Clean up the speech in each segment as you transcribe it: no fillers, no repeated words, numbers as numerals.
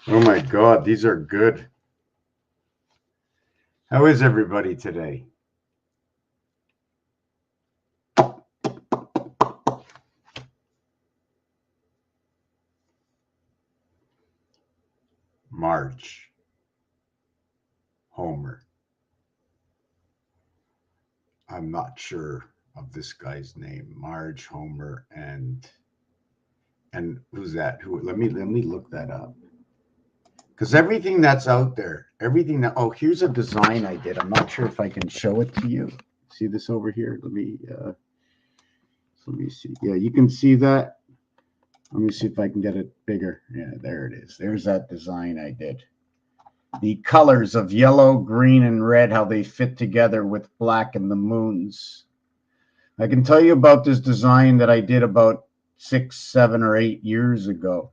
Oh my God, these are good. How is everybody today? Marge, Homer. I'm not sure of this guy's name. Marge, Homer, and who's that? Who? Let me look that up. Because everything that's out there, everything that here's a design I did. I'm not sure if I can show it to you. See this over here? Let me see. Yeah, you can see that. Let me see if I can get it bigger. Yeah, there it is. There's that design I did. The colors of yellow, green, and red, how they fit together with black and the moons. I can tell you about this design that I did about 6, 7, or 8 years ago.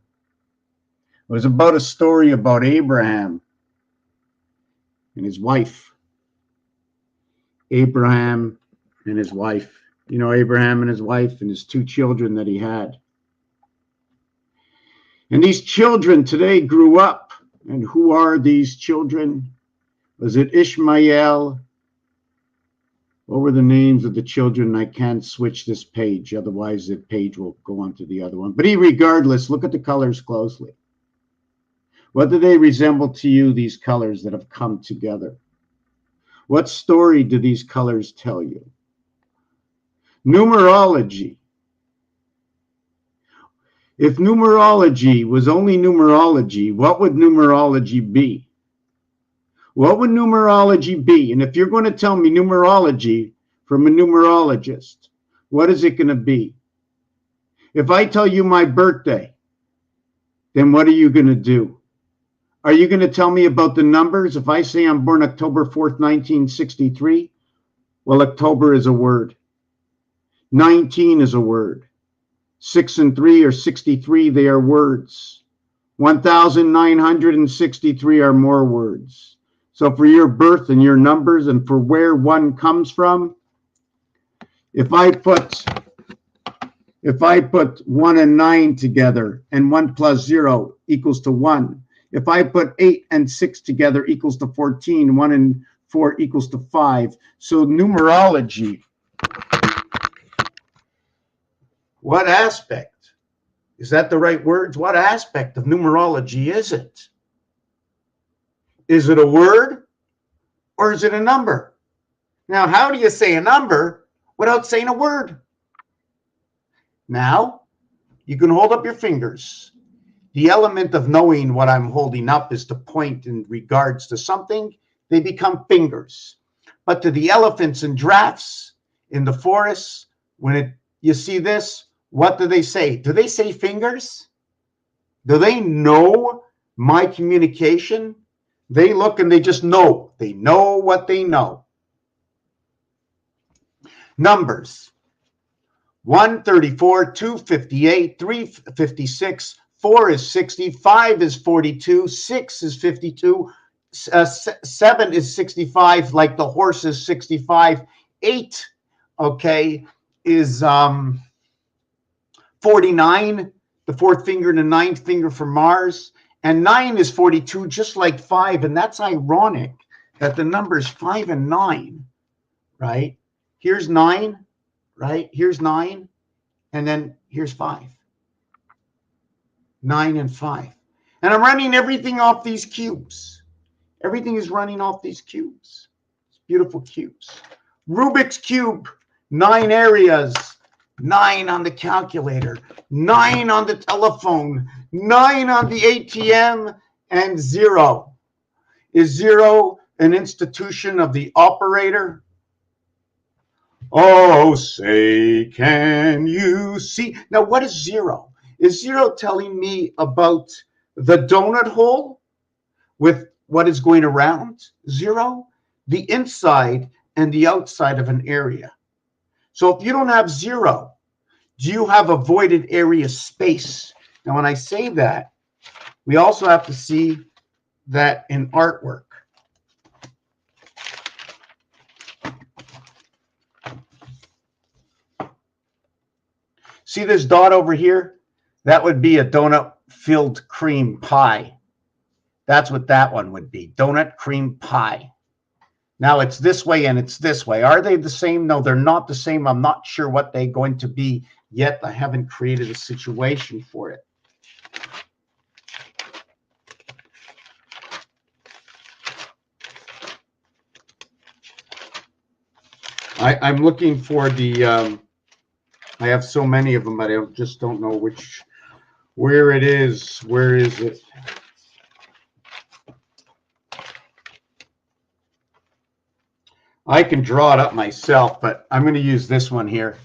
It was about a story about Abraham and his wife. Abraham and his wife. You know, Abraham and his wife and his 2 children that he had. And these children today grew up. And who are these children? Was it Ishmael? What were the names of the children? I can't switch this page. Otherwise, the page will go on to the other one. But regardless, look at the colors closely. What do they resemble to you, these colors that have come together? What story do these colors tell you? Numerology. If numerology was only numerology, what would numerology be? What would numerology be? And if you're going to tell me numerology from a numerologist, what is it going to be? If I tell you my birthday, then what are you going to do? Are you going to tell me about the numbers? If I say I'm born October 4th, 1963, well, October is a word. 19 is a word. 6 and 3 are 63, they are words. 1,963 are more words. So for your birth and your numbers and for where one comes from, if I put 1 and 9 together and 1 plus 0 equals to 1. If I put 8 and 6 together equals to 14, 1 and 4 equals to 5. So numerology, what aspect? Is that the right words? What aspect of numerology is it? Is it a word or is it a number? Now, how do you say a number without saying a word? Now, you can hold up your fingers. The element of knowing what I'm holding up is to point in regards to something. They become fingers. But to the elephants and giraffes in the forest, you see this, what do they say? Do they say fingers? Do they know my communication? They look and they just know. They know what they know. Numbers. 134, 258, 356, 4 is 60, 5 is 42, 6 is 52, 7 is 65, like the horse is 65, 8, okay, is 49, the 4th finger and the 9th finger for Mars, and 9 is 42, just like 5, and that's ironic that the numbers 5 and 9, right? Here's 9, right? Here's 9, and then here's 5. 9 and 5. And I'm running everything off these cubes. Everything is running off these cubes. It's beautiful cubes. Rubik's Cube, 9 areas, 9 on the calculator, 9 on the telephone, 9 on the ATM, and 0. Is 0 an institution of the operator? Oh, say, can you see? Now, what is 0? Is 0 telling me about the donut hole with what is going around? 0, the inside and the outside of an area. So if you don't have 0, do you have a voided area space? Now, when I say that, we also have to see that in artwork. See this dot over here? That would be a donut-filled cream pie. That's what that one would be. Donut, cream, pie. Now it's this way and it's this way. Are they the same? No, they're not the same. I'm not sure what they're going to be yet. I haven't created a situation for it. I'm looking for the, I have so many of them, but I just don't know where it is. Where is it? I can draw it up myself, but I'm going to use this one here.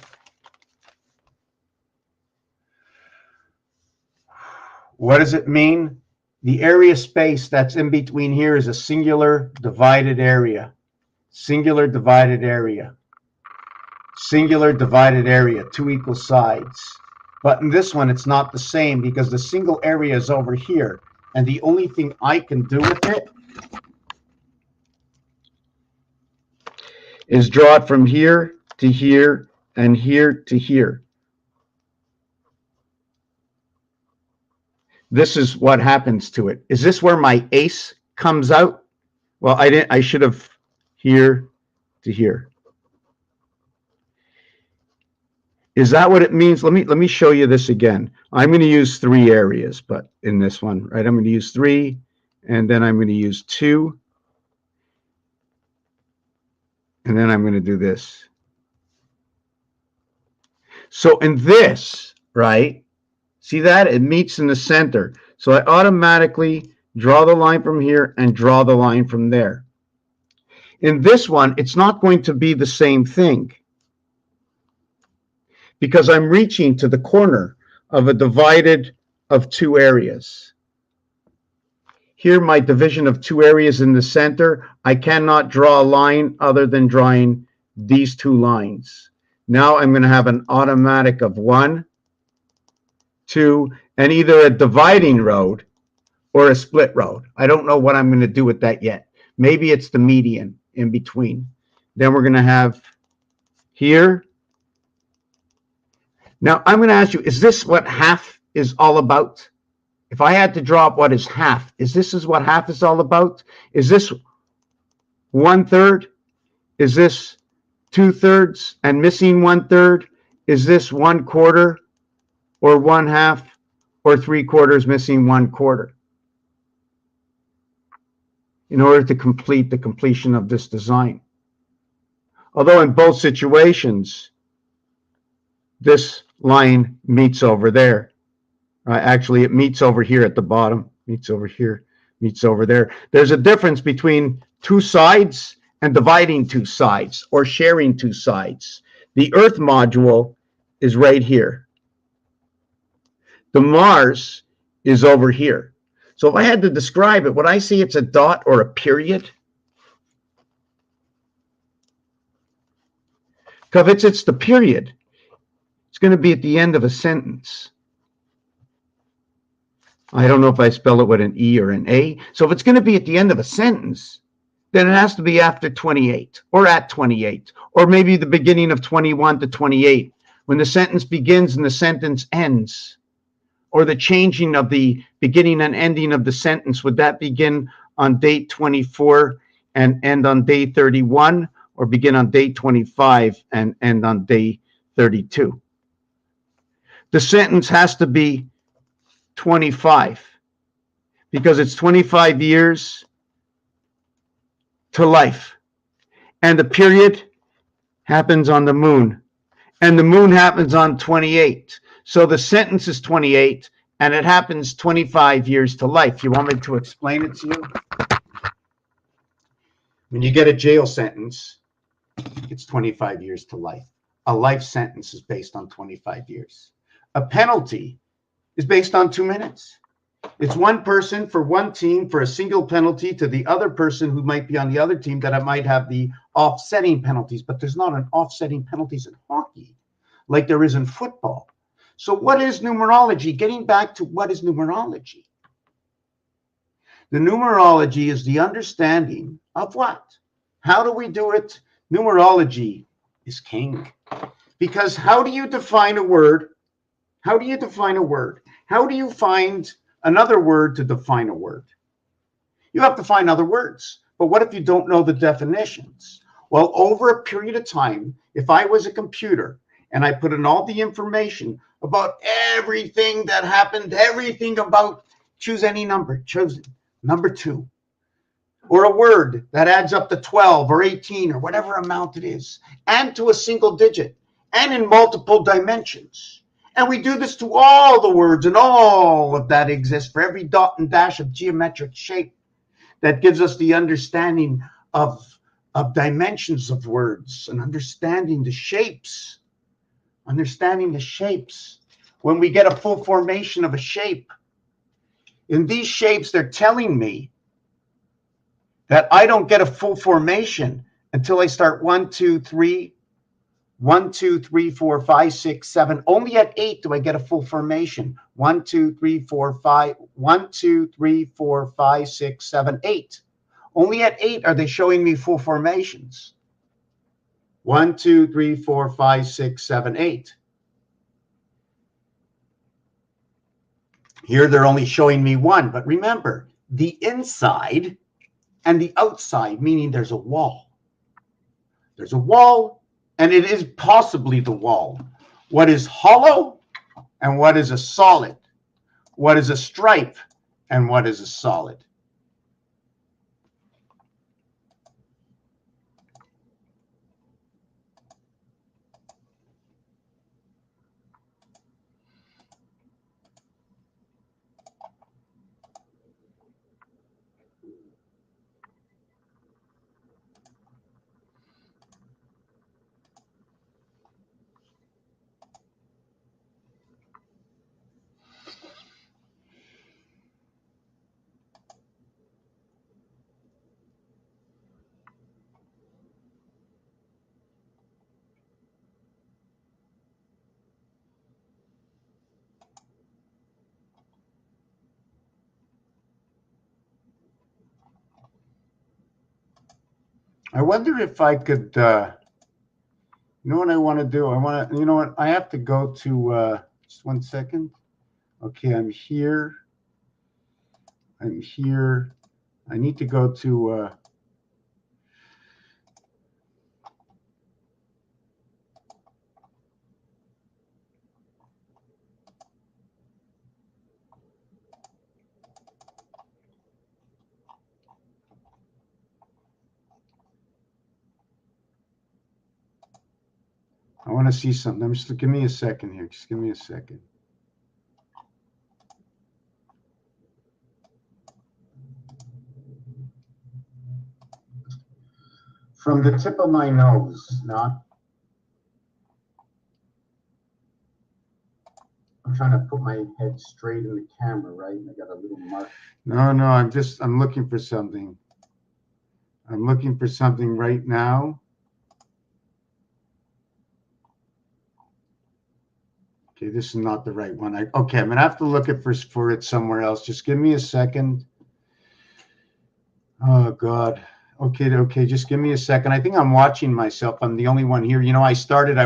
What does it mean? The area space that's in between here is a singular divided area. Singular divided area. Singular divided area, two equal sides. But in this one, it's not the same because the single area is over here. And the only thing I can do with it is draw it from here to here and here to here. This is what happens to it. Is this where my ace comes out? Well, I should have here to here. Is that what it means? Let me show you this again. I'm going to use 3 areas, but in this one, right? I'm going to use 3, and then I'm going to use 2, and then I'm going to do this. So in this, right? See that? It meets in the center. So I automatically draw the line from here and draw the line from there. In this one, it's not going to be the same thing, because I'm reaching to the corner of a divided of 2 areas. Here, my division of 2 areas in the center, I cannot draw a line other than drawing these 2 lines. Now I'm going to have an automatic of 1, 2, and either a dividing road or a split road. I don't know what I'm going to do with that yet. Maybe it's the median in between. Then we're going to have here. Now, I'm going to ask you, is this what half is all about? If I had to draw up what is half, is what half is all about? Is this 1/3? Is this 2/3 and missing 1/3? Is this 1/4 or 1/2 or 3/4 missing 1/4? In order to complete the completion of this design. Although in both situations, this line meets over there. Actually, it meets over here at the bottom, meets over here, meets over there. There's a difference between 2 sides and dividing 2 sides or sharing 2 sides. The Earth module is right here. The Mars is over here. So if I had to describe it, would I say it's a dot or a period? Because if it's the period, it's going to be at the end of a sentence. I don't know if I spell it with an E or an A. So if it's going to be at the end of a sentence, then it has to be after 28 or at 28, or maybe the beginning of 21 to 28, when the sentence begins and the sentence ends, or the changing of the beginning and ending of the sentence. Would that begin on date 24 and end on day 31, or begin on day 25 and end on day 32? The sentence has to be 25 because it's 25 years to life. And the period happens on the moon. And the moon happens on 28. So the sentence is 28 and it happens 25 years to life. You want me to explain it to you? When you get a jail sentence, it's 25 years to life. A life sentence is based on 25 years. A penalty is based on 2 minutes. It's one person for one team for a single penalty to the other person who might be on the other team that I might have the offsetting penalties, but there's not an offsetting penalties in hockey like there is in football. So what is numerology? Getting back to what is numerology? The numerology is the understanding of what? How do we do it? Numerology is king. Because how do you define a word? How do you define a word? How do you find another word to define a word? You have to find other words. But what if you don't know the definitions? Well, over a period of time, if I was a computer and I put in all the information about everything that happened, everything about, choose any number, choose number 2, or a word that adds up to 12 or 18 or whatever amount it is, and to a single digit, and in multiple dimensions. And we do this to all the words, and all of that exists for every dot and dash of geometric shape that gives us the understanding of dimensions of words and understanding the shapes. Understanding the shapes. When we get a full formation of a shape, in these shapes, they're telling me that I don't get a full formation until I start 1, 2, 3, 1, 2, 3, 4, 5, 6, 7. Only at 8 do I get a full formation. 1, 2, 3, 4, 5. 1, 2, 3, 4, 5, 6, 7, 8. Only at 8 are they showing me full formations. 1, 2, 3, 4, 5, 6, 7, 8. Here they're only showing me 1. But remember, the inside and the outside, meaning there's a wall. There's a wall, and it is possibly the wall. What is hollow and what is a solid? What is a stripe and what is a solid? I wonder if I could, you know what I want to do? I want to, you know what? I have to go to, just 1 second. Okay, I'm here. I'm here. I need to go to, I want to see something. Just give me a second here. Just give me a second. From the tip of my nose, not. I'm trying to put my head straight in the camera, right? And I got a little mark. No, I'm looking for something. I'm looking for something right now. Okay, this is not the right one. Okay, I'm gonna have to look for it somewhere else. Just give me a second. Oh God. Okay, just give me a second. I think I'm watching myself. I'm the only one here. You know, I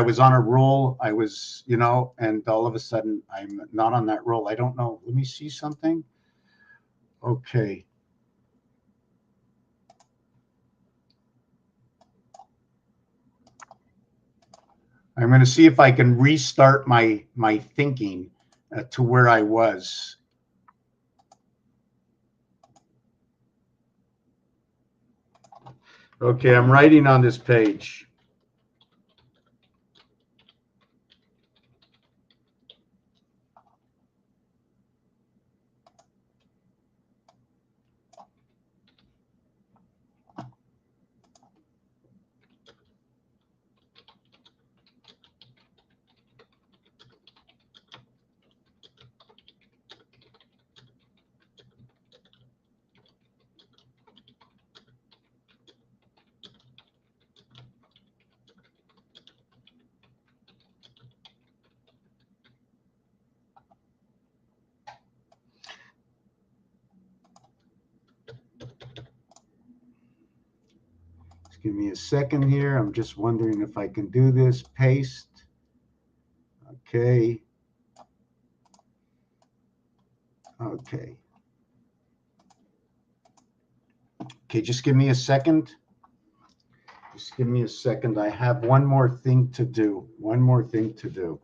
was on a roll. I was, you know, and all of a sudden I'm not on that roll. I don't know. Let me see something. Okay. I'm going to see if I can restart my thinking to where I was. Okay, I'm writing on this page. Give me a second here. I'm just wondering if I can do this. Paste. Okay. Okay. Okay, just give me a second. Just give me a second. I have one more thing to do. One more thing to do.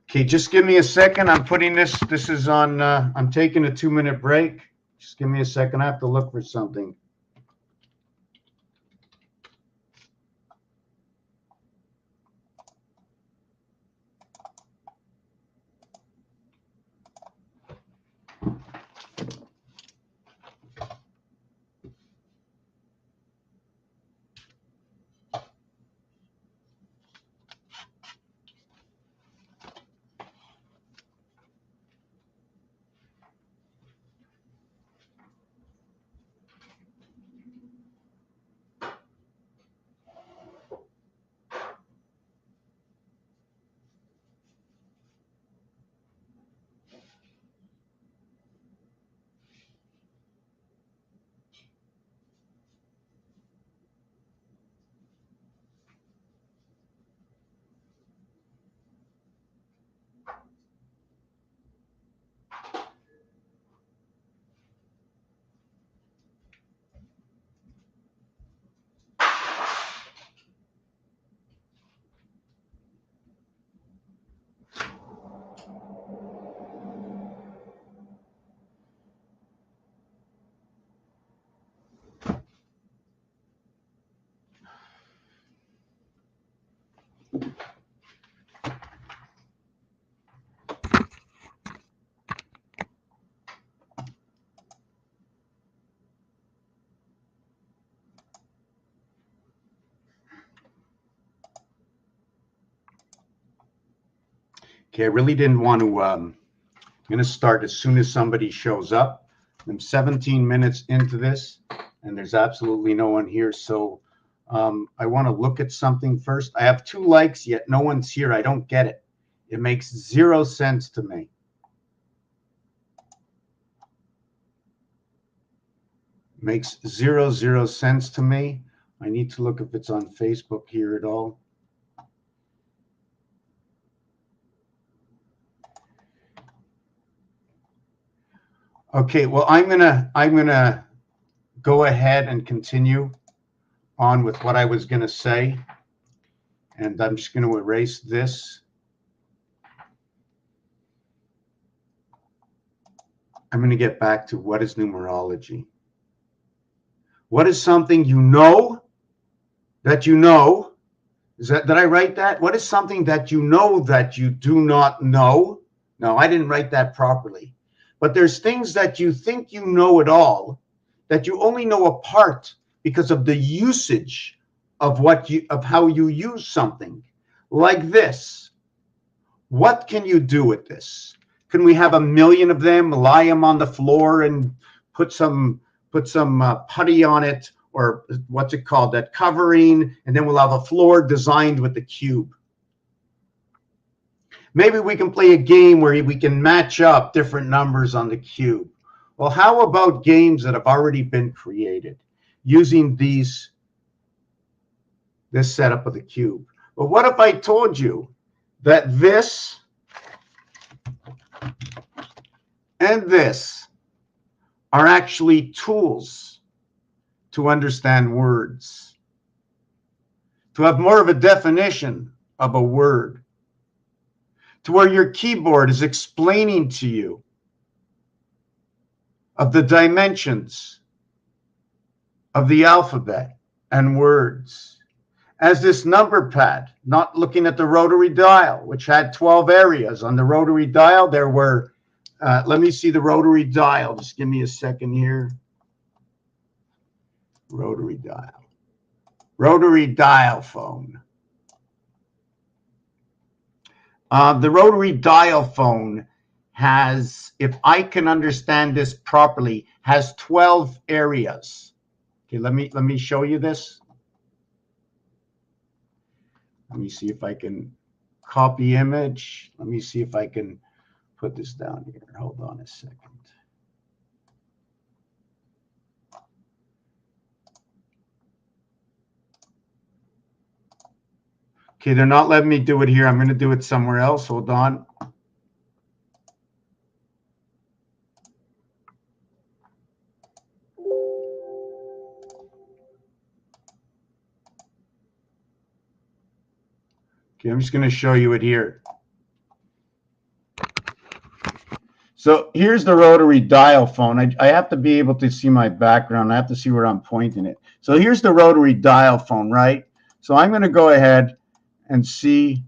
Okay, just give me a second. I'm putting this is on, I'm taking a 2-minute break. Just give me a second. I have to look for something. Okay, I really didn't want to, I'm going to start as soon as somebody shows up. I'm 17 minutes into this, and there's absolutely no one here. So I want to look at something first. I have 2 likes, yet no one's here. I don't get it. It makes 0 sense to me. Makes 0 sense to me. I need to look if it's on Facebook here at all. Okay, well, I'm gonna go ahead and continue on with what I was gonna say, and I'm just gonna erase this. I'm gonna get back to what is numerology. What is something you know that you know? Did I write that? What is something that you know that you do not know? No, I didn't write that properly. But there's things that you think you know it all, that you only know a part because of the usage of how you use something. Like this. What can you do with this? Can we have 1,000,000 of them, lie them on the floor and put some putty on it, or what's it called, that covering, and then we'll have a floor designed with the cube. Maybe we can play a game where we can match up different numbers on the cube. Well, how about games that have already been created using this setup of the cube? Well, what if I told you that this and this are actually tools to understand words, to have more of a definition of a word, to where your keyboard is explaining to you of the dimensions of the alphabet and words, as this number pad, not looking at the rotary dial, which had 12 areas. On the rotary dial, there were, let me see the rotary dial. Just give me a second here. Rotary dial. Rotary dial phone. The rotary dial phone has, if I can understand this properly, has 12 areas. Okay, let me show you this. Let me see if I can copy image. Let me see if I can put this down here. Hold on a second. Okay, they're not letting me do it here. I'm going to do it somewhere else. Hold on. Okay, I'm just going to show you it here. So here's the rotary dial phone. I have to be able to see my background. I have to see where I'm pointing it. So here's the rotary dial phone, right? So I'm going to go ahead and see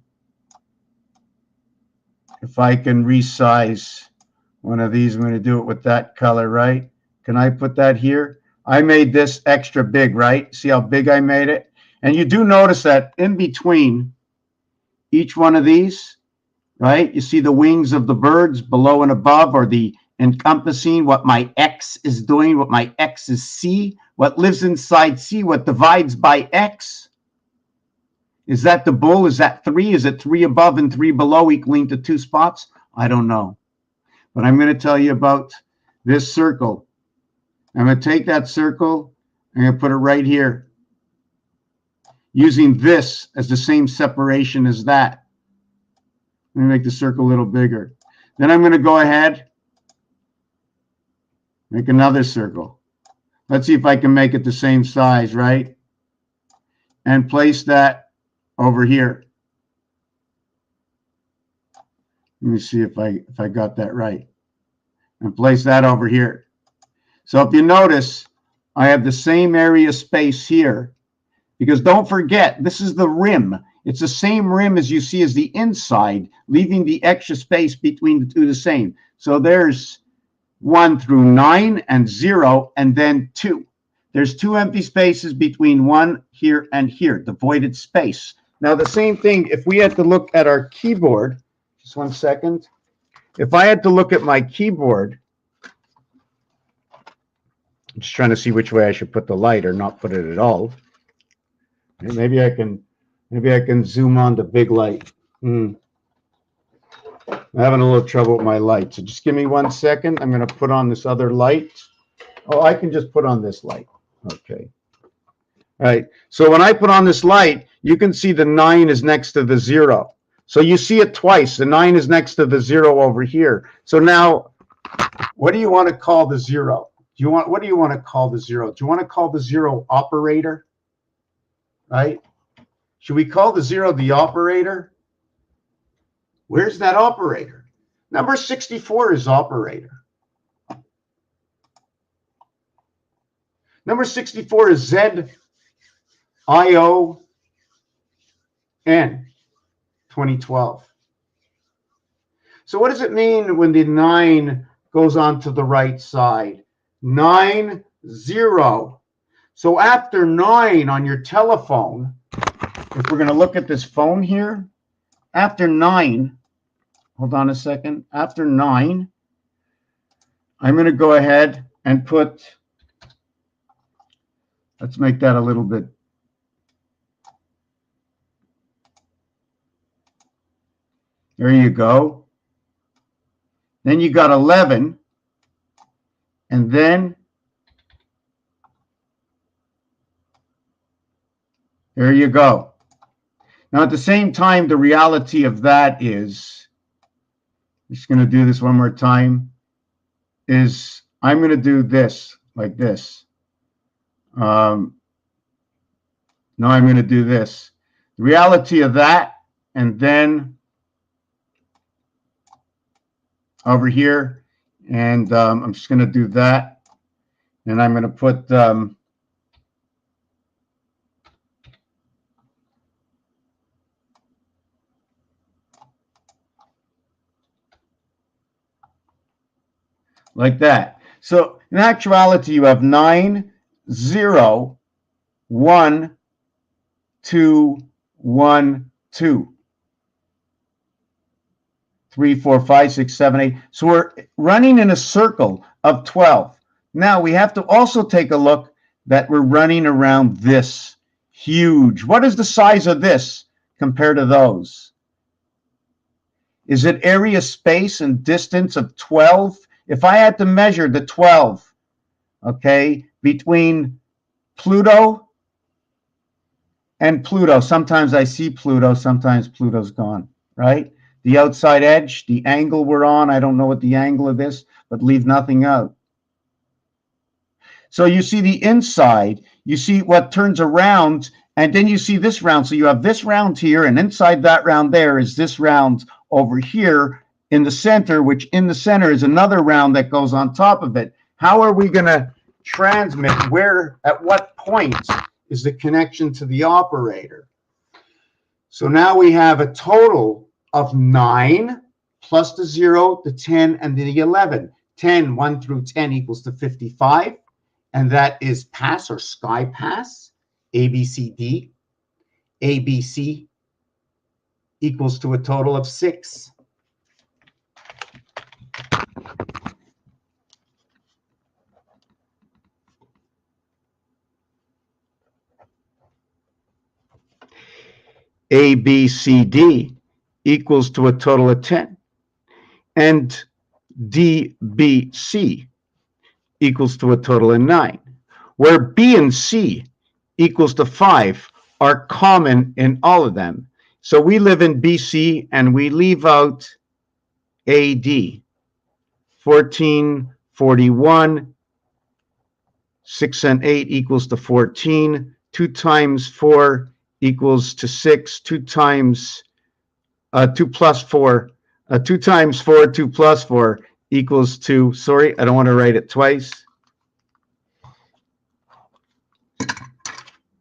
if I can resize one of these. I'm going to do it with that color, right? Can I put that here? I made this extra big, right? See how big I made it? And you do notice that in between each one of these, right? You see the wings of the birds below and above, or the encompassing what my X is doing, what my X is C, what lives inside C, what divides by X. Is that the bull? Is that 3? Is it 3 above and 3 below equaling to 2 spots? I don't know. But I'm going to tell you about this circle. I'm going to take that circle, I'm going to put it right here, using this as the same separation as that. Let me make the circle a little bigger. Then I'm going to go ahead, make another circle. Let's see if I can make it the same size, right? And place that over here. Let me see if I got that right. And place that over here. So if you notice, I have the same area space here, because don't forget, this is the rim. It's the same rim as you see as the inside, leaving the extra space between the two the same. So there's 1 through 9 and 0, and then 2. There's 2 empty spaces between 1 here and here, the voided space. Now the same thing, if we had to look at our keyboard, just 1 second. If I had to look at my keyboard, I'm just trying to see which way I should put the light or not put it at all. Maybe I can zoom on the big light. I'm having a little trouble with my light. So just give me 1 second. I'm going to put on this other light. Oh, I can just put on this light. Okay. All right. So when I put on this light, you can see the 9 is next to the 0. So you see it twice. The 9 is next to the 0 over here. So now, what do you want to call the 0? What do you want to call the 0? Do you want to call the 0 operator? Right? Should we call the 0 the operator? Where's that operator? Number 64 is operator. Number 64 is ZION 2012. So what does it mean when the 9 goes on to the right side? 9, 0. So after 9 on your telephone, if we're going to look at this phone here, after 9, hold on a second, after 9, I'm going to go ahead and put, let's make that a little bit, there you go. Then you got 11, and then there you go. Now, at the same time, the reality of that is, I'm just going to do this one more time, is I'm going to do this like this. No, I'm going to do this. The reality of that, and then over here, and I'm just going to do that, and I'm going to put like that. So in actuality, you have 9, 0, 1, 2, 1, 2, 3, 4, 5, 6, 7, 8. So we're running in a circle of 12. Now we have to also take a look that we're running around this huge. What is the size of this compared to those? Is it area, space, and distance of 12? If I had to measure the 12, okay, between Pluto And Pluto. Sometimes I see Pluto, sometimes Pluto's gone, right? The outside edge, the angle we're on, I don't know what the angle of this, but leave nothing out. So you see the inside, you see what turns around, and then you see this round. So you have this round here, and inside that round there is this round over here in the center, which in the center is another round that goes on top of it. How are we going to transmit? Where, at what point is the connection to the operator? So now we have a total of 9 plus the 0, the 10, and the 11. 10, 1 through 10 equals to 55. And that is pass or sky pass, ABCD. ABC equals to a total of 6. ABCD equals to a total of 10. And DBC equals to a total of 9, where B and C equals to 5 are common in all of them. So we live in BC and we leave out AD. 14, 41, 6 and 8 equals to 14. 2 times 4 equals to 6. 2 times 2 plus 4, 2 times 4, 2 plus 4 equals to, sorry, I don't want to write it twice.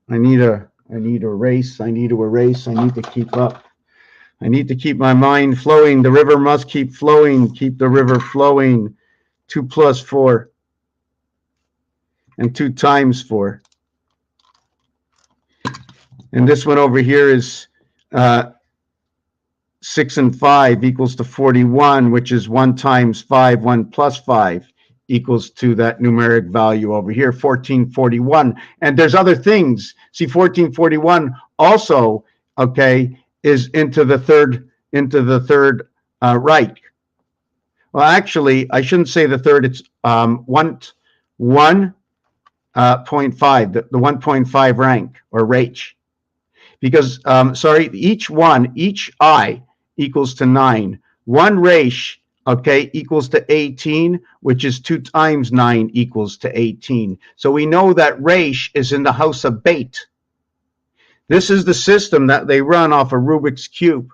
I need to erase. I need to keep up. I need to keep my mind flowing. The river must keep flowing. Keep the river flowing. 2 plus 4 and 2 times 4. And this one over here is 6 and 5 equals to 41, which is 1 times 5, 1 plus 5 equals to that numeric value over here, 1441. And there's other things. See, 1441 also, okay, is into the third right. Well, actually, I shouldn't say the third. It's 1.5, the 1.5 rank or H, because sorry, each I equals to 9. 1 resh, okay, equals to 18, which is 2 times 9 equals to 18. So we know that resh is in the house of Beit. This is the system that they run off a Rubik's Cube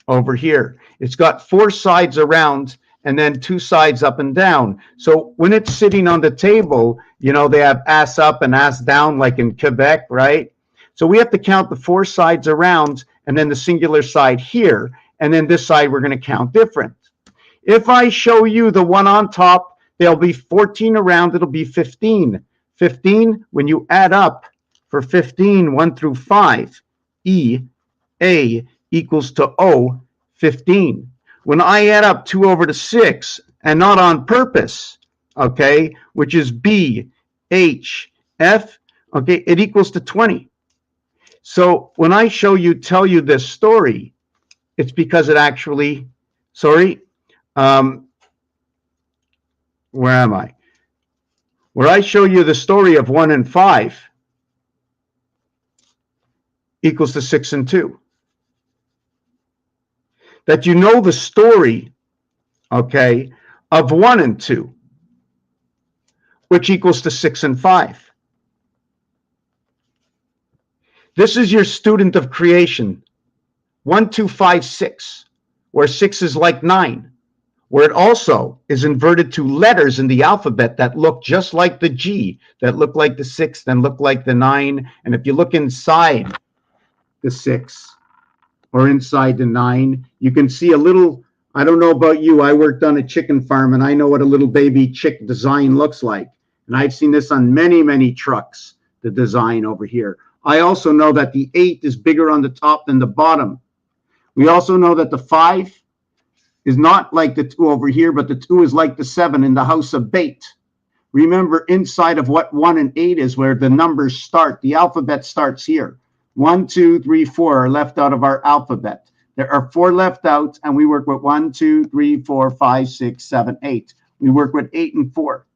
over here. It's got 4 sides around and then 2 sides up and down. So when it's sitting on the table, you know, they have ass up and ass down like in Quebec, right? So we have to count the 4 sides around and then the singular side here. And then this side we're going to count different. If I show you the one on top, there'll be 14 around, it'll be 15. 15, when you add up for 15, 1 through 5, E, A equals to O, 15. When I add up 2 over to 6, and not on purpose, okay, which is B, H, F, okay, it equals to 20. So when I tell you this story, it's because it actually, sorry, where am I? Where I show you the story of 1 and 5 equals to 6 and 2. That you know the story, okay, of 1 and 2, which equals to 6 and 5. This is your student of creation. 1, 2, 5, 6, where 6 is like 9, where it also is inverted to letters in the alphabet that look just like the G, that look like the 6, then look like the 9. And if you look inside the 6 or inside the 9, you can see a little, I don't know about you, I worked on a chicken farm and I know what a little baby chick design looks like. And I've seen this on many, many trucks, the design over here. I also know that the 8 is bigger on the top than the bottom. We also know that the 5 is not like the 2 over here, but the 2 is like the 7 in the house of Beit. Remember, inside of what 1 and 8 is where the numbers start. The alphabet starts here. 1, 2, 3, 4 are left out of our alphabet. There are 4 left out, and we work with 1, 2, 3, 4, 5, 6, 7, 8. We work with 8 and 4.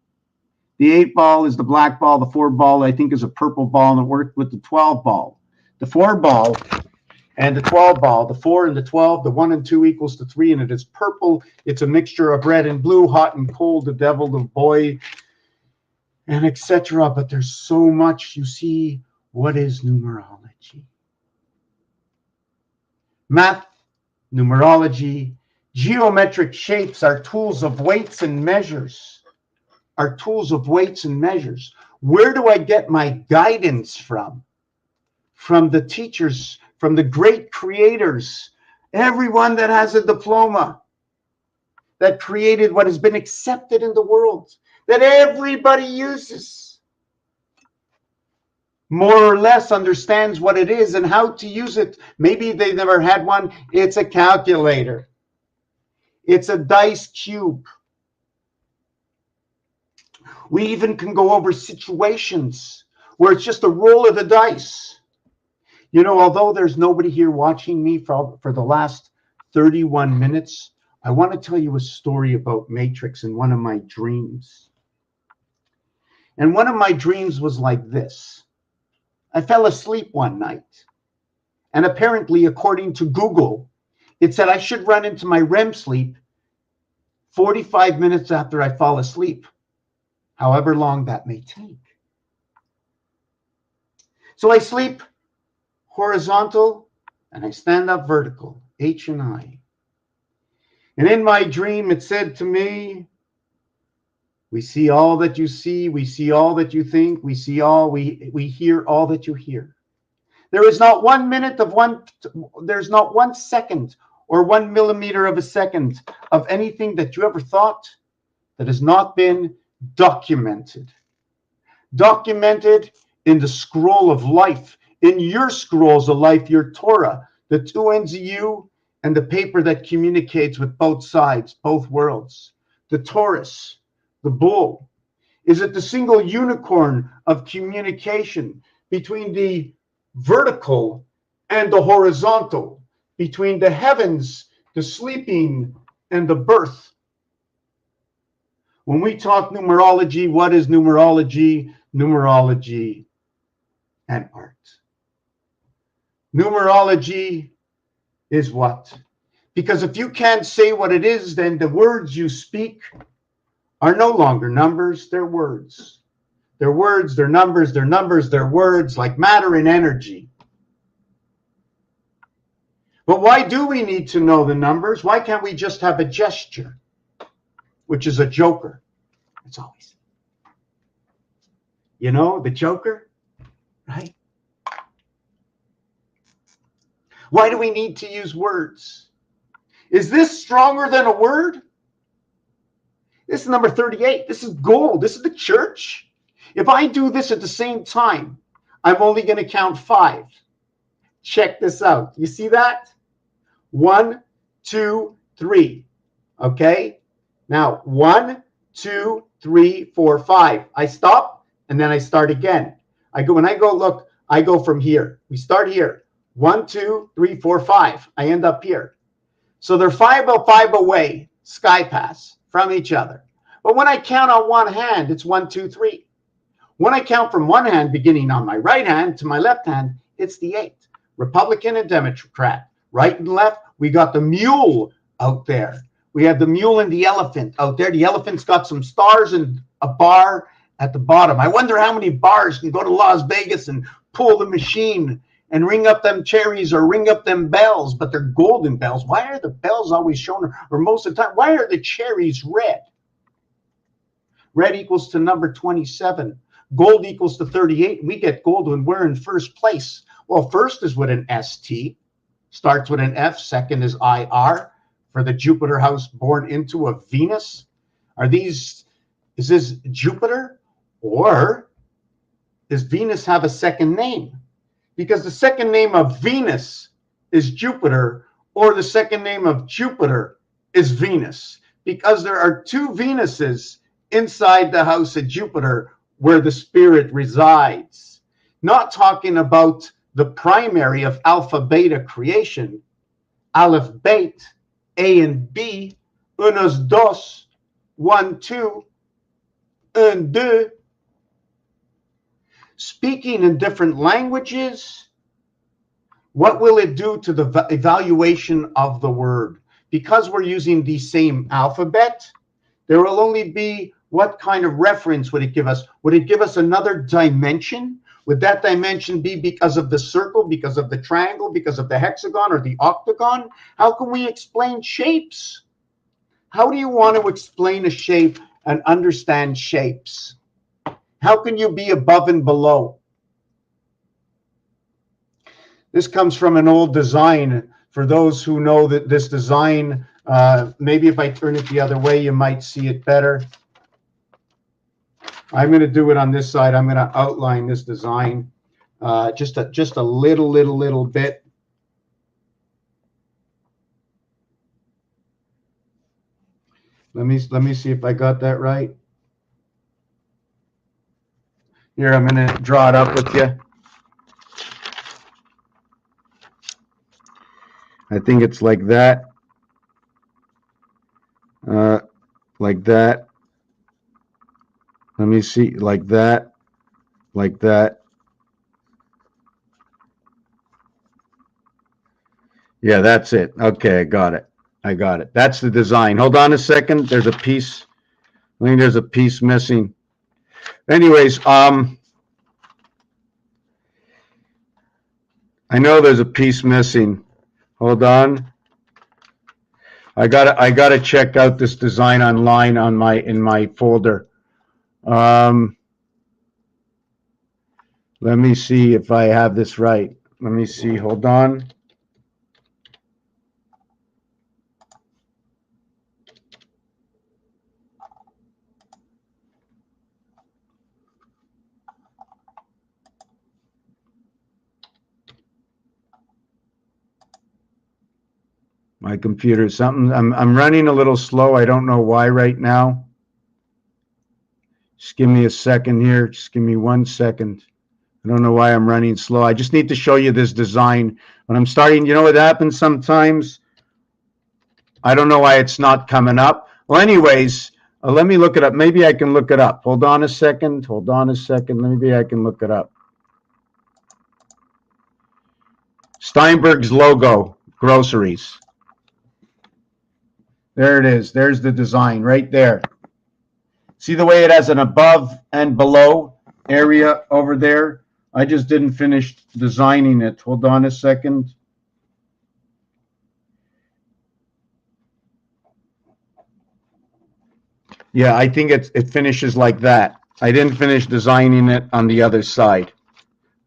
The 8 ball is the black ball. The 4 ball, I think, is a purple ball, and it worked with the 12 ball. the 4 ball and the 12 ball, the 4 and the 12, the 1 and 2 equals to 3, and it is purple. It's a mixture of red and blue, hot and cold, the devil, the boy, and etc. But there's so much. You see, what is numerology? Math, numerology, geometric shapes are tools of weights and measures. Are tools of weights and measures. Where do I get my guidance from? From the teachers, from the great creators, everyone that has a diploma, that created what has been accepted in the world, that everybody uses, more or less understands what it is and how to use it. Maybe they never had one. It's a calculator. It's a dice cube. We even can go over situations where it's just a roll of the dice. You know, although there's nobody here watching me for the last 31 minutes, I want to tell you a story about Matrix in one of my dreams. And one of my dreams was like this. I fell asleep one night. And apparently, according to Google, it said I should run into my REM sleep 45 minutes after I fall asleep, however long that may take. So I sleep horizontal and I stand up vertical, H and I. And in my dream, it said to me, we see all that you see, we see all that you think, we hear all that you hear. There is not 1 minute of there's not 1 second or 1 millimeter of a second of anything that you ever thought that has not been documented. Documented in the scroll of life, in your scrolls of life, your Torah, the 2 ends of you, and the paper that communicates with both sides, both worlds. The Taurus, the bull. Is it the single unicorn of communication between the vertical and the horizontal, between the heavens, the sleeping, and the birth? When we talk numerology, what is numerology? Numerology and art. Numerology is what? Because if you can't say what it is, then the words you speak are no longer numbers, they're words. They're words, they're numbers, they're numbers, they're words, like matter and energy. But why do we need to know the numbers? Why can't we just have a gesture, which is a joker? It's always, you know, the joker, right? Why do we need to use words? Is this stronger than a word? This is number 38. This is gold. This is the church. If I do this at the same time, I'm only going to count 5. Check this out. You see that? 1, 2, 3. Okay? Now, 1, 2, 3, 4, 5. I stop, and then I start again. When I go, look, I go from here. We start here. 1, 2, 3, 4, 5. I end up here. So they're 5 away, sky pass, from each other. But when I count on one hand, it's 1, 2, 3. When I count from one hand, beginning on my right hand to my left hand, it's the 8. Republican and Democrat. Right and left, we got the mule out there. We have the mule and the elephant out there. The elephant's got some stars and a bar at the bottom. I wonder how many bars can go to Las Vegas and pull the machine and ring up them cherries or ring up them bells, but they're golden bells. Why are the bells always shown, or most of the time, why are the cherries red? Red equals to number 27. Gold equals to 38. We get gold when we're in first place. Well, first is with an ST, starts with an F, second is IR, for the Jupiter house born into a Venus. Is this Jupiter, or does Venus have a second name? Because the second name of Venus is Jupiter, or the second name of Jupiter is Venus, because there are 2 Venuses inside the house of Jupiter where the spirit resides. Not talking about the primary of alpha beta creation, aleph bet, A and B, unos dos, 1, 2, un, deux. Speaking in different languages, What will it do to the evaluation of the word? Because we're using the same alphabet, there will only be, what kind of reference would it give us? Would it give us another dimension? Would that dimension be because of the circle, because of the triangle, because of the hexagon or the octagon? How can we explain shapes? How do you want to explain a shape and understand shapes? How can you be above and below? This comes from an old design. For those who know that this design, maybe if I turn it the other way, you might see it better. I'm going to do it on this side. I'm going to outline this design just a little bit. Let me see if I got that right. Here, I'm going to draw it up with you. I think it's like that. Like that. Let me see, like that, like that. Yeah, that's it. Okay, I got it. I got it. That's the design. Hold on a second. There's a piece. I think there's a piece missing. Anyways, I know there's a piece missing. Hold on. I gotta check out this design online on in my folder. Let me see if I have this right. Let me see. Hold on. My computer, something. I'm running a little slow. I don't know why right now. Just give me a second here. Just give me 1 second. I don't know why I'm running slow. I just need to show you this design. When I'm starting, you know what happens sometimes? I don't know why it's not coming up. Well, anyways, let me look it up. Maybe I can look it up. Hold on a second. Hold on a second. Maybe I can look it up. Steinberg's logo, groceries. There it is. There's the design right there. See the way it has an above and below area over there? I just didn't finish designing it. Hold on a second. Yeah, I think it finishes like that. I didn't finish designing it on the other side,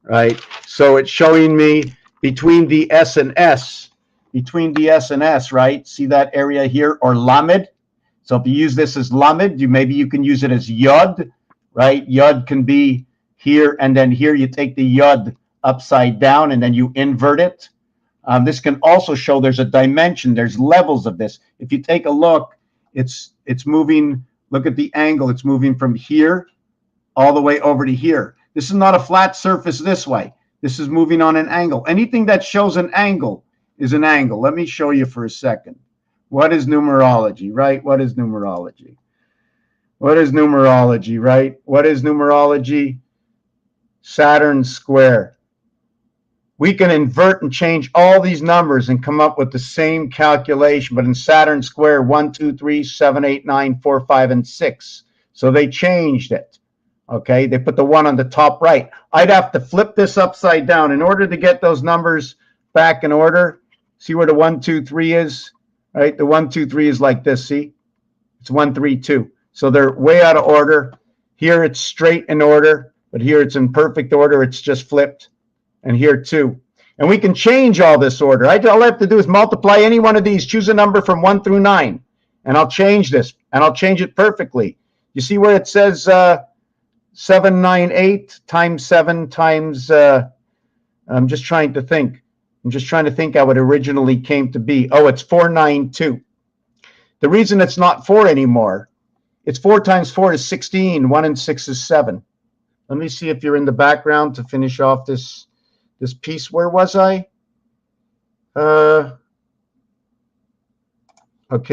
right? So it's showing me between the S and S, right? See that area here, or lamed? So if you use this as lamed, maybe you can use it as yod, right? Yod can be here, and then here you take the yod upside down, and then you invert it. This can also show there's a dimension. There's levels of this. If you take a look, it's moving. Look at the angle. It's moving from here all the way over to here. This is not a flat surface this way. This is moving on an angle. Anything that shows an angle is an angle. Let me show you for a second. What is numerology, right? What is numerology? What is numerology, right? What is numerology? Saturn square. We can invert and change all these numbers and come up with the same calculation, but in Saturn square, 1, 2, 3, 7, 8, 9, 4, 5, and 6. So they changed it. Okay, they put the 1 on the top right. I'd have to flip this upside down in order to get those numbers back in order. See where the 1, 2, 3 is? Right, the 1, 2, 3 is like this. See, it's 1, 3, 2. So they're way out of order. Here it's straight in order, but here it's in perfect order. It's just flipped. And here too. And we can change all this order. All I have to do is multiply any one of these, choose a number from 1 through 9, and I'll change this, and I'll change it perfectly. You see where it says 798 times 7 times, I'm just trying to think. I'm just trying to think how it originally came to be. Oh, it's 492. The reason it's not 4 anymore, it's 4 times 4 is 16. 1 and 6 is 7. Let me see if you're in the background to finish off this piece. Where was I? Okay,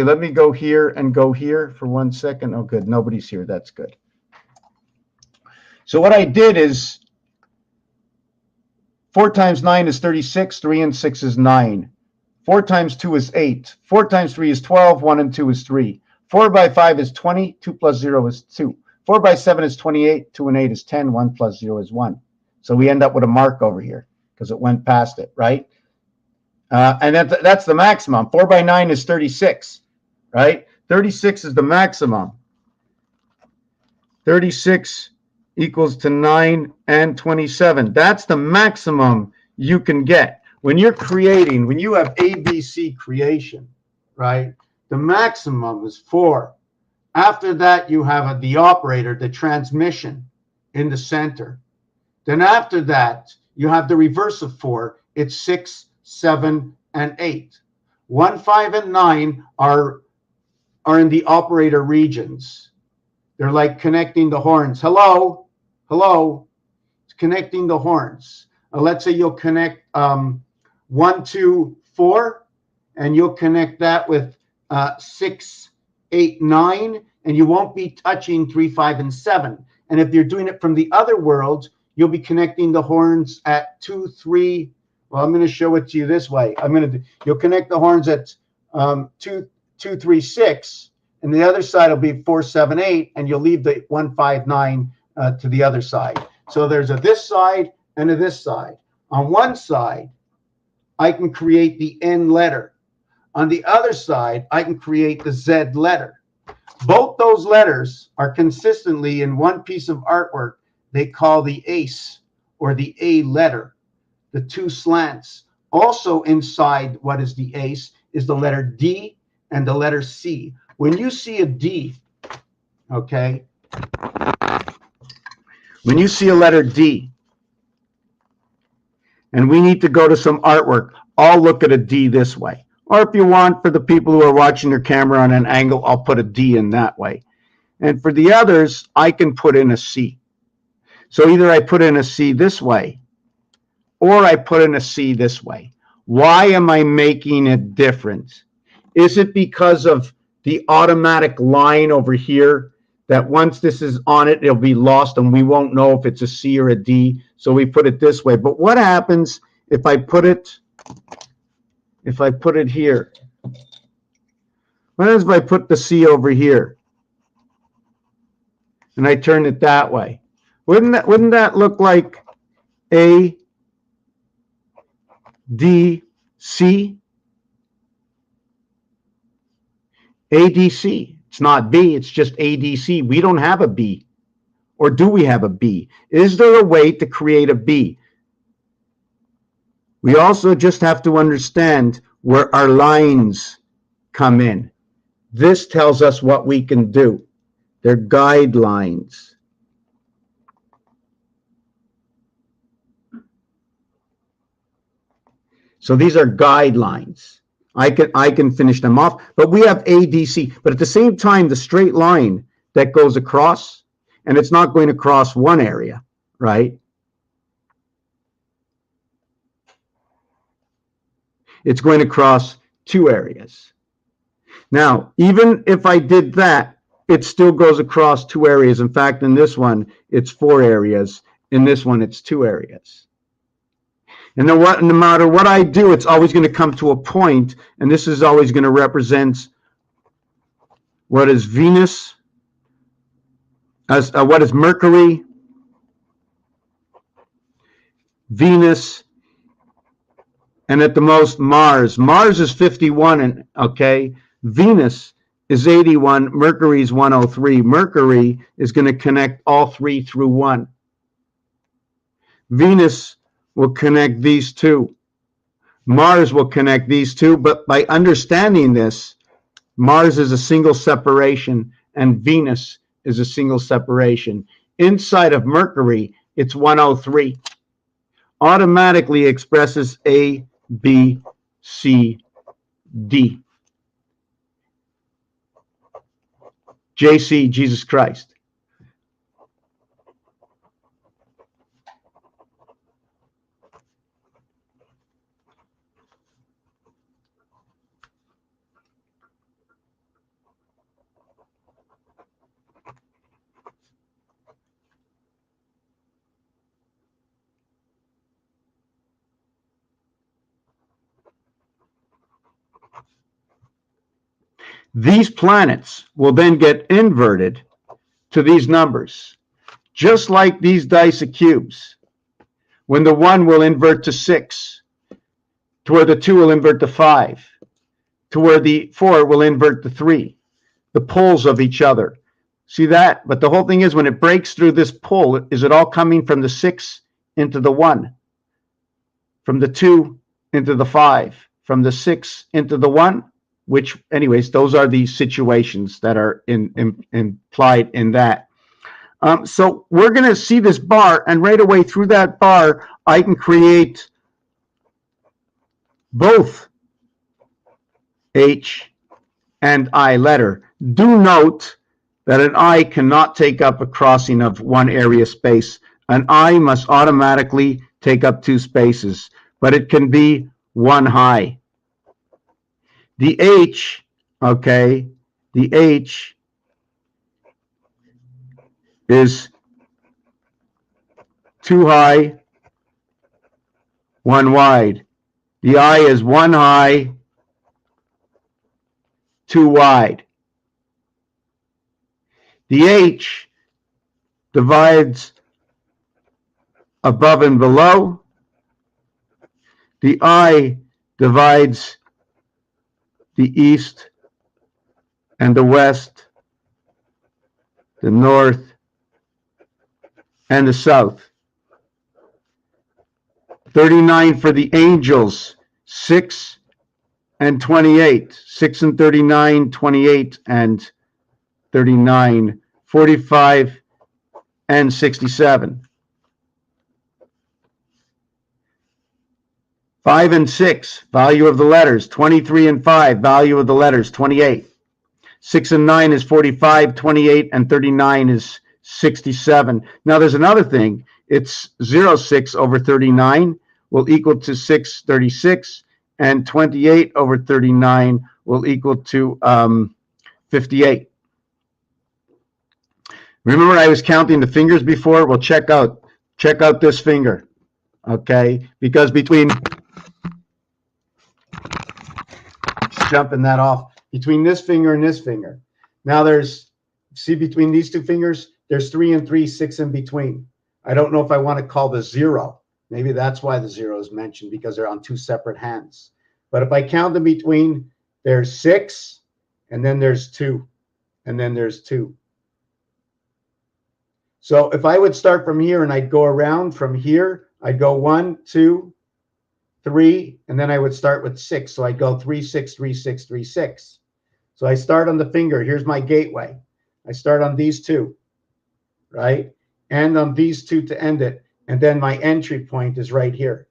let me go here and go here for 1 second. Oh, good. Nobody's here. That's good. So what I did is 4 times 9 is 36. 3 and 6 is 9. 4 times 2 is 8. 4 times 3 is 12. 1 and 2 is 3. 4 by 5 is 20. 2 plus 0 is 2. 4 by 7 is 28. 2 and 8 is 10. 1 plus 0 is 1. So we end up with a mark over here because it went past it, right? And that's the maximum. 4 by 9 is 36, right? 36 is the maximum. 36 equals to 9 and 27. That's the maximum you can get. When you're creating, when you have ABC creation, right, the maximum is 4. After that, you have the operator, the transmission in the center. Then after that, you have the reverse of 4. It's 6, 7, and 8. 1, 5, and 9 are in the operator regions. They're like connecting the horns. Hello, hello. It's connecting the horns. Let's say you'll connect 1, 2, 4, and you'll connect that with 6, 8, 9, and you won't be touching 3, 5, and 7. And if you're doing it from the other world, you'll be connecting the horns at 2, 3. Well, I'm going to show it to you this way. You'll connect the horns at 2, 3, 6, and the other side will be 4, 7, 8, and you'll leave the 1, 5, 9 to the other side. So there's a this side and a this side. On one side, I can create the N letter. On the other side, I can create the Z letter. Both those letters are consistently in one piece of artwork they call the ACE, or the A letter, the 2 slants. Also inside what is the ACE is the letter D and the letter C. When you see a D, okay, when you see a letter D, and we need to go to some artwork, I'll look at a D this way. Or if you want, for the people who are watching their camera on an angle, I'll put a D in that way. And for the others, I can put in a C. So either I put in a C this way, or I put in a C this way. Why am I making it different? Is it because of the automatic line over here that once this is on it, it'll be lost and we won't know if it's a C or a D? So we put it this way. But what happens if I put it here? What happens if I put the C over here and I turn it that way? Wouldn't that look like A, D, C? ADC. It's not B, it's just ADC. We don't have a B. Or do we have a B? Is there a way to create a B? We also just have to understand where our lines come in. This tells us what we can do. They're guidelines. So these are guidelines. I can finish them off, but we have ADC. But at the same time, the straight line that goes across, and it's not going to cross one area, right? It's going to cross 2 areas. Now, even if I did that, it still goes across 2 areas. In fact, in this one, it's 4 areas. In this one, it's 2 areas. And no matter what I do, it's always going to come to a point, and this is always going to represent what is Venus, as what is Mercury, Venus, and at the most Mars. Mars is 51, and okay, Venus is 81, Mercury is 103. Mercury is going to connect all 3 through 1. Venus will connect these 2. Mars will connect these 2, but by understanding this, Mars is a single separation and Venus is a single separation. Inside of Mercury, it's 103. Automatically expresses A, B, C, D. JC, Jesus Christ. These planets will then get inverted to these numbers, just like these dice of cubes. When the 1 will invert to 6, to where the 2 will invert to 5, to where the 4 will invert to 3, the poles of each other. See that? But the whole thing is, when it breaks through this pole, is it all coming from the 6 into the 1, from the 2 into the 5, from the 6 into the 1? Which, anyways, those are the situations that are implied in that. So we're going to see this bar, and right away through that bar, I can create both H and I letter. Do note that an I cannot take up a crossing of one area space. An I must automatically take up 2 spaces, but it can be one high. The H, okay, the H is 2 high, 1 wide. The I is 1 high, 2 wide. The H divides above and below. The I divides the east and the west, the north and the south. 39 for the angels, 6 and 28. 6 and 39, 28 and 39, 45 and 67. 5 and 6, value of the letters. 23 and 5, value of the letters. 28. 6 and 9 is 45, 28 and 39 is 67. Now there's another thing. It's 06 over 39 will equal to 636, and 28 over 39 will equal to 58. Remember I was counting the fingers before? Well, check out this finger, okay? Because between, jumping that off, between this finger and this finger, now there's, see between these 2 fingers, there's 3 and 3, 6 in between. I don't know if I want to call the 0. Maybe that's why the 0 is mentioned, because they're on 2 separate hands. But if I count them between, there's 6, and then there's 2, and then there's 2. So if I would start from here and I'd go around from here, I'd go 1, 2, 3, and then I would start with 6. So I'd go 3, 6, 3, 6, 3, 6. So I start on the finger. Here's my gateway. I start on these 2, right? And on these 2 to end it. And then my entry point is right here.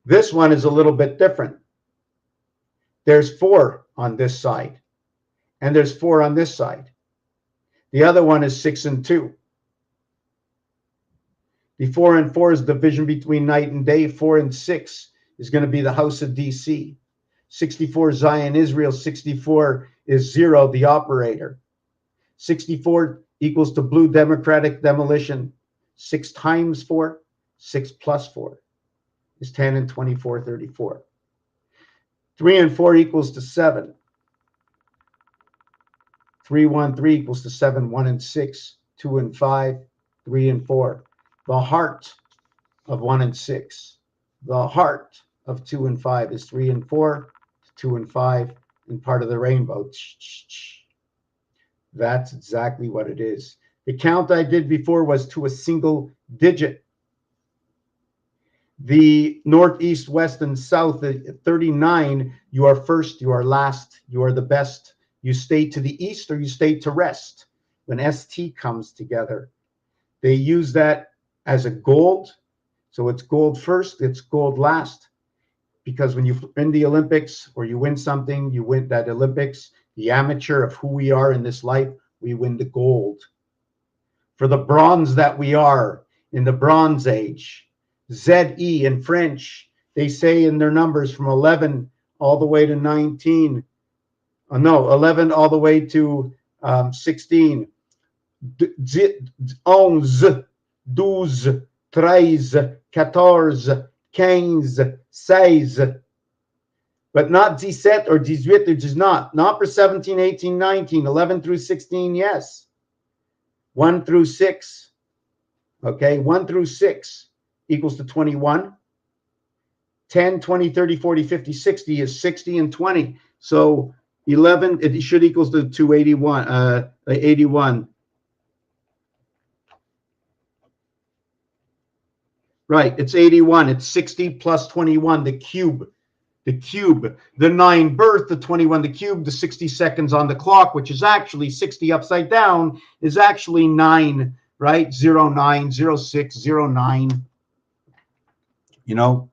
This one is a little bit different. There's 4 on this side, and there's 4 on this side. The other one is 6 and 2. The 4 and 4 is division between night and day. 4 and 6 is going to be the house of DC. 64 Zion, Israel. 64 is 0, the operator. 64 equals to blue democratic demolition. 6 times 4, 6 plus 4 is 10 and 24, 34. 3 and 4 equals to 7. 3, 1, 3 equals to 7, 1 and 6, 2 and 5, 3 and 4. The heart of 1 and 6. The heart of 2 and 5 is 3 and 4, 2 and 5, and part of the rainbow. That's exactly what it is. The count I did before was to a single digit. The north, east, west, and south, 39, you are first, you are last, you are the best. You stay to the east or you stay to rest. When ST comes together, they use that as a gold. So it's gold first, it's gold last. Because when you win the Olympics or you win something, you win that Olympics, the amateur of who we are in this life, we win the gold. For the bronze that we are in the Bronze Age, ZE in French, they say in their numbers from 11 all the way to 19. 11 all the way to 16. 11, 12, 13, 14, 15, 16. but not 17 or 18, which is not for 17, 18, 19, 11 through 16, yes. 1 through 6, okay, 1 through 6 equals to 21. 10, 20, 30, 40, 50, 60 is 60 and 20. So 11, it should equals to 281, 81. Right, it's 81. It's 60 plus 21, the cube. The cube, the 9 birth, the 21, the cube, the 60 seconds on the clock, which is actually 60 upside down, is actually 9, right? 09, 06, 09. You know,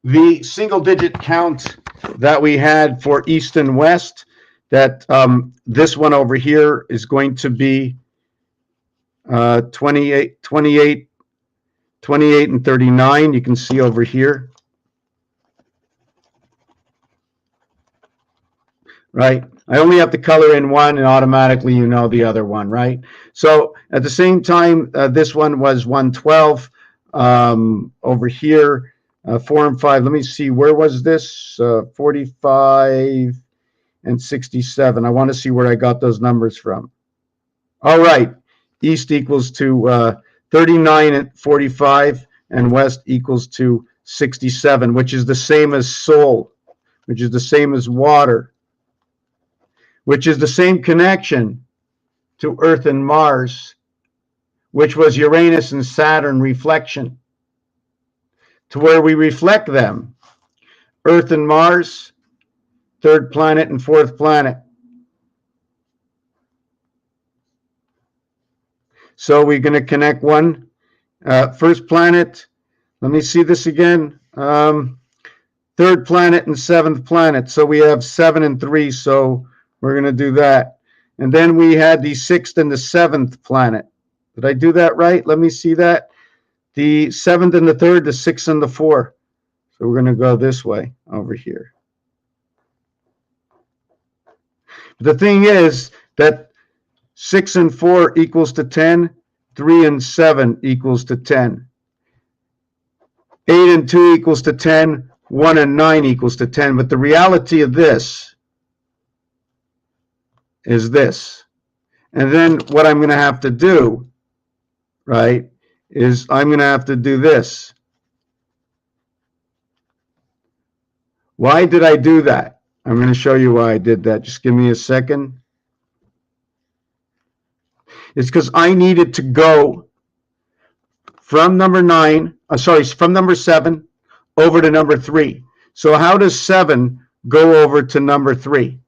the single digit count that we had for East and West, that this one over here is going to be 28, 28 and 39. You can see over here, right? I only have to color in one and automatically you know the other one, right? So at the same time, this one was 112. Over here, 4 and 5. Let me see, where was this? 45 and 67. I want to see where I got those numbers from. All right, East equals to 39 and 45, and West equals to 67, which is the same as soul, which is the same as water, which is the same connection to Earth and Mars, which was Uranus and Saturn reflection, to where we reflect them. Earth and Mars, third planet and fourth planet. So we're going to connect one. First planet, let me see this again. Third planet and seventh planet. So we have 7 and 3. So we're going to do that. And then we had the 6th and the 7th planet. Did I do that right? Let me see that. The 7th and the 3rd, the 6th and the 4. So we're going to go this way over here. The thing is that 6 and 4 equals to 10. 3 and 7 equals to 10. 8 and 2 equals to 10. 1 and 9 equals to 10. But the reality of this is this. And then what I'm going to have to do, right, is I'm going to have to do this. Why did I do that? I'm going to show you why I did that. Just give me a second. It's because I needed to go from number 7 over to number 3. So how does 7 go over to number 3?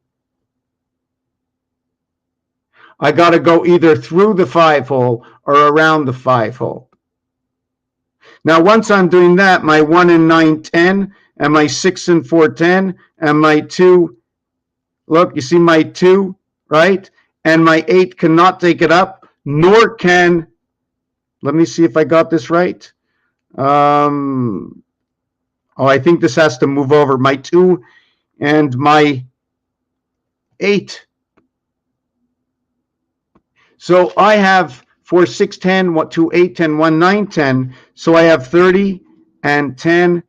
I got to go either through the 5-hole or around the 5-hole. Now, once I'm doing that, my 1 and 9, 10, and my 6 and 4, 10, and my 2, look, you see my 2, right? And my 8 cannot take it up, nor can, let me see if I got this right. Oh, I think this has to move over. My 2 and my 8. So I have 4, 6, 10, 2, 8, 10, 1, 9, 10. So I have 30 and 10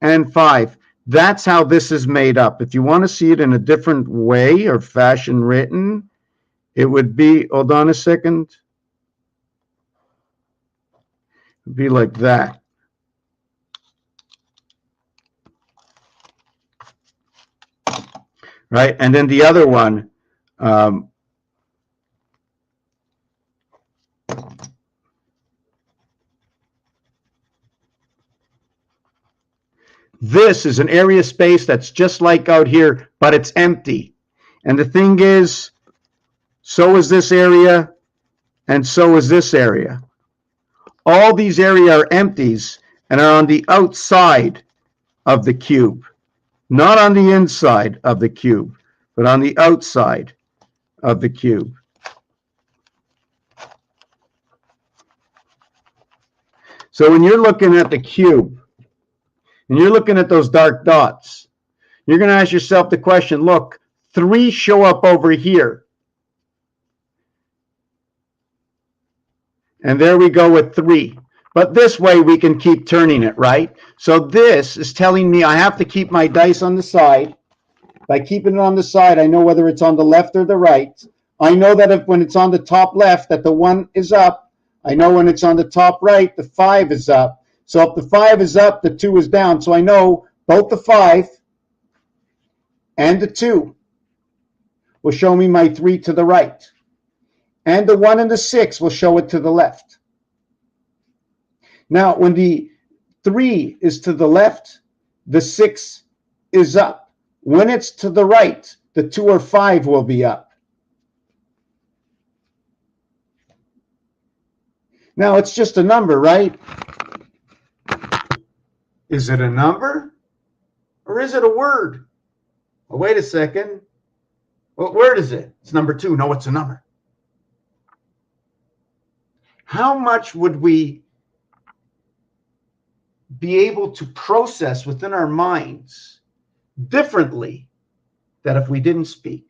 and 5. That's how this is made up. If you want to see it in a different way or fashion written, it would be, hold on a second. It would be like that. Right? And then the other one, this is an area space that's just like out here, but it's empty. And the thing is, so is this area, and so is this area. All these areas are empties and are on the outside of the cube. Not on the inside of the cube, but on the outside of the cube. So when you're looking at the cube, and you're looking at those dark dots, you're going to ask yourself the question, look, 3 show up over here. And there we go with 3. But this way we can keep turning it, right? So this is telling me I have to keep my dice on the side. By keeping it on the side, I know whether it's on the left or the right. I know that when it's on the top left, that the 1 is up. I know when it's on the top right, the 5 is up. So if the 5 is up, the 2 is down. So I know both the 5 and the 2 will show me my 3 to the right. And the 1 and the 6 will show it to the left. Now, when the 3 is to the left, the 6 is up. When it's to the right, the 2 or 5 will be up. Now, it's just a number, right? Is it a number or is it a word? Well, wait a second. What word is it? It's number 2. No, it's a number. How much would we be able to process within our minds differently than if we didn't speak?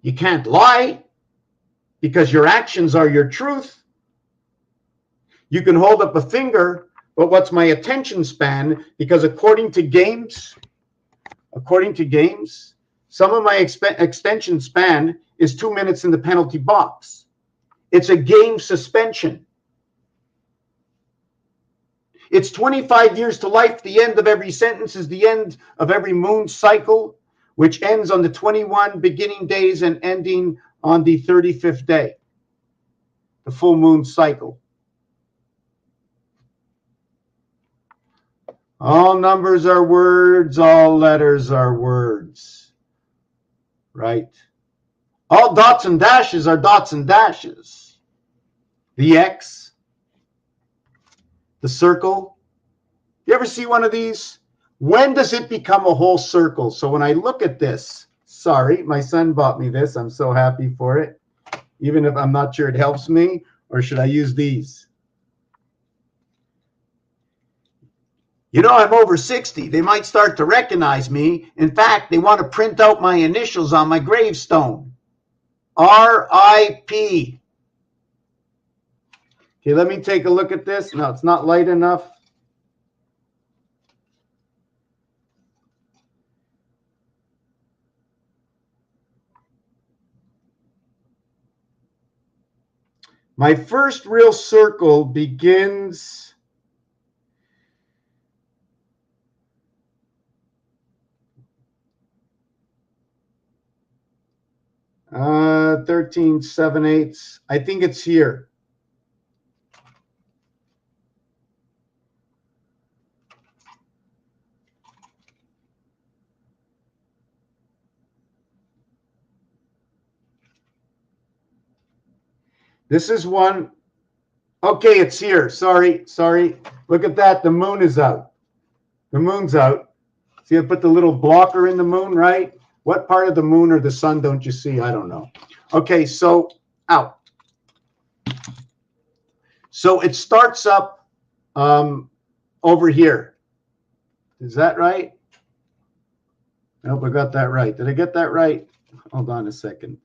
You can't lie because your actions are your truth. You can hold up a finger, but what's my attention span? Because according to games, some of my extension span is 2 minutes in the penalty box. It's a game suspension. It's 25 years to life. The end of every sentence is the end of every moon cycle, which ends on the 21 beginning days and ending on the 35th day, the full moon cycle. All numbers are words, all letters are words, right? All dots and dashes are dots and dashes. The X, the circle. You ever see one of these? When does it become a whole circle? So when I look at this, sorry, my son bought me this. I'm so happy for it, even if I'm not sure it helps me, or should I use these? You know, I'm over 60. They might start to recognize me. In fact, they want to print out my initials on my gravestone. R.I.P. Okay, let me take a look at this. No, it's not light enough. My first real circle begins 13 7/8. I think it's here. This is one. Okay, it's here. Sorry. Look at that. The moon is out. The moon's out. See, I put the little blocker in the moon, right? What part of the moon or the sun don't you see? I don't know. Okay, so out. So it starts up over here. Is that right? I hope I got that right. Did I get that right? Hold on a second.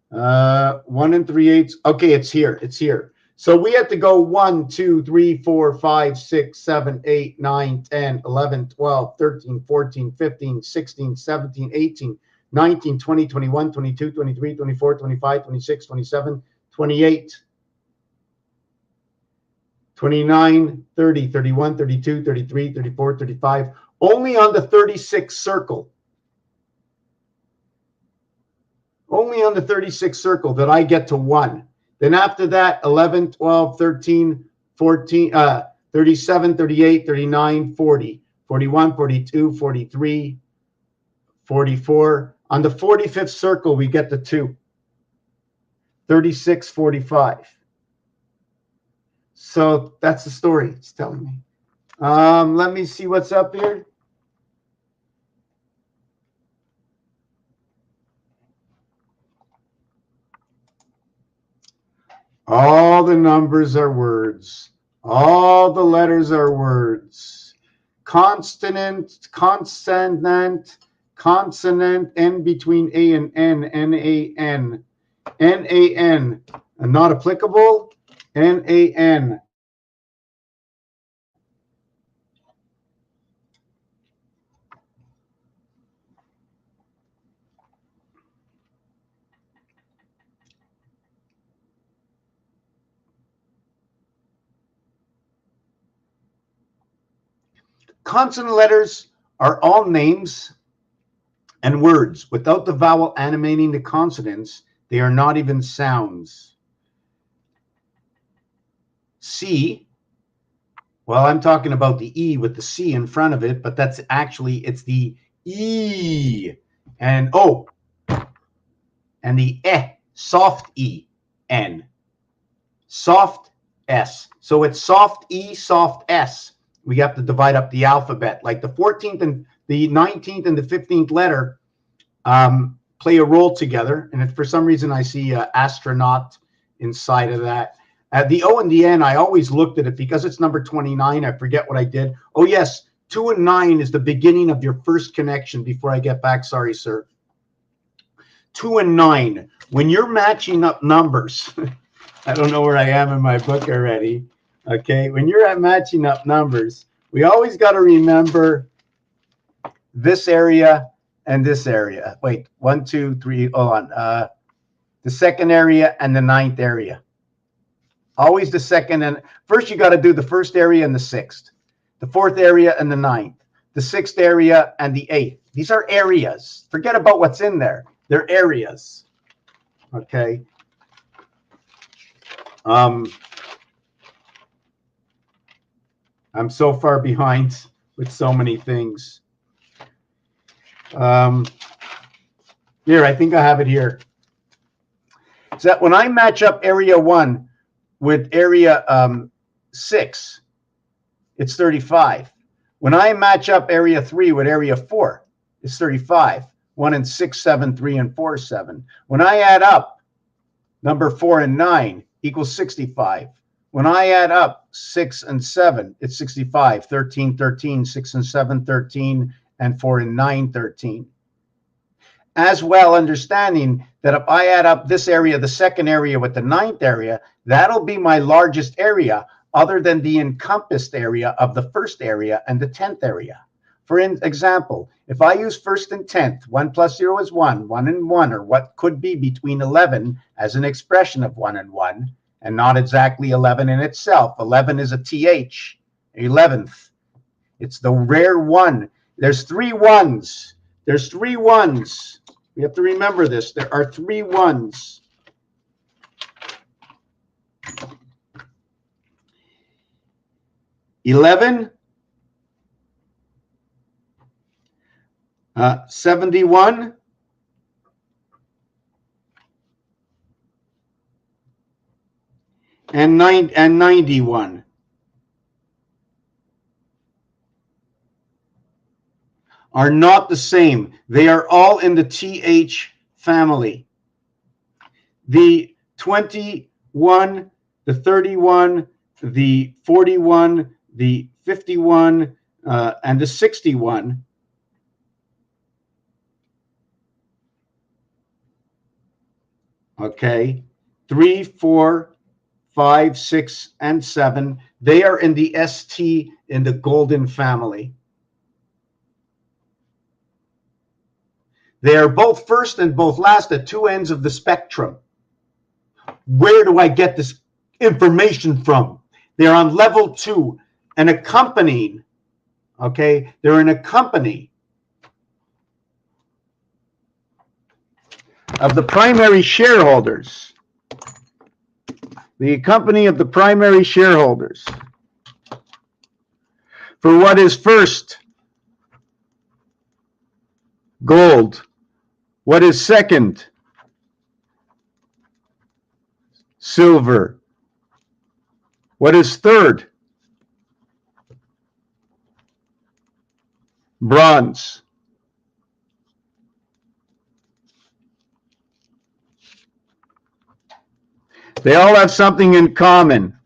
1 3/8. Okay, it's here. It's here. So we have to go 1, 2, 3, 4, 5, 6, 7, 8, 9, 10, 11, 12, 13, 14, 15, 16, 17, 18, 19, 20, 21, 22, 23, 24, 25, 26, 27, 28, 29, 30, 31, 32, 33, 34, 35. Only on the 36th circle. Only on the 36th circle that I get to 1. Then after that, 11, 12, 13, 14, 37, 38, 39, 40, 41, 42, 43, 44. On the 45th circle, we get the 2. 36, 45. So that's the story it's telling me. Let me see what's up here. All the numbers are words. All the letters are words. Consonant, consonant, N between A and N, N-A-N, N-A-N, not applicable, N-A-N. Consonant letters are all names and words. Without the vowel animating the consonants, they are not even sounds. C, well, I'm talking about the E with the C in front of it, but that's actually, it's the E and O and the E, soft E, N, soft S. So it's soft E, soft S. We have to divide up the alphabet. Like the 14th and the 19th and the 15th letter play a role together. And if for some reason I see astronaut inside of that. The O and the N, I always looked at it because it's number 29. I forget what I did. Oh, yes. 2 and 9 is the beginning of your first connection before I get back. Sorry, sir. 2 and 9. When you're matching up numbers, I don't know where I am in my book already. Okay. When you're at matching up numbers, we always got to remember this area and this area. Wait, 1, 2, 3. Hold on. The second area and the 9th area. Always the second. And first, you got to do the first area and the 6th, the 4th area and the 9th, the 6th area and the 8th. These are areas. Forget about what's in there. They're areas. Okay. I'm so far behind with so many things. Here, I think I have it here. So that when I match up area 1 with area 6, it's 35. When I match up area 3 with area 4, it's 35. 1 and 6, 7, 3 and 4, 7. When I add up number 4 and 9 equals 65. When I add up 6 and 7, it's 65. 13, 13, 6 and 7, 13, and 4 and 9, 13. As well, understanding that if I add up this area, the second area with the 9th area, that'll be my largest area other than the encompassed area of the first area and the 10th area. For example, if I use 1st and 10th, 1 plus 0 is 1, 1 and 1, or what could be between 11 as an expression of 1 and 1, and not exactly 11 in itself. 11 is a TH, 11th. It's the rare one. There's 3 ones. There's 3 ones. We have to remember this. There are 3 ones. $11, 71, and 91 are not the same. They are all in the TH family. The 21, the 31, the 41, the 51, and the 61 okay, 3, 4, 5, 6, and 7. They are in the ST in the golden family. They are both first and both last at 2 ends of the spectrum. Where do I get this information from? They're on level 2 and accompanying. Okay, they're an accompany of the primary shareholders. The company of the primary shareholders. For what is first? Gold. What is second? Silver. What is third? Bronze. They all have something in common.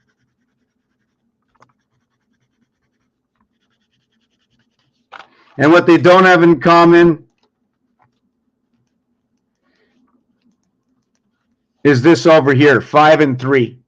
And what they don't have in common is this over here, 5 and 3.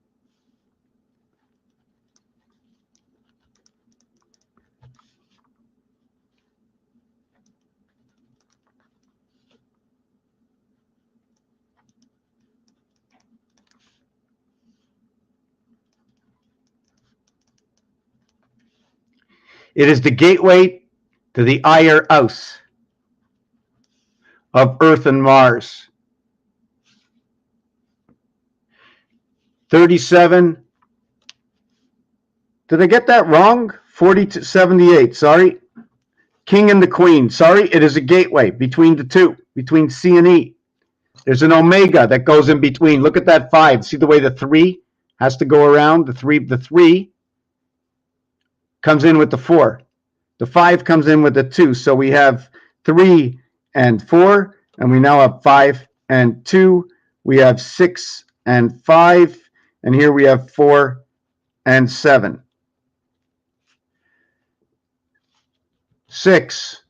It is the gateway to the higher house of Earth and Mars. 37. Did I get that wrong? 40-78. Sorry. King and the Queen. Sorry, it is a gateway between the two, between C and E. There's an omega that goes in between. Look at that 5. See the way the 3 has to go around? The 3 comes in with the 4. The 5 comes in with the 2. So we have 3 and 4, and we now have 5 and 2. We have 6 and 5, and here we have 4 and 7. 6.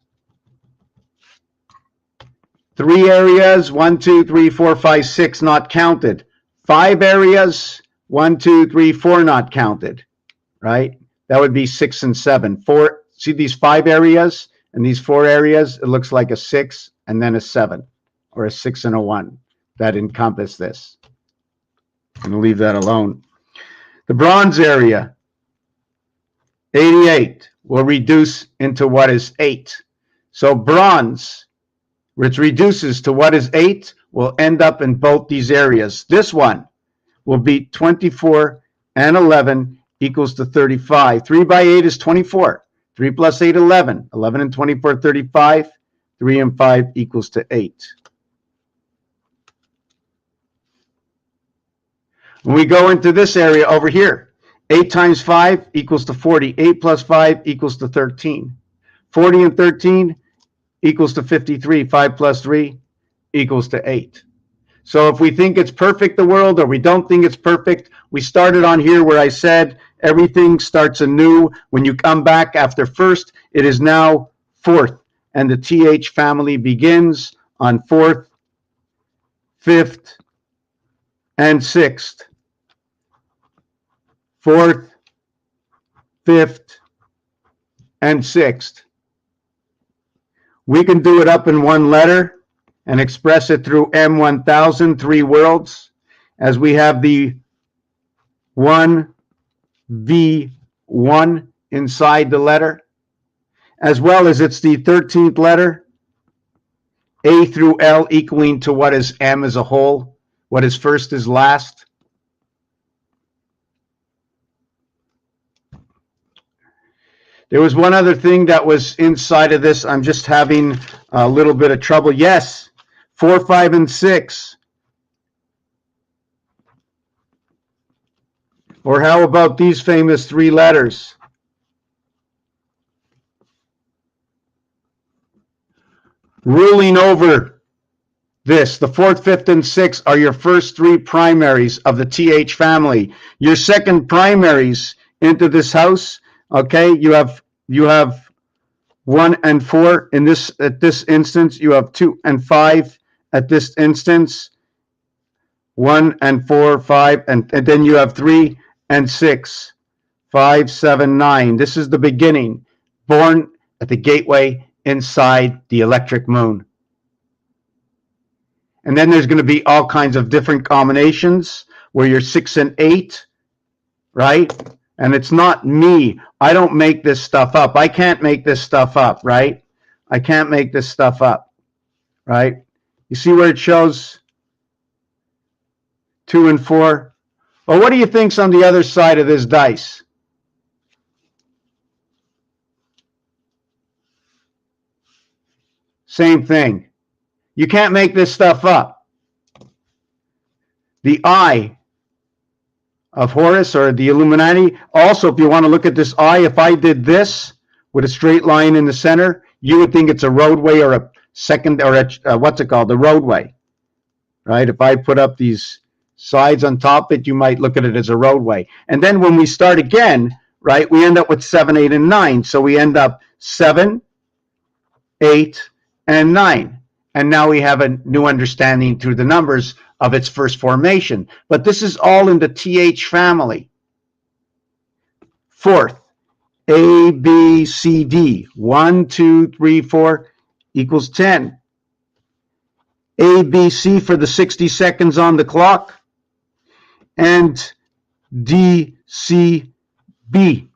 3 areas, 1, 2, 3, 4, 5, 6 not counted. 5 areas, 1, 2, 3, 4 not counted, right? That would be 6 and 7. 4. See these 5 areas and these 4 areas? It looks like a 6 and then a 7, or a 6 and a 1 that encompass this. I'm going to leave that alone. The bronze area, 88, will reduce into what is 8. So bronze, which reduces to what is 8, will end up in both these areas. This one will be 24 and 11 equals to 35. 3 by 8 is 24. 3 plus 8, 11. 11 and 24, 35. 3 and 5 equals to 8. When we go into this area over here, 8 times 5 equals to 40. 8 plus 5 equals to 13. 40 and 13 equals to 53. 5 plus 3 equals to 8. So if we think it's perfect, the world, or we don't think it's perfect, we started on here where I said everything starts anew. When you come back after first, it is now fourth. And the TH family begins on 4th, 5th, and 6th. 4th, 5th, and 6th. We can do it up in one letter and express it through M1000, 3 worlds, as we have the 1V1 inside the letter, as well as it's the 13th letter, A through L equaling to what is M as a whole, what is first is last. There was one other thing that was inside of this. I'm just having a little bit of trouble. Yes, 4, 5, and 6. Or how about these famous 3 letters? Ruling over this. The 4th, 5th, and 6th are your first 3 primaries of the TH family. Your second primaries into this house, okay, you have 1 and 4 in this, at this instance. You have 2 and 5 at this instance. 1 and 4, 5, and then you have 3 and 6, 5, 7, 9. This is the beginning, born at the gateway inside the electric moon. And then there's going to be all kinds of different combinations where you're 6 and 8, right? And it's not me. I don't make this stuff up. I can't make this stuff up, right? I can't make this stuff up, right? You see where it shows 2 and 4? Well, what do you think's on the other side of this dice? Same thing. You can't make this stuff up. The eye of Horus, or the Illuminati. Also, if you want to look at this eye, if I did this with a straight line in the center, you would think it's a roadway, or a second, or a, what's it called, the roadway, right? If I put up these sides on top of it, you might look at it as a roadway. And then when we start again, right, we end up with 7, 8, and 9. So we end up 7, 8, and 9. and now we have a new understanding through the numbers of its first formation. But this is all in the TH family. Fourth, A, B, C, D. 1, 2, 3, 4 equals 10. A, B, C for the 60 seconds on the clock, and D, C, B.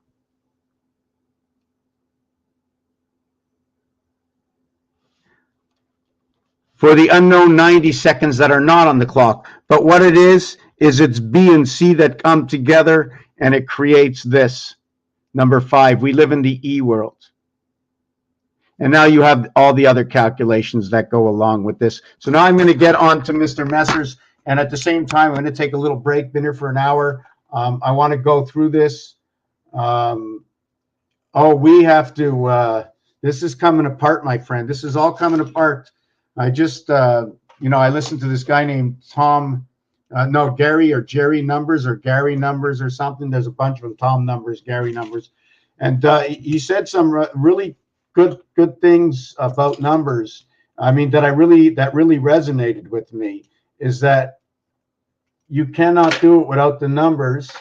For the unknown 90 seconds that are not on the clock. But what it is it's B and C that come together, and it creates this. Number 5, we live in the E world. And now you have all the other calculations that go along with this. So now I'm going to get on to Mr. Messers, and at the same time, I'm going to take a little break. Been here for an hour. I want to go through this. We have to, this is coming apart, my friend. This is all coming apart. I just, I listened to this guy named Gary or Jerry Numbers or Gary Numbers or something. There's a bunch of them, Tom Numbers, Gary Numbers. And he said some really good things about numbers. I mean, that really resonated with me, is that you cannot do it without the numbers.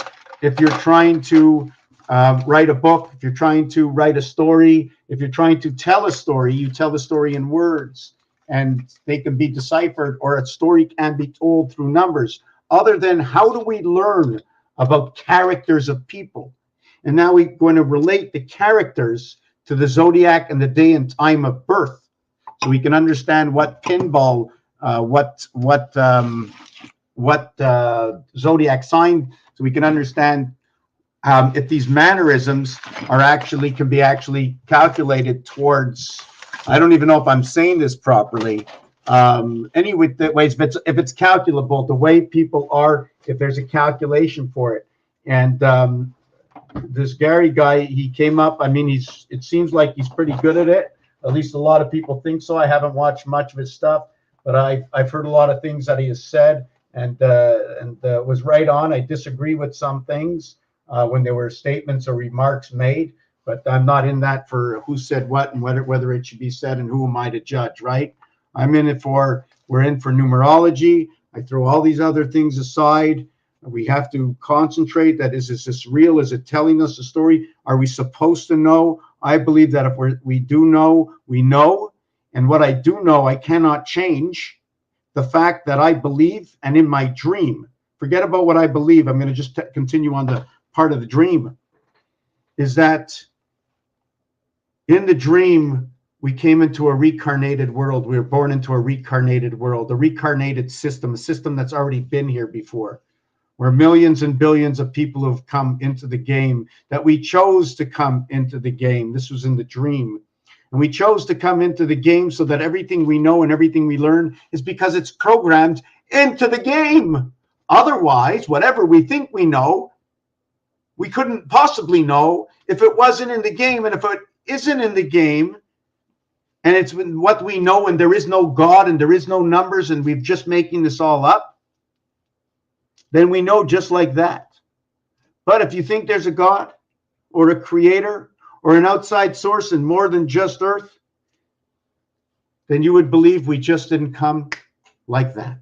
If you're trying to write a book, if you're trying to write a story, if you're trying to tell a story, you tell the story in words, and they can be deciphered, or a story can be told through numbers. Other than, how do we learn about characters of people? And now we're going to relate the characters to the zodiac and the day and time of birth, so we can understand what pinball, what zodiac sign, so we can understand if these mannerisms can be calculated towards. I don't even know if I'm saying this properly. Anyways, if it's calculable, the way people are, if there's a calculation for it. And this Gary guy, he came up. I mean, it seems like he's pretty good at it. At least a lot of people think so. I haven't watched much of his stuff, but I've heard a lot of things that he has said, and was right on. I disagree with some things when there were statements or remarks made. But I'm not in that for who said what and whether it should be said, and who am I to judge, right? We're in for numerology. I throw all these other things aside. We have to concentrate. That is this real? Is it telling us a story? Are we supposed to know? I believe that if we do know, we know. And what I do know, I cannot change. The fact that I believe, and in my dream, forget about what I believe. I'm going to just continue on the part of the dream, is that in the dream, we came into a reincarnated world. We were born into a reincarnated world, a reincarnated system, a system that's already been here before, where millions and billions of people have come into the game, that we chose to come into the game. This was in the dream. And we chose to come into the game so that everything we know and everything we learn is because it's programmed into the game. Otherwise, whatever we think we know, we couldn't possibly know if it wasn't in the game. And if it isn't in the game, and it's what we know, and there is no God and there is no numbers, and we're just making this all up, then we know just like that. But if you think there's a God or a creator or an outside source and more than just Earth, then you would believe we just didn't come like that.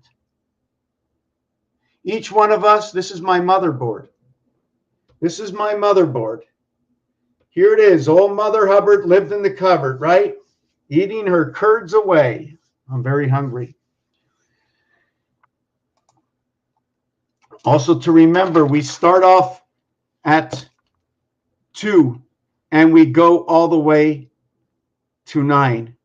Each one of us, this is my motherboard. This is my motherboard. Here it is. Old Mother Hubbard lived in the cupboard, right? Eating her curds away. I'm very hungry. Also to remember, we start off at 2 and we go all the way to 9.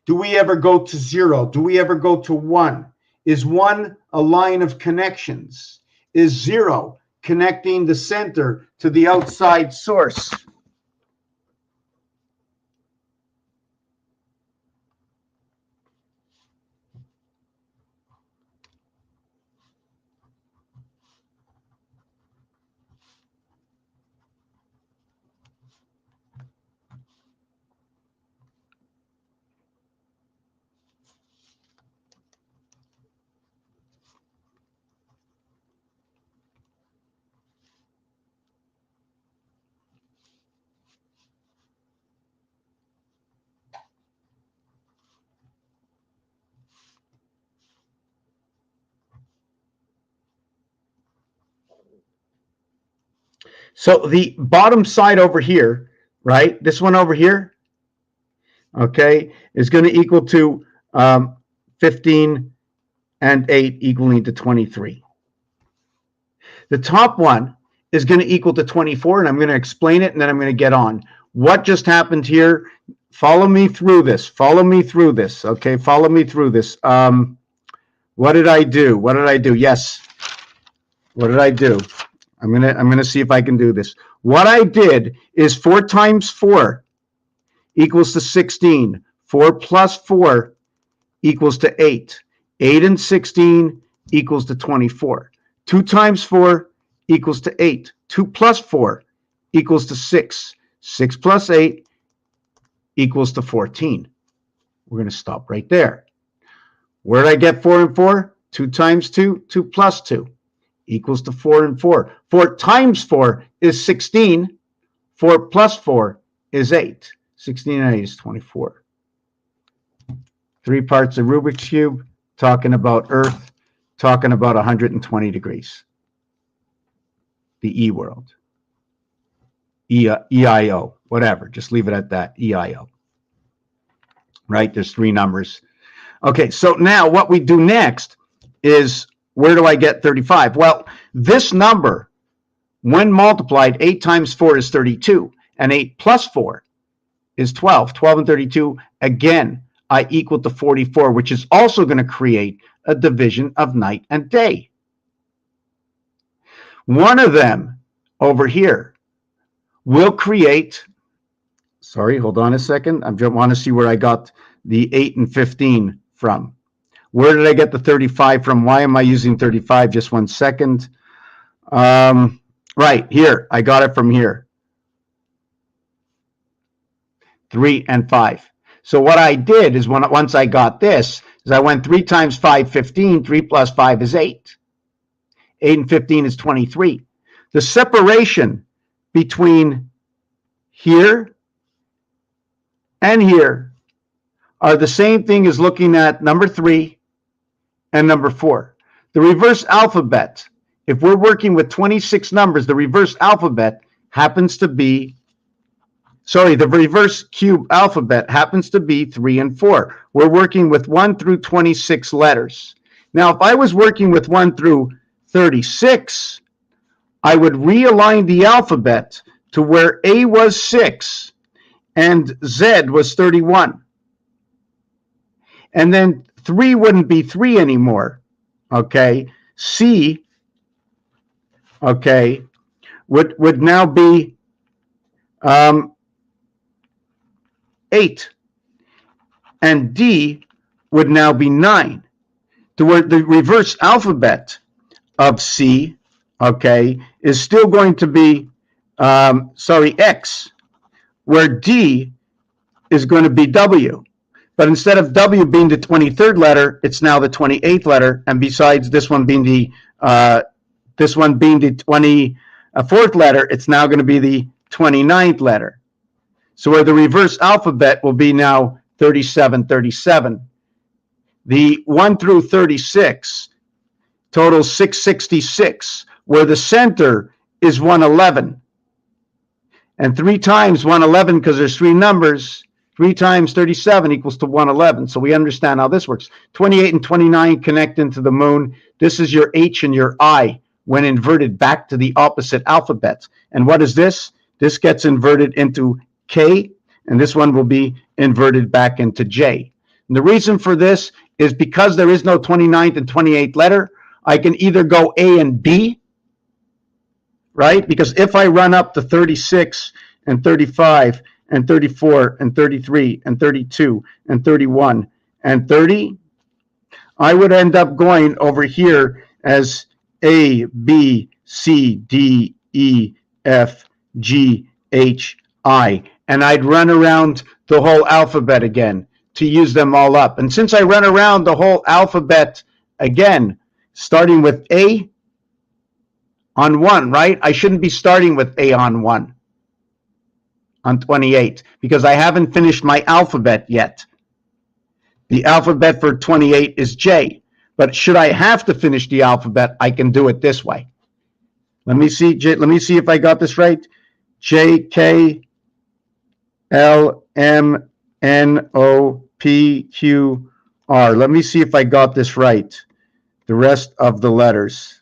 Do we ever go to 0? Do we ever go to 1? Is 1 a line of connections? Is 0 connecting the center to the outside source? So the bottom side over here, right, this one over here, okay, is going to equal to 15 and 8 equaling to 23. The top one is going to equal to 24, and I'm going to explain it, and then I'm going to get on. What just happened here? Follow me through this. Follow me through this, okay? Follow me through this. What did I do? What did I do? Yes. What did I do? I'm gonna see if I can do this. What I did is 4 times 4 equals to 16. 4 plus 4 equals to 8. 8 and 16 equals to 24. 2 times 4 equals to 8. 2 plus 4 equals to 6. 6 plus 8 equals to 14. We're going to stop right there. Where did I get 4 and 4? 2 times 2, 2 plus 2 equals to 4 and 4. 4 times 4 is 16. 4 plus 4 is 8. 16 and 8 is 24. 3 parts of Rubik's Cube, talking about Earth, talking about 120 degrees. The E world. EIO, whatever. Just leave it at that, EIO. Right? There's 3 numbers. Okay, so now what we do next is, where do I get 35? Well, this number, when multiplied, 8 times 4 is 32, and 8 plus 4 is 12. 12 and 32, again, I equal to 44, which is also going to create a division of night and day. One of them over here will create, sorry, hold on a second. I want to see where I got the 8 and 15 from. Where did I get the 35 from? Why am I using 35? Just 1 second. Right here. I got it from here. 3 and 5. So what I did is, once I got this, is I went 3 times 5, 15. 3 plus 5 is 8. 8 and 15 is 23. The separation between here and here are the same thing as looking at number 3 and number 4. The reverse alphabet, if we're working with 26 numbers, the reverse alphabet happens to be, the reverse cube alphabet happens to be 3 and 4. We're working with 1 through 26 letters. Now, if I was working with 1 through 36, I would realign the alphabet to where A was 6 and Z was 31. And then 3 wouldn't be 3 anymore, okay? C, okay, would now be 8. And D would now be 9. To where the reverse alphabet of C, okay, is still going to be, X, where D is going to be W. But instead of W being the 23rd letter, it's now the 28th letter. And besides this one being the 24th letter, it's now going to be the 29th letter. So where the reverse alphabet will be now 37, 37. The 1 through 36 totals 666, where the center is 111. And 3 times 111, because there's 3 numbers, 3 times 37 equals to 111. So we understand how this works. 28 and 29 connect into the moon. This is your H and your I when inverted back to the opposite alphabet. And what is this? This gets inverted into K, and this one will be inverted back into J. And the reason for this is because there is no 29th and 28th letter, I can either go A and B, right? Because if I run up to 36 and 35 and 34 and 33 and 32 and 31 and 30, I would end up going over here as A, B, C, D, E, F, G, H, I. And I'd run around the whole alphabet again to use them all up. And since I run around the whole alphabet again, starting with A on 1, right? I shouldn't be starting with A on 1, on 28, because I haven't finished my alphabet yet. The alphabet for 28 is J. But should I have to finish the alphabet, I can do it this way. Let me see, let me see if I got this right. JKLMNOPQR. Let me see if I got this right. The rest of the letters.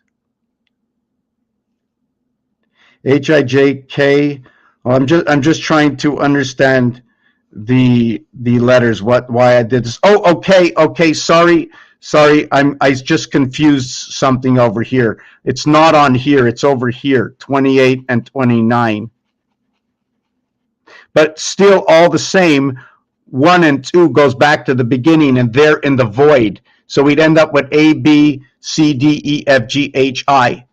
HIJK. I'm just trying to understand the letters. Why I did this? Oh, okay. Sorry. I just confused something over here. It's not on here. It's over here. 28 and 29. But still, all the same, 1 and 2 goes back to the beginning, and they're in the void. So we'd end up with A, B, C, D, E, F, G, H, I.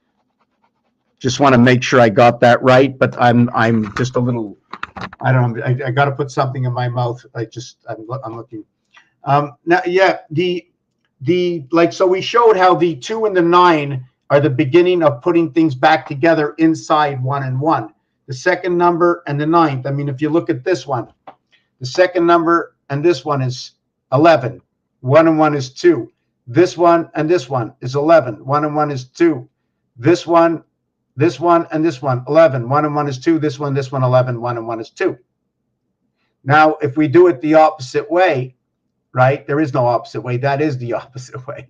Just want to make sure I got that right, but I'm just a little, I don't know. I got to put something in my mouth. I'm looking. Now, yeah, so we showed how the 2 and the 9 are the beginning of putting things back together inside 1 and 1. The second number and the 9th. I mean, if you look at this one, the second number and this one is 11. 1 and 1 is 2. This one and this one is 11. 1 and 1 is 2. This one and this one, 11. 1 and 1 is 2. This one, 11. 1 and 1 is 2. Now, if we do it the opposite way, right? There is no opposite way. That is the opposite way.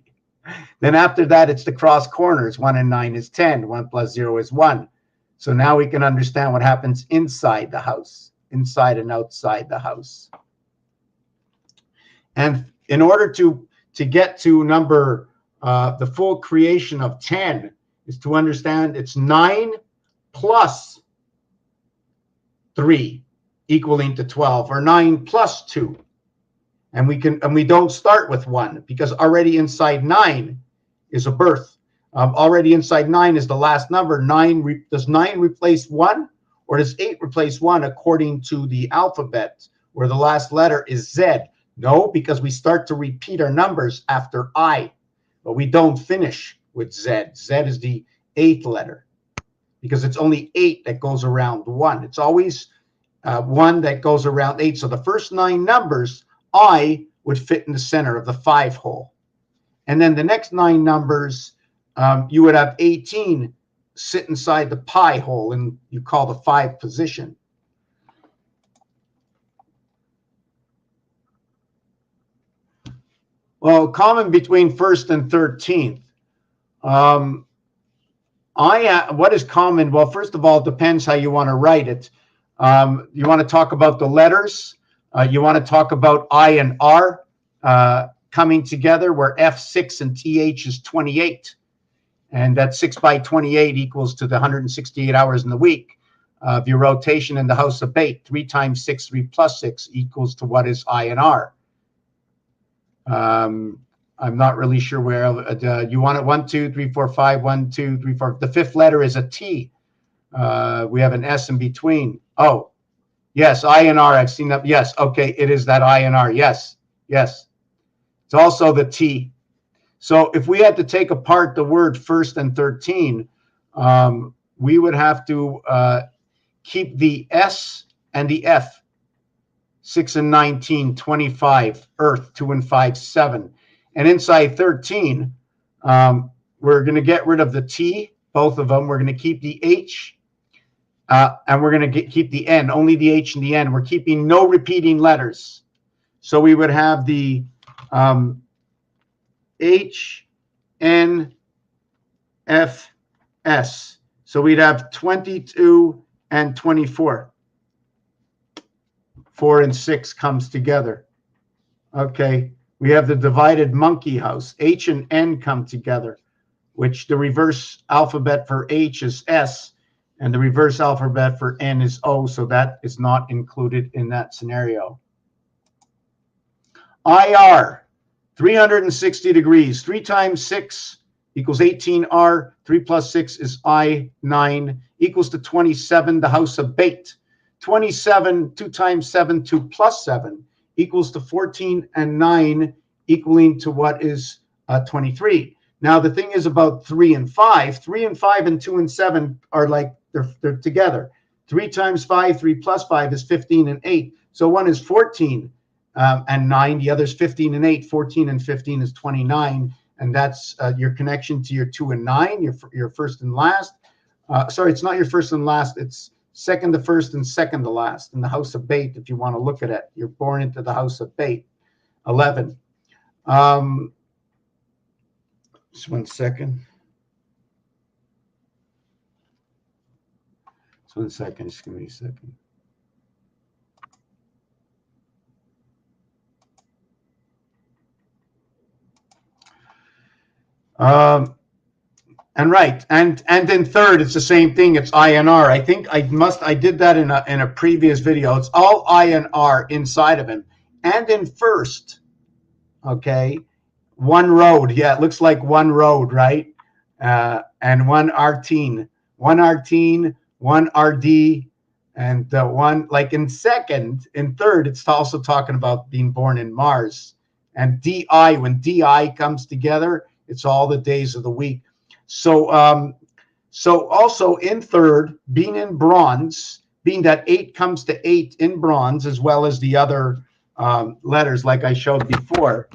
Then after that, it's the cross corners. 1 and 9 is 10. 1 plus 0 is 1. So now we can understand what happens inside the house, inside and outside the house. And in order to get to number, the full creation of 10 is to understand it's 9 plus 3 equaling to 12, or 9 plus 2. And we don't start with 1, because already inside 9 is a birth. Already inside 9 is the last number. Does 9 replace 1, or does 8 replace 1 according to the alphabet, where the last letter is Z? No, because we start to repeat our numbers after I, but we don't finish with Z. Z is the 8th letter, because it's only 8 that goes around 1. It's always 1 that goes around 8. So the first 9 numbers, I would fit in the center of the 5 hole. And then the next 9 numbers, you would have 18 sit inside the pi hole, and you call the 5 position. Well, common between 1st and 13th. What is common? Well, first of all, it depends how you want to write it. You want to talk about the letters. You want to talk about I and R coming together, where F6 and TH is 28. And that 6 by 28 equals to the 168 hours in the week of your rotation in the house of Bate. 3 times 6, 3 plus 6 equals to what is I and R. I'm not really sure where you want it. 1, 2, 3, 4, 5. 1, 2, 3, 4. The 5th letter is a T. We have an S in between. Oh, yes, I and R. I've seen that. Yes, okay, it is that I and R. Yes. It's also the T. So if we had to take apart the word 1st and 13, we would have to keep the S and the F. 6 and 19, 25, Earth, 2 and 5, 7. And inside 13, we're going to get rid of the T, both of them. We're going to keep the H, and we're going to keep the N, only the H and the N. We're keeping no repeating letters. So we would have the H, N, F, S. So we'd have 22 and 24. 4 and 6 comes together. Okay, we have the divided monkey house. H and N come together, which the reverse alphabet for H is S, and the reverse alphabet for N is O, so that is not included in that scenario. IR, 360 degrees. 3 times 6 equals 18R. 3 plus 6 is I, 9, equals to 27, the house of Bate. 27, 2 times 7, 2 plus 7, equals to 14, and 9, equaling to what is 23. Now, the thing is about 3 and 5. 3 and 5 and 2 and 7 are like, they're together. 3 times 5, 3 plus 5 is 15 and 8. So one is 14 and 9. The other is 15 and 8. 14 and 15 is 29. And that's your connection to your 2 and 9, your first and last. Sorry, it's not your first and last. It's second to first and second to last in the house of Bait. If you want to look at it, you're born into the house of Bait. 11. Just 1 second. Just 1 second. Just give me a second. And right, and in third, it's the same thing. It's INR. I think I did that in a previous video. It's all INR inside of him. And in first, okay, one road. Yeah, it looks like one road, right? And one artine, one RD, and one like in second. In third, it's also talking about being born in Mars. And DI, when DI comes together, it's all the days of the week. So so also in third, being in bronze, being that 8 comes to 8 in bronze, as well as the other letters like I showed before.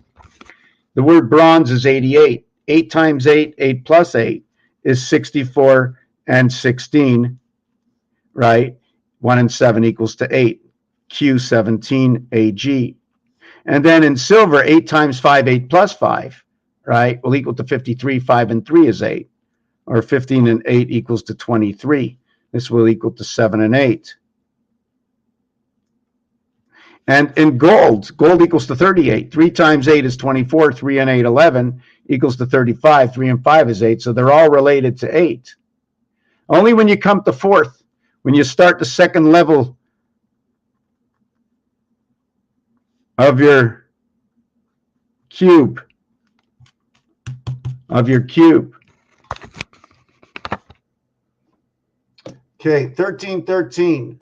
The word bronze is 88. 8 times 8, 8 plus 8 is 64 and 16, right? 1 and 7 equals to 8. Q17 AG. And then in silver, 8 times 5, 8 plus 5, right, will equal to 53. 5 and 3 is 8. Or 15 and 8 equals to 23. This will equal to 7 and 8. And in gold, gold equals to 38. 3 times 8 is 24. 3 and 8, 11 equals to 35. 3 and 5 is 8. So they're all related to 8. Only when you come to fourth, when you start the second level of your cube, Okay, 1313.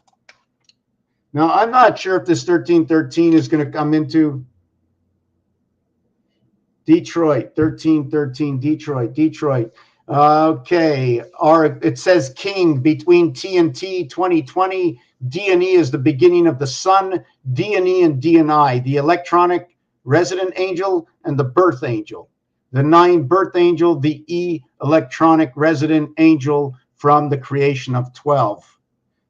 Now, I'm not sure if this 1313 is going to come into Detroit. 1313, Detroit. Okay, or it says King between T and T 2020. D and E is the beginning of the sun. D and E and D and I, the electronic resident angel and the birth angel. The 9 birth angel, the E electronic resident angel from the creation of 12.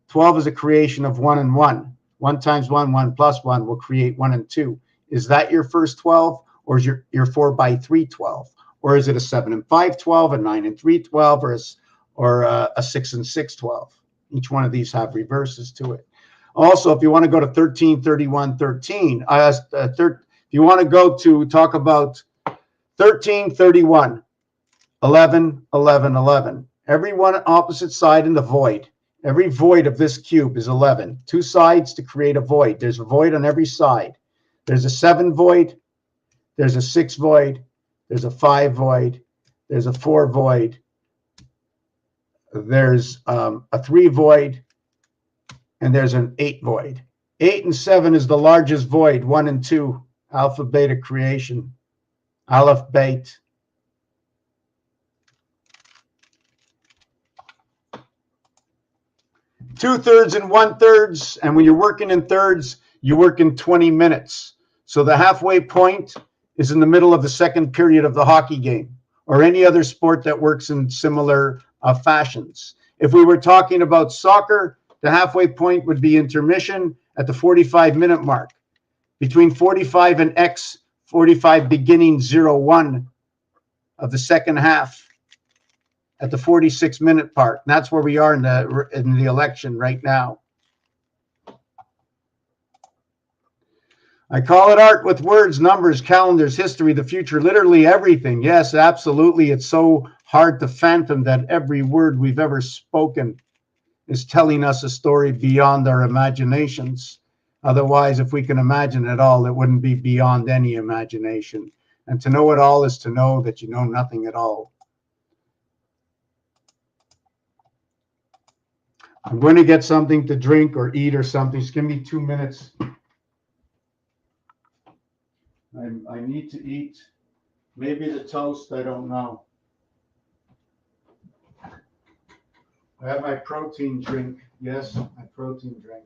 12 is a creation of 1 and 1. 1 times 1, 1 plus 1 will create 1 and 2. Is that your first 12? Or is your 4 by 3 12? Or is it a 7 and 5 12, a 9 and 3 12, or a 6 and 6 12? Each one of these have reverses to it. Also, if you want to go to 13 31 13, if you want to go to talk about 13 31 11 11 11, every one opposite side in the void. Every void of this cube is 11. 2 sides to create a void. There's a void on every side. There's a 7 void. There's a 6 void. There's a 5 void. There's a 4 void. There's a 3 void. And there's an 8 void. 8 and 7 is the largest void. 1 and 2, alpha, beta creation. Aleph, bait. Two-thirds and one-thirds. And when you're working in thirds, you work in 20 minutes. So the halfway point is in the middle of the second period of the hockey game or any other sport that works in similar fashions. If we were talking about soccer, the halfway point would be intermission at the 45-minute mark. Between 45 and X, 45 beginning 0-1 of the second half at the 46-minute part. And that's where we are in the election right now. I call it art with words, numbers, calendars, history, the future, literally everything. Yes, absolutely. It's so hard to fathom that every word we've ever spoken is telling us a story beyond our imaginations. Otherwise, if we can imagine it all, it wouldn't be beyond any imagination. And to know it all is to know that you know nothing at all. I'm going to get something to drink or eat or something. Just give me 2 minutes. I need to eat. Maybe the toast, I don't know. I have my protein drink. Yes, my protein drink.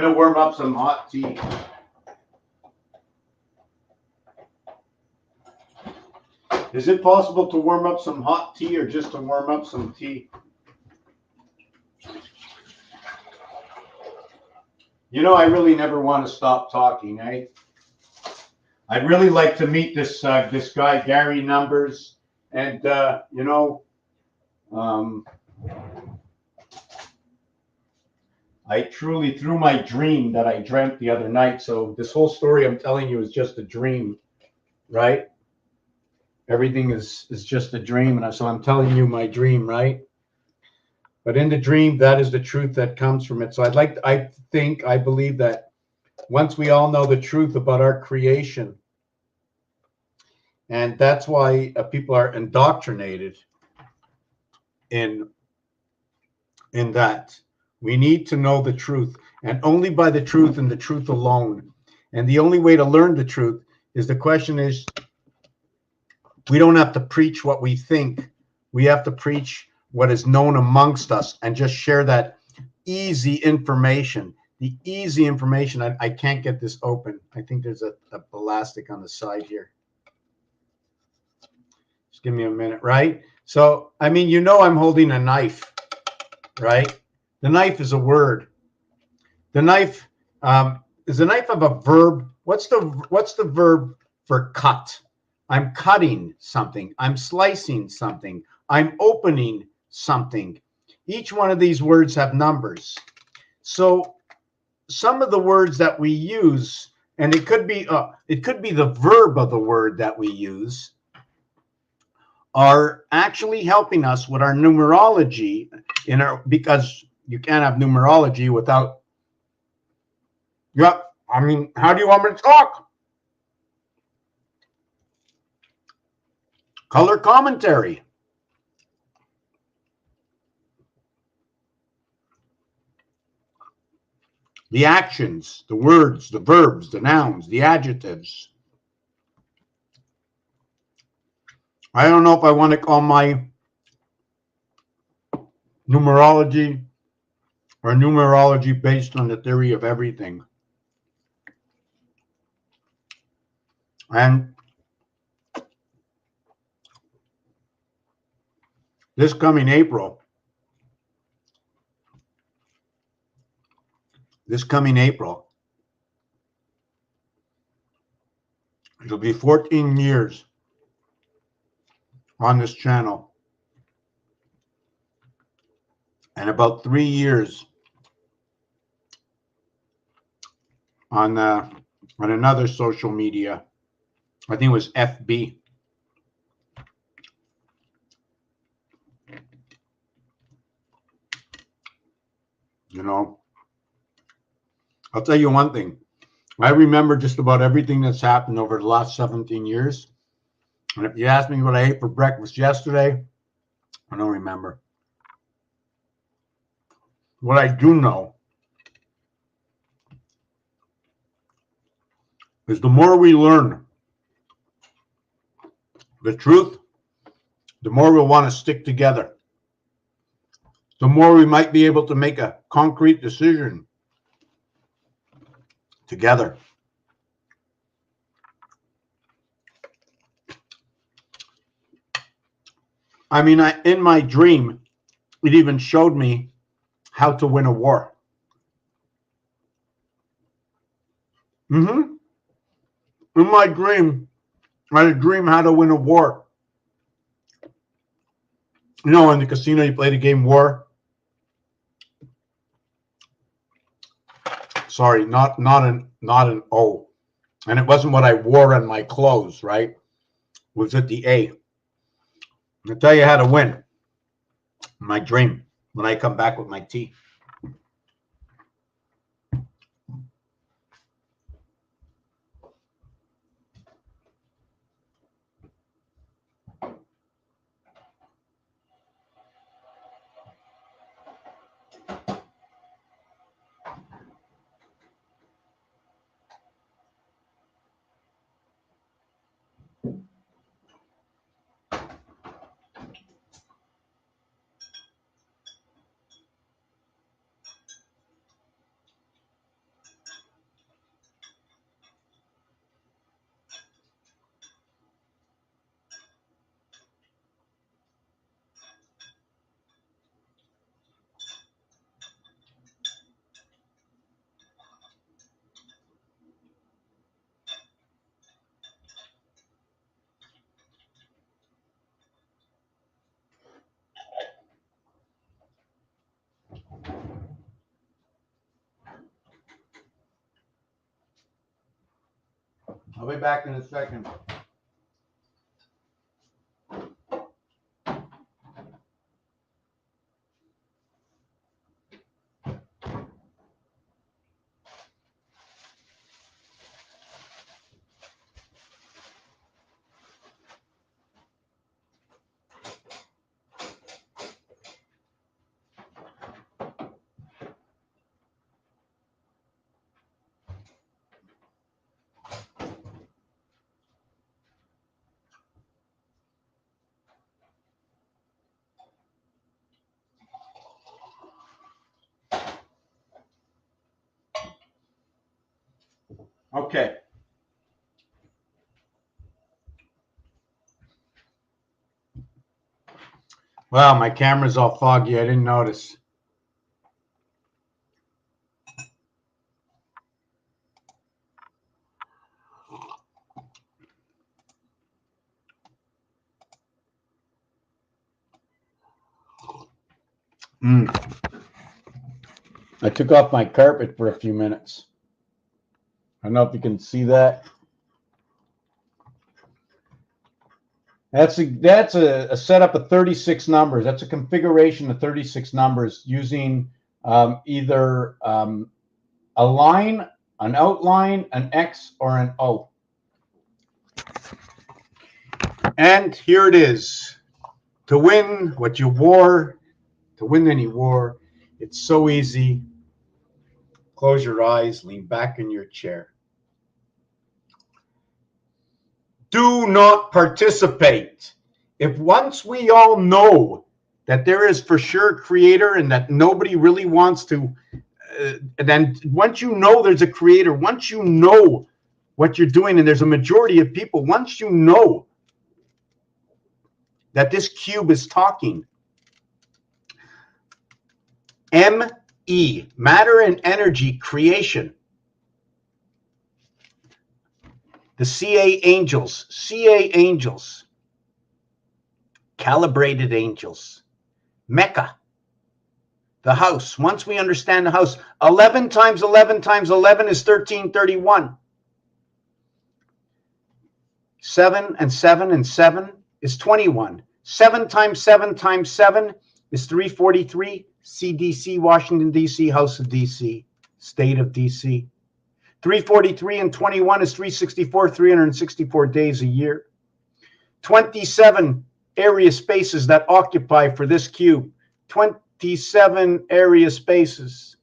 going to warm up some hot tea. Is it possible to warm up some hot tea or just to warm up some tea? You know, I really never want to stop talking, eh? I'd really like to meet this this guy, Gary Numbers, and you know, I truly, through my dream that I dreamt the other night. So this whole story I'm telling you is just a dream, right? Everything is just a dream, and so I'm telling you my dream, right? But in the dream, that is the truth that comes from it. So I believe that once we all know the truth about our creation, and that's why people are indoctrinated in that. We need to know the truth, and only by the truth and the truth alone. And the only way to learn the truth is, the question is, we don't have to preach what we think. We have to preach what is known amongst us and just share that easy information. The easy information. I can't get this open. I think there's a elastic on the side here. Just give me a minute, right? So, I mean, you know, I'm holding a knife, right? The knife is a word. The knife is the knife of a verb. What's the verb for cut? I'm cutting something. I'm slicing something. I'm opening something. Each one of these words have numbers. So some of the words that we use, and it could be the verb of the word that we use, are actually helping us with our numerology because you can't have numerology without. Yep. I mean, how do you want me to talk? Color commentary. The actions, the words, the verbs, the nouns, the adjectives. I don't know if I want to call my numerology or numerology based on the theory of everything. And this coming April, it'll be 14 years on this channel, and about 3 years on another social media. I think it was FB. You know, I'll tell you one thing. I remember just about everything that's happened over the last 17 years. And if you ask me what I ate for breakfast yesterday, I don't remember. What I do know is the more we learn the truth, the more we'll want to stick together. The more we might be able to make a concrete decision together. I mean, in my dream, it even showed me how to win a war. In my dream, I had a dream how to win a war. You know, in the casino, you play the game War. Sorry, not an O. And it wasn't what I wore on my clothes, right? It was at the A. I'll tell you how to win. My dream, when I come back with my tea. I'll be back in a second. Okay. Wow, my camera's all foggy. I didn't notice. I took off my carpet for a few minutes. I don't know if you can see that. That's a setup of 36 numbers. That's a configuration of 36 numbers using either a line, an outline, an X, or an O. And here it is. To win what you wore, to win any war, it's so easy. Close your eyes, lean back in your chair. Do not participate. If once we all know that there is for sure a creator and that nobody really wants to, then once you know there's a creator, once you know what you're doing and there's a majority of people, once you know that this cube is talking, M-E, matter and energy creation, the CA angels, calibrated angels, Mecca, the house. Once we understand the house, 11 times 11 times 11 is 1331. 7 and 7 and 7 is 21. 7 times 7 times 7 is 343. CDC, Washington, D.C., House of D.C., State of D.C. 343 and 21 is 364, 364 days a year. 27 area spaces that occupy for this cube. 27 area spaces.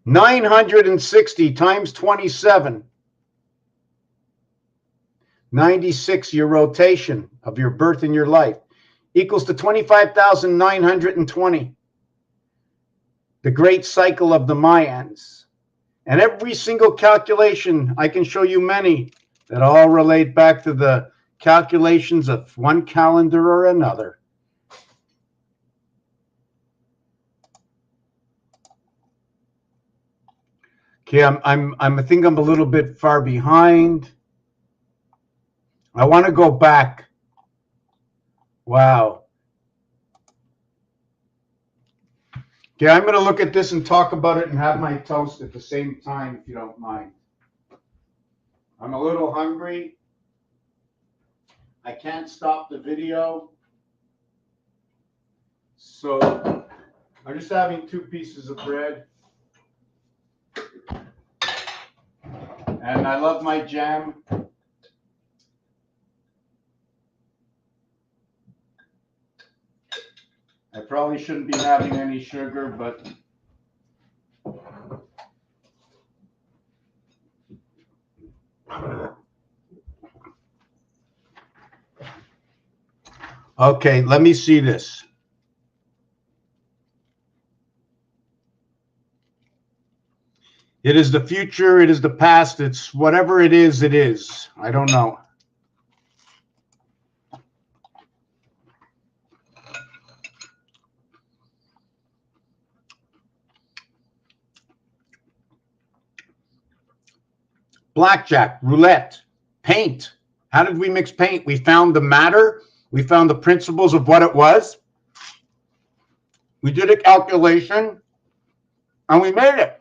$960 times 27. 96, your rotation of your birth in your life, equals to 25,920. The great cycle of the Mayans. And every single calculation, I can show you many that all relate back to the calculations of one calendar or another. Okay, I think I'm a little bit far behind. I want to go back. Wow. Okay, I'm going to look at this and talk about it and have my toast at the same time, if you don't mind. I'm a little hungry. I can't stop the video. So I'm just having 2 pieces of bread. And I love my jam. I probably shouldn't be having any sugar, but okay, let me see this. It is the future, it is the past, it's whatever it is, it is. I don't know. Blackjack, roulette, paint. How did we mix paint? We found the matter We found the principles of what it was. We did a calculation, and we made it.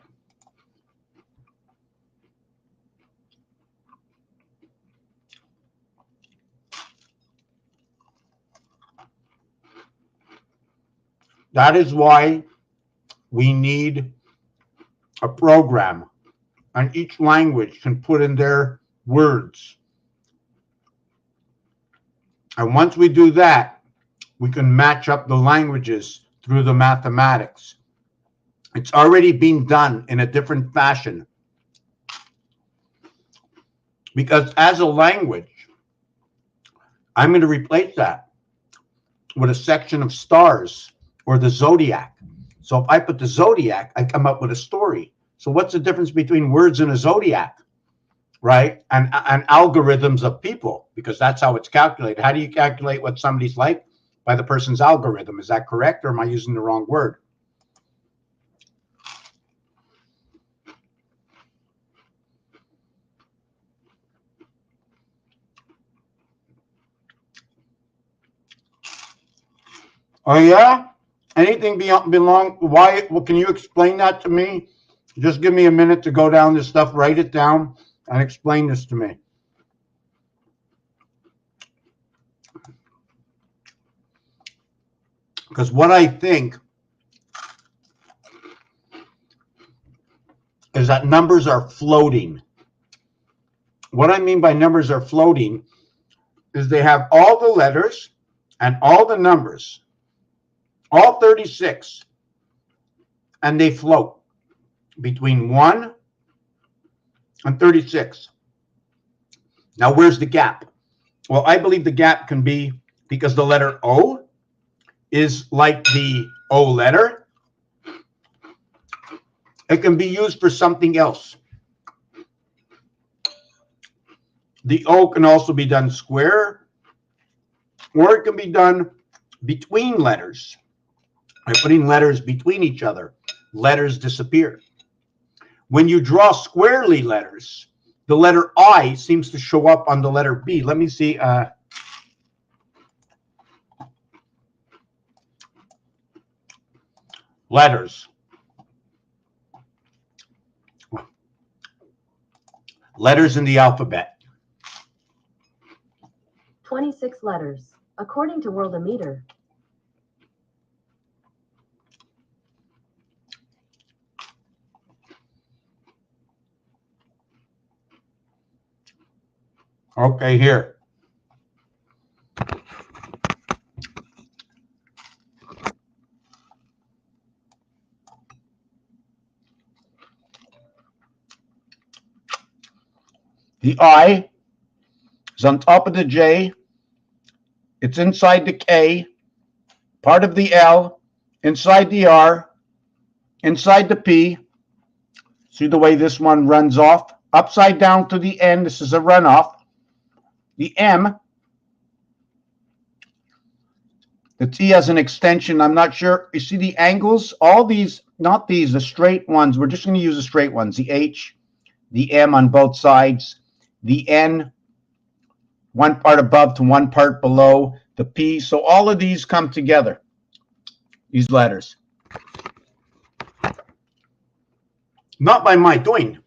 That is why we need a program, and each language can put in their words. And once we do that, we can match up the languages through the mathematics. It's already been done in a different fashion. Because as a language, I'm going to replace that with a section of stars or the Zodiac. So if I put the Zodiac, I come up with a story. So what's the difference between words and a Zodiac, right? And algorithms of people, because that's how it's calculated. How do you calculate what somebody's like? By the person's algorithm. Is that correct, or am I using the wrong word? Oh yeah? Anything belong? Why? Well, can you explain that to me? Just give me a minute to go down this stuff, write it down, and explain this to me. Because what I think is that numbers are floating. What I mean by numbers are floating is they have all the letters and all the numbers, all 36, and they float between 1 and 36. Now, where's the gap? Well, I believe the gap can be because the letter O is like the O letter. It can be used for something else. The O can also be done square, or it can be done between letters. By putting letters between each other, letters disappear. When you draw squarely letters, the letter I seems to show up on the letter B. Let me see. Letters. Letters in the alphabet. 26 letters, according to Worldometer. Okay, here. The I is on top of the J. It's inside the K, part of the L, inside the R, inside the P. See the way this one runs off? Upside down to the N. This is a runoff. The M. The T has an extension. I'm not sure. You see the angles? All these, not these, the straight ones. We're just going to use the straight ones. The H, the M on both sides, the N, one part above to one part below, the P. So all of these come together, these letters. Not by my doing.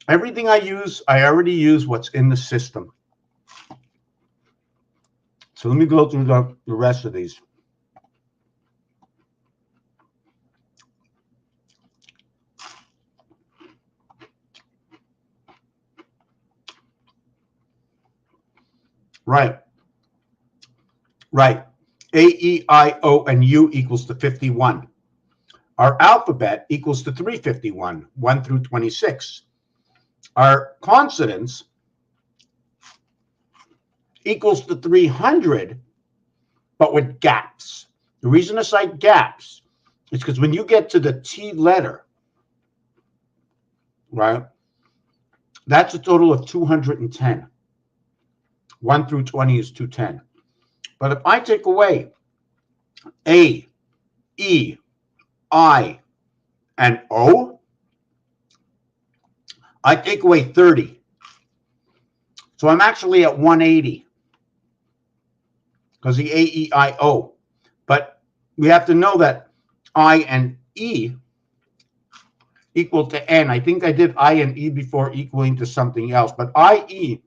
Everything I use, I already use what's in the system. So let me go through the rest of these. Right. Right. A, E, I, O, and U equals to 51. Our alphabet equals to 351, 1 through 26. Our consonants equals to 300, but with gaps. The reason I cite gaps is because when you get to the T letter, right, that's a total of 210. 1 through 20 is 210. But if I take away A, E, I, and O, I take away 30. So I'm actually at 180. because the A-E-I-O. But we have to know that I and E equal to N. I think I did I and E before equaling to something else, but IE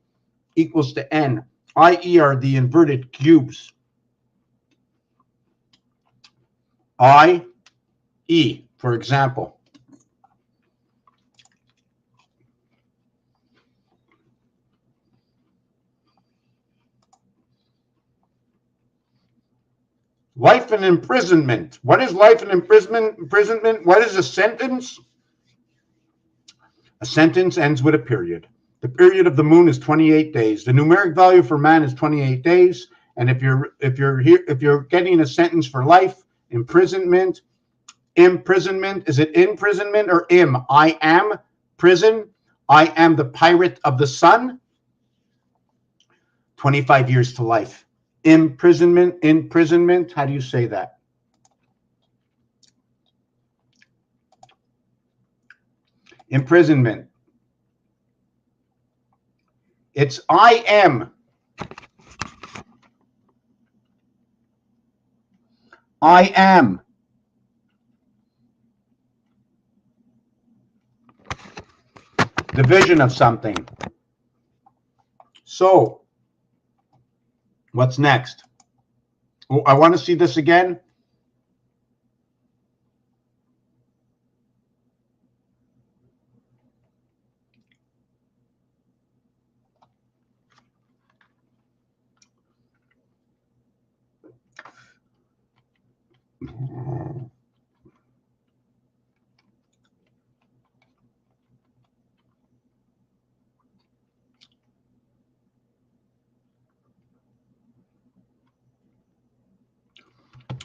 equals to N. IE are the inverted cubes. IE, for example. Life in imprisonment. What is life in imprisonment? What is a sentence? A sentence ends with a period. The period of the moon is 28 days. The numeric value for man is 28 days. And if you're getting a sentence for life, imprisonment, is it imprisonment or im? I am prison. I am the pirate of the sun. 25 years to life. Imprisonment. How do you say that? Imprisonment. It's I am. I am. Division of something. So, what's next? Oh, I want to see this again.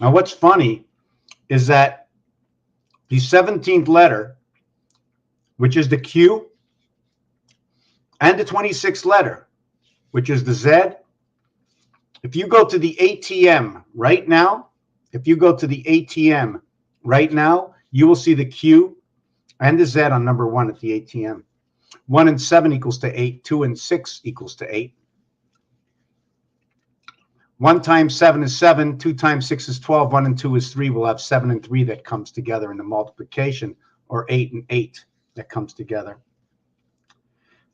Now, what's funny is that the 17th letter, which is the Q, and the 26th letter, which is the Z, if you go to the ATM right now, you will see the Q and the Z on number 1 at the ATM. 1 and 7 equals to 8. 2 and 6 equals to 8. 1 times 7 is 7. 2 times 6 is 12. 1 and 2 is 3. We'll have 7 and 3 that comes together in the multiplication, or 8 and 8 that comes together.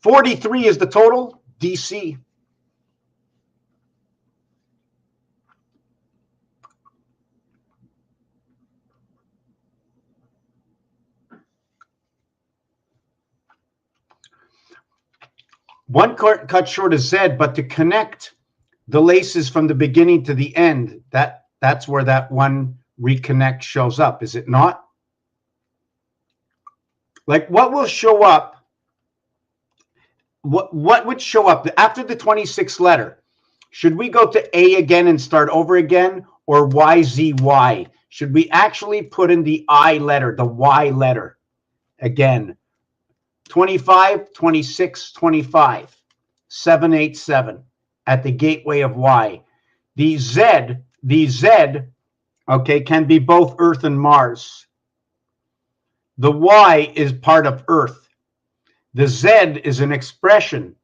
43 is the total, DC. One cut short is Z, but to connect the laces from the beginning to the end, that's where that one reconnect shows up, is it not? Like, what will show up? What would show up after the 26th letter? Should we go to A again and start over again, or YZY? Should we actually put in the I letter, the Y letter again? 25, 26, 25, 787 at the gateway of Y. The Z, okay, can be both Earth and Mars. The Y is part of Earth. The Z is an expression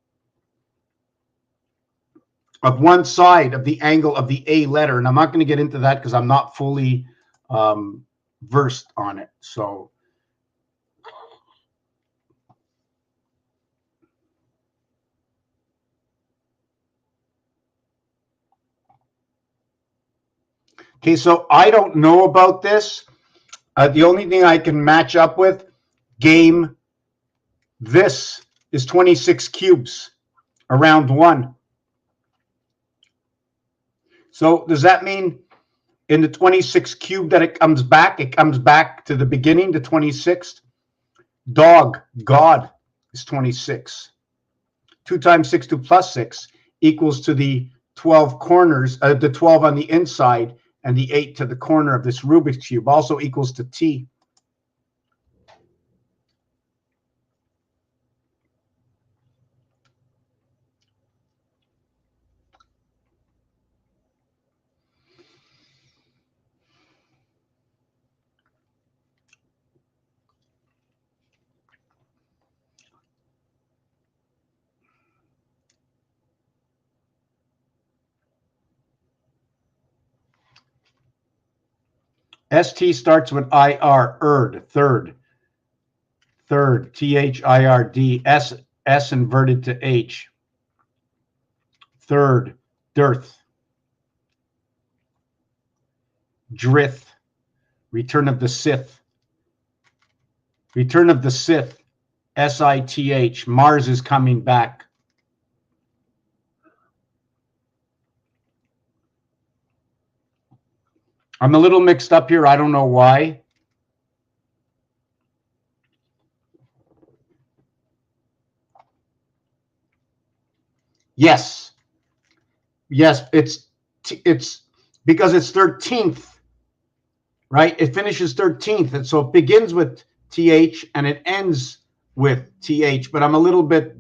of one side of the angle of the A letter. And I'm not going to get into that because I'm not fully versed on it. So, okay, so I don't know about this. The only thing I can match up with, game, this is 26 cubes around 1. So does that mean in the 26th cube that it comes back to the beginning, the 26th? Dog, God is 26. 2 times 6, 2 plus 6 equals to the 12 corners, the 12 on the inside, and the 8 to the corner of this Rubik's Cube, also equals to T. ST starts with IR, third, THIRD, S inverted to H, third, dearth, drith, return of the Sith, SITH, Mars is coming back. I'm a little mixed up here. I don't know why. Yes, it's because it's 13th, right? It finishes 13th, and so it begins with TH and it ends with TH. But I'm a little bit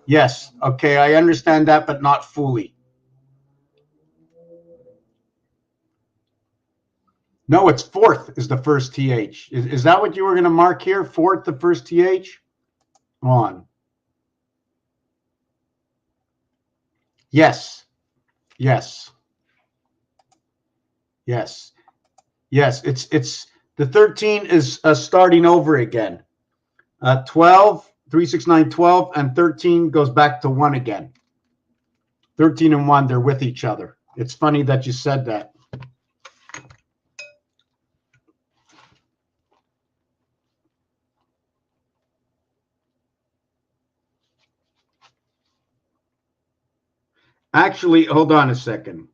yes, okay, I understand that, but not fully. No, it's fourth is the first TH. Is that what you were going to mark here? Fourth, the first TH? On. Yes. Yes. Yes. Yes. It's the 13 is starting over again. 12, 3, 6, 9, 12, and 13 goes back to 1 again. 13 and 1, they're with each other. It's funny that you said that. Actually, hold on a second.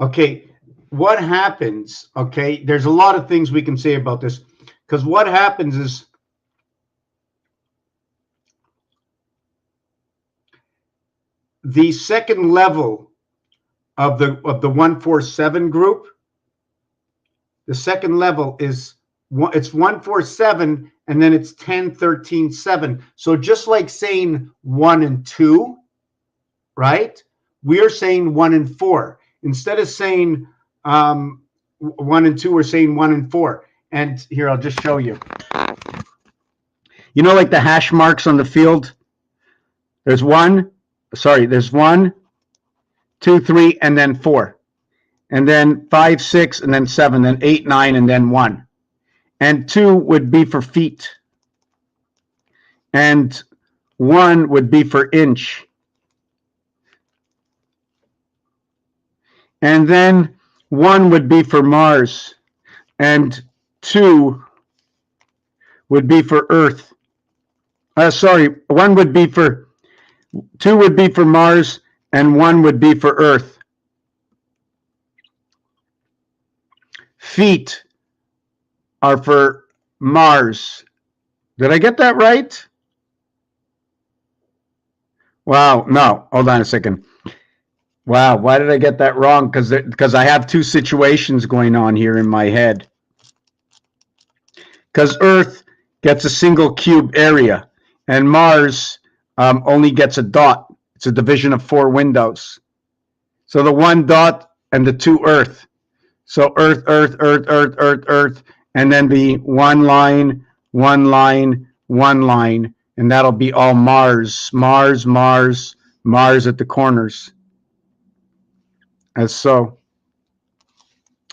Okay, what happens, okay, there's a lot of things we can say about this, because what happens is the second level of the 147 group, the second level is it's 147 and then it's 10, 13, 7. So just like saying 1 and 2, right? We are saying 1 and 4. Instead of saying 1 and 2, we're saying 1 and 4. And here, I'll just show you. You know, like the hash marks on the field? There's 1, 2, 3, and then 4. And then 5, 6, and then 7, then 8, 9, and then 1. And 2 would be for feet. And 1 would be for inch. And then 1 would be for Mars. And 2 would be for Earth. 1 would be for, 2 would be for Mars, and 1 would be for Earth. Feet are for Mars. Did I get that right? Wow, no, hold on a second. Wow, why did I get that wrong? Because I have two situations going on here in my head. Because Earth gets a single cube area, and Mars only gets a dot. It's a division of 4 windows. So the 1 dot and the 2 Earth. So Earth, Earth, Earth, Earth, Earth, Earth, and then the 1 line, 1 line, 1 line, and that'll be all Mars, Mars, Mars, Mars at the corners. As so.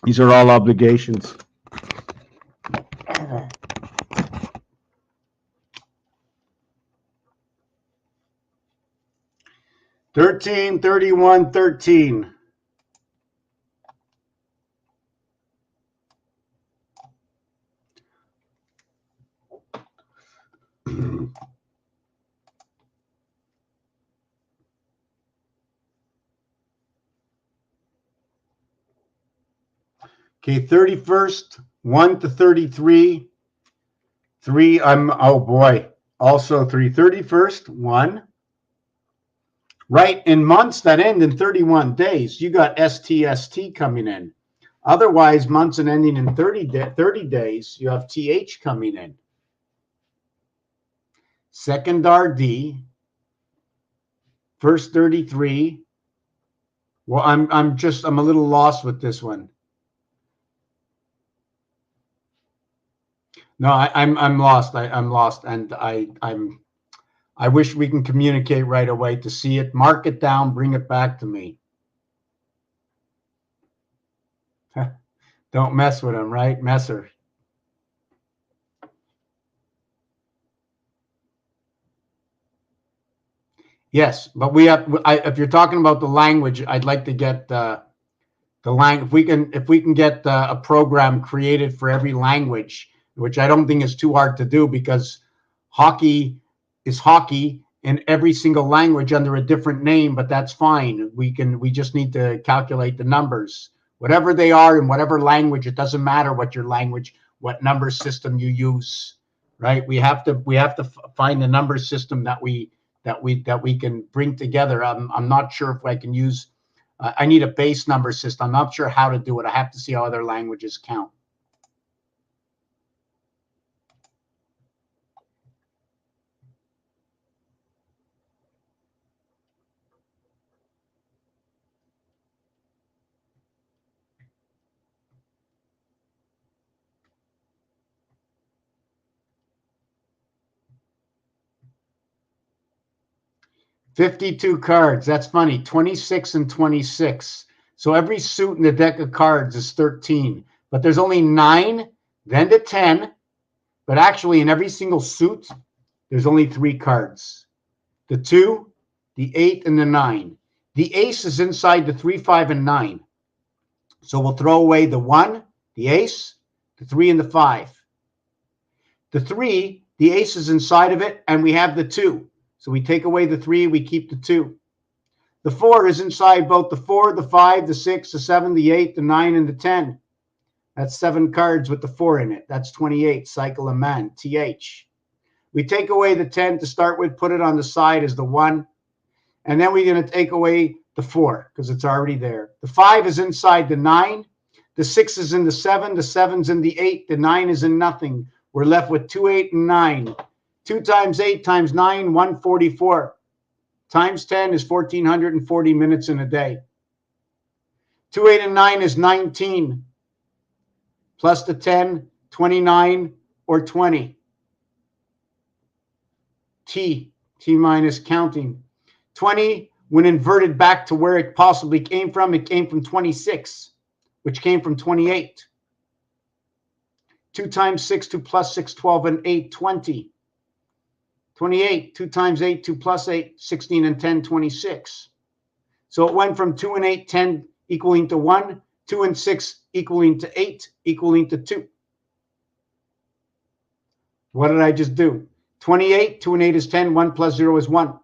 These are all obligations. $13, $31, $13. Okay, 31st, 1 to 33. 3, oh boy, also 3. 31st, 1. Right, in months that end in 31 days, you got STST coming in. Otherwise, months and ending in 30 days, you have TH coming in. Second RD, first 33. Well, I'm a little lost with this one. No, I'm lost. I'm lost, and I wish we can communicate right away to see it. Mark it down, bring it back to me. Don't mess with him, right? Messer. Yes, but we have. If you're talking about the language, I'd like to get the language. If we can get a program created for every language, which I don't think is too hard to do, because hockey is hockey in every single language under a different name. But that's fine. We just need to calculate the numbers, whatever they are in whatever language. It doesn't matter what your language, what number system you use, right? We have to find the number system that we can bring together. I'm not sure if I can use. I need a base number system. I'm not sure how to do it. I have to see how other languages count. $52 cards. That's funny. 26 and 26. So every suit in the deck of cards is 13. But there's only 9, then to 10. But actually, in every single suit, there's only 3 cards. The 2, the 8, and the 9. The ace is inside the 3, 5, and 9. So we'll throw away the 1, the ace, the 3, and the 5. The 3, the ace is inside of it, and we have the 2. So we take away the 3, we keep the 2. The 4 is inside both the 4, the 5, the 6, the 7, the 8, the 9, and the 10. That's 7 cards with the 4 in it. That's 28, cycle a man, TH. We take away the 10 to start with, put it on the side as the 1. And then we're going to take away the 4 because it's already there. The 5 is inside the 9. The 6 is in the 7. The 7's in the 8. The 9 is in nothing. We're left with 2, 8, and 9. 2 times 8 times 9, 144. Times 10 is 1,440 minutes in a day. 2, 8, and 9 is 19. Plus the 10, 29, or 20. T minus counting. 20, when inverted back to where it possibly came from, it came from 26, which came from 28. 2 times 6, 2 plus 6, 12, and 8, 20. 28, 2 times 8, 2 plus 8, 16, and 10, 26. So it went from 2 and 8, 10 equaling to 1, 2 and 6 equaling to 8, equaling to 2. What did I just do? 28, 2 and 8 is 10, 1 plus 0 is 1.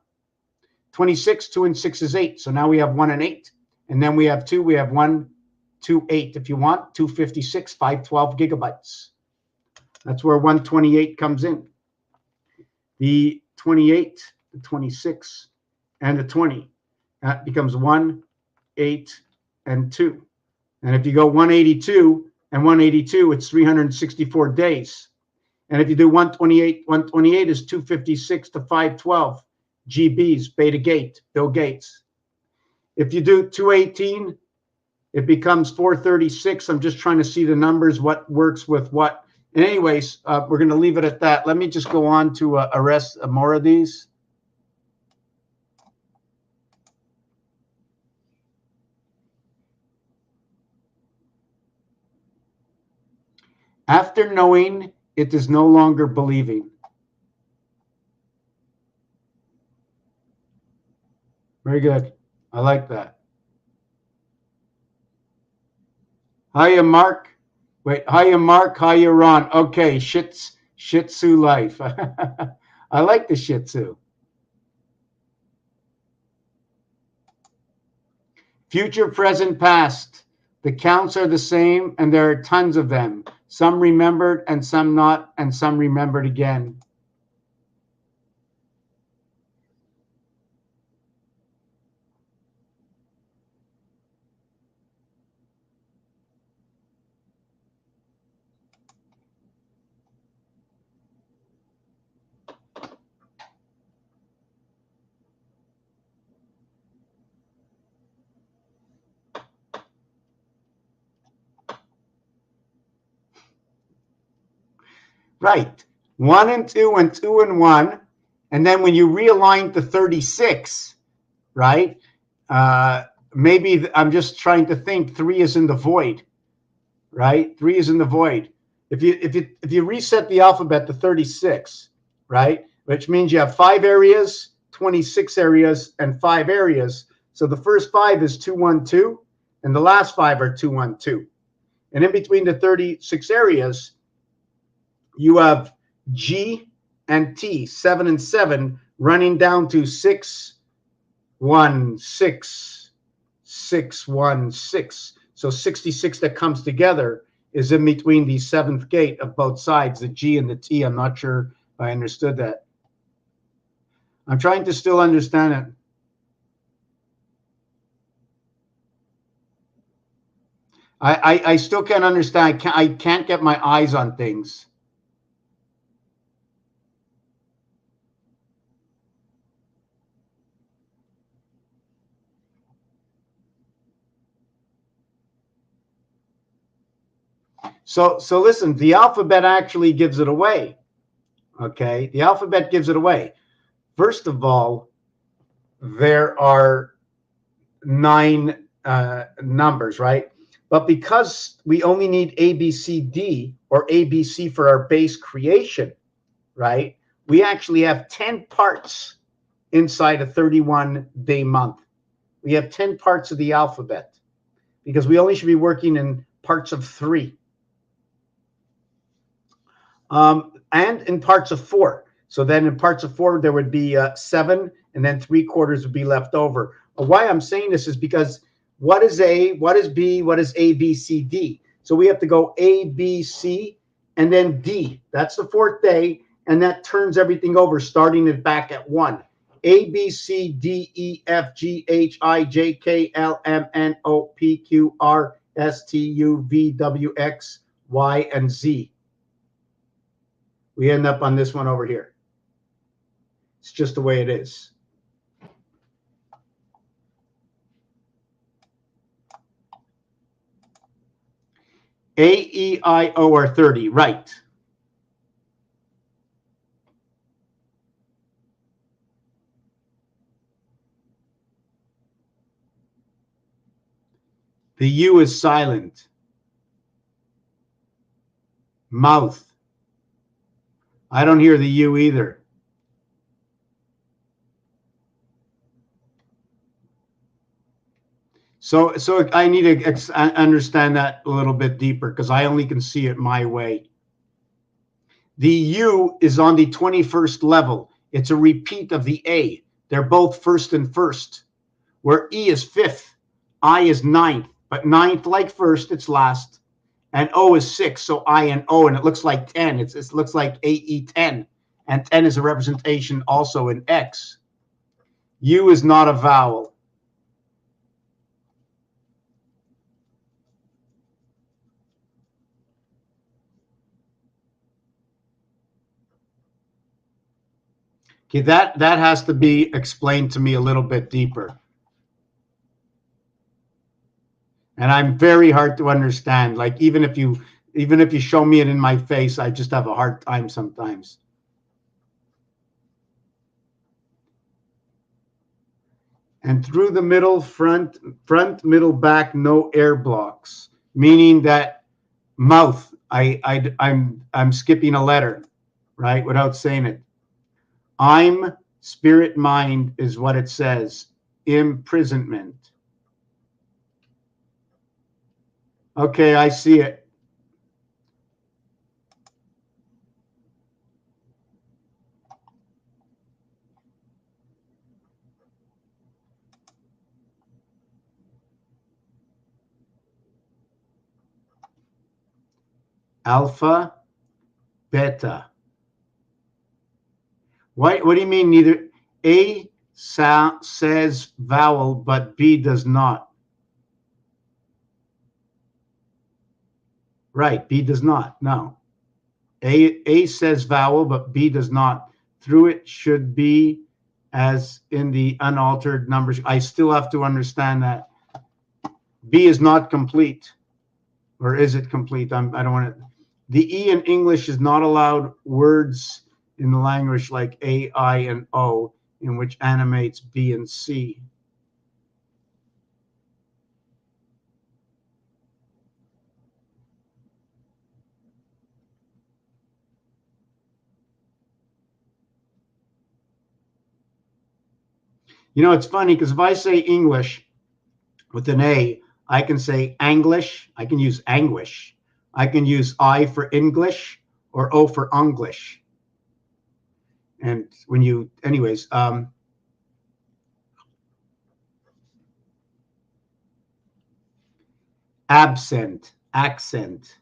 26, 2 and 6 is 8. So now we have 1 and 8. And then we have 2, we have 1, 2, 8. If you want, 256, 512 gigabytes. That's where 128 comes in. The 28, the 26, and the 20. That becomes 1, 8, and 2. And if you go 182 and 182, it's 364 days. And if you do 128 is 256 to 512 GBs, Beta Gate, Bill Gates. If you do 218, it becomes 436. I'm just trying to see the numbers, what works with what. And anyways, we're going to leave it at that. Let me just go on to arrest more of these. After knowing, it is no longer believing. Very good. I like that. Hiya, Mark. Wait, hiya, Mark. Hiya, Ron. Okay, Shih Tzu life. I like the Shih Tzu. Future, present, past. The counts are the same, and there are tons of them. Some remembered and some not, and some remembered again. Right. 1 and 2 and 2 and 1. And then when you realign to 36, right? Maybe I'm just trying to think 3 is in the void, right? 3 is in the void. If you reset the alphabet to 36, right? Which means you have 5 areas, 26 areas, and 5 areas. So the first 5 is 212, and the last 5 are 212. And in between the 36 areas, you have G and T, 7 and 7, running down to 6, 1, 6, 6, 1, 6. So 66 that comes together is in between the 7th gate of both sides, the G and the T. I'm not sure if I understood that. I'm trying to still understand it. I still can't understand. I can't get my eyes on things. So listen, the alphabet actually gives it away. Okay, the alphabet gives it away. First of all, there are 9 numbers, right? But because we only need A, B, C, D, or A, B, C for our base creation, right? We actually have 10 parts inside a 31-day month. We have 10 parts of the alphabet because we only should be working in parts of 3. And in parts of 4. So then in parts of 4, there would be 7, and then 3/4 would be left over. Why I'm saying this is because what is A, what is B, what is A, B, C, D? So we have to go A, B, C, and then D. That's the 4th day, and that turns everything over, starting it back at 1. A, B, C, D, E, F, G, H, I, J, K, L, M, N, O, P, Q, R, S, T, U, V, W, X, Y, and Z. We end up on this one over here. It's just the way it is. A, E, I, O are 30, right. The U is silent. Mouth. I don't hear the U either. So I need to understand that a little bit deeper because I only can see it my way. The U is on the 21st level. It's a repeat of the A. They're both first and first. Where E is 5th, I is 9th. But 9th, like first, it's last. And O is 6, so I and O, and it looks like 10. It looks like AE10. And 10 is a representation also in X. U is not a vowel. Okay, that has to be explained to me a little bit deeper. And I'm very hard to understand. Like even if you show me it in my face, I just have a hard time sometimes. And through the middle, front, middle, back, no air blocks, meaning that mouth. I'm skipping a letter, right, without saying it. I'm spirit mind is what it says. Imprisonment. Okay, I see it. Alpha, beta. What do you mean neither? A says vowel, but B does not. Right, B does not. No. A says vowel, but B does not. Through it should be as in the unaltered numbers. I still have to understand that. B is not complete. Or is it complete? I don't want to. The E in English is not allowed words in the language like A, I, and O, in which animates B and C. You know, it's funny because if I say English with an A, I can say Anglish. I can use anguish. I can use I for English or O for English. And when you, anyways, absent, accent,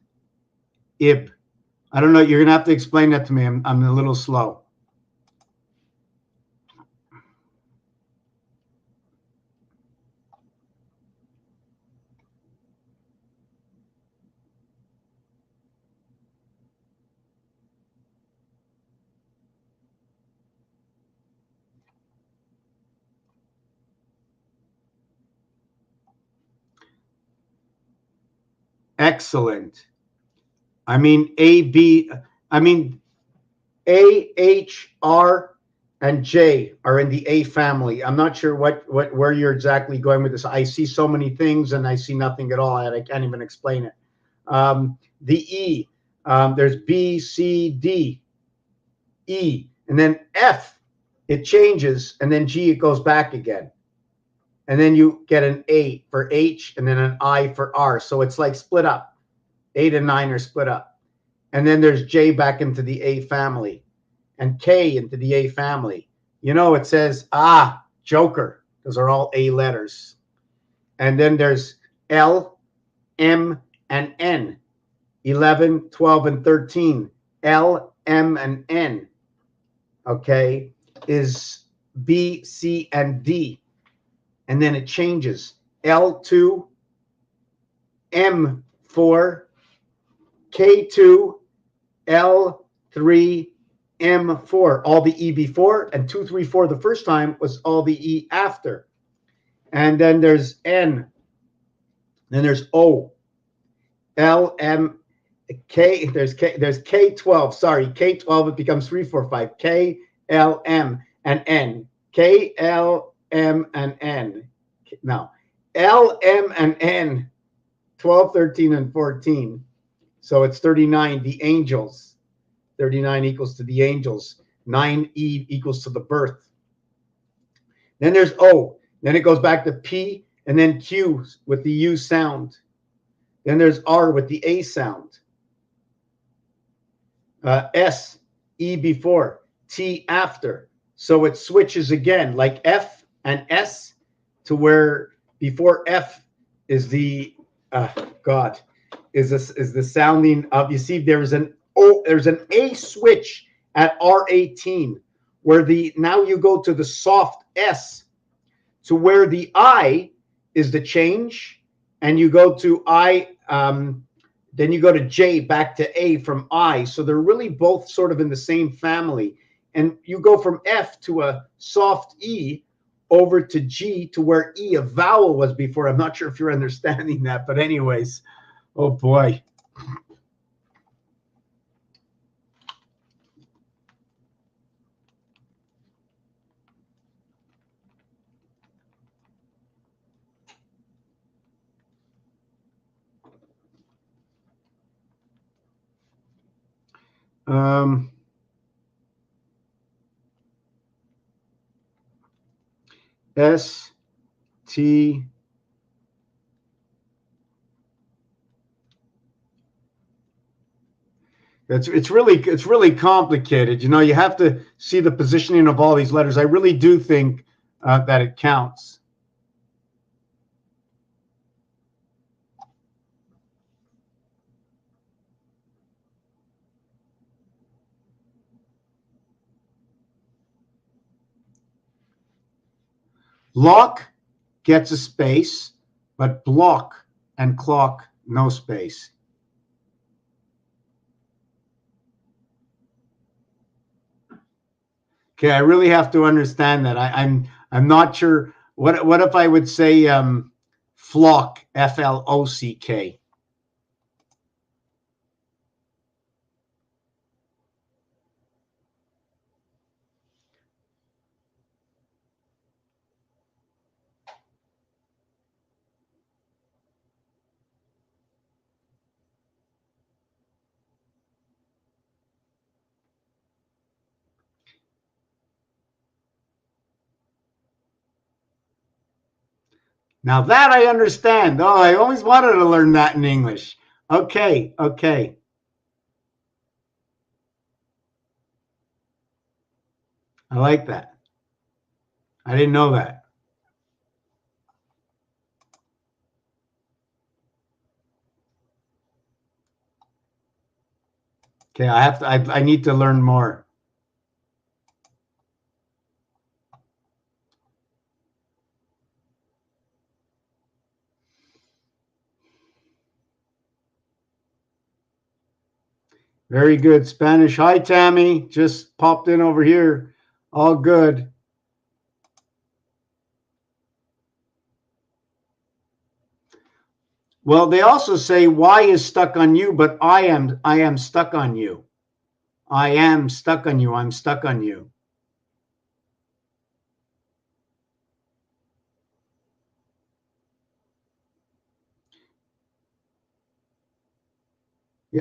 ib. I don't know. You're going to have to explain that to me. I'm a little slow. Excellent. I mean, A, B, I mean, A, H, R, and J are in the A family. I'm not sure where you're exactly going with this. I see so many things and I see nothing at all, and I can't even explain it. The E, there's B, C, D, E, and then F, it changes, and then G, it goes back again. And then you get an A for H, and then an I for R. So it's like split up. 8 and 9 are split up. And then there's J back into the A family, and K into the A family. You know, it says, Joker. Those are all A letters. And then there's L, M, and N. 11, 12, and 13. L, M, and N. Okay, is B, C, and D. And then it changes. L2, M4, K2, L3, M4. All the E before, and 2, 3, 4 the first time was all the E after. And then there's N. Then there's O, L, M, K. There's K12. Sorry, K12. It becomes 3, 4, 5. K, L, M, and N. K, L, M, and N. Now, L, M, and N. 12, 13, and 14. So it's 39. The angels. 39 equals to the angels. 9E equals to the birth. Then there's O. Then it goes back to P, and then Q with the U sound. Then there's R with the A sound. S, E before, T after. So it switches again, like F and S, to where before F is the is the sounding of, you see there's an O, there's an A switch at R18 where now you go to the soft S, to where the I is the change, and you go to I, then you go to J back to A from I. So they're really both sort of in the same family. And you go from F to a soft E over to G to where E, a vowel, was before. I'm not sure if you're understanding that, but anyways, oh boy. S, T, it's really complicated. You know, you have to see the positioning of all these letters. I really do think that it counts. Lock gets a space, but block and clock, no space. Okay, I really have to understand that. I'm not sure. What if I would say flock, F-L-O-C-K? Now that I understand. Oh, I always wanted to learn that in English. Okay, okay. I like that. I didn't know that. Okay, I need to learn more. Very good. Spanish. Hi, Tammy. Just popped in over here. All good. Well, they also say Y is stuck on you, but I am stuck on you. I am stuck on you. I'm stuck on you.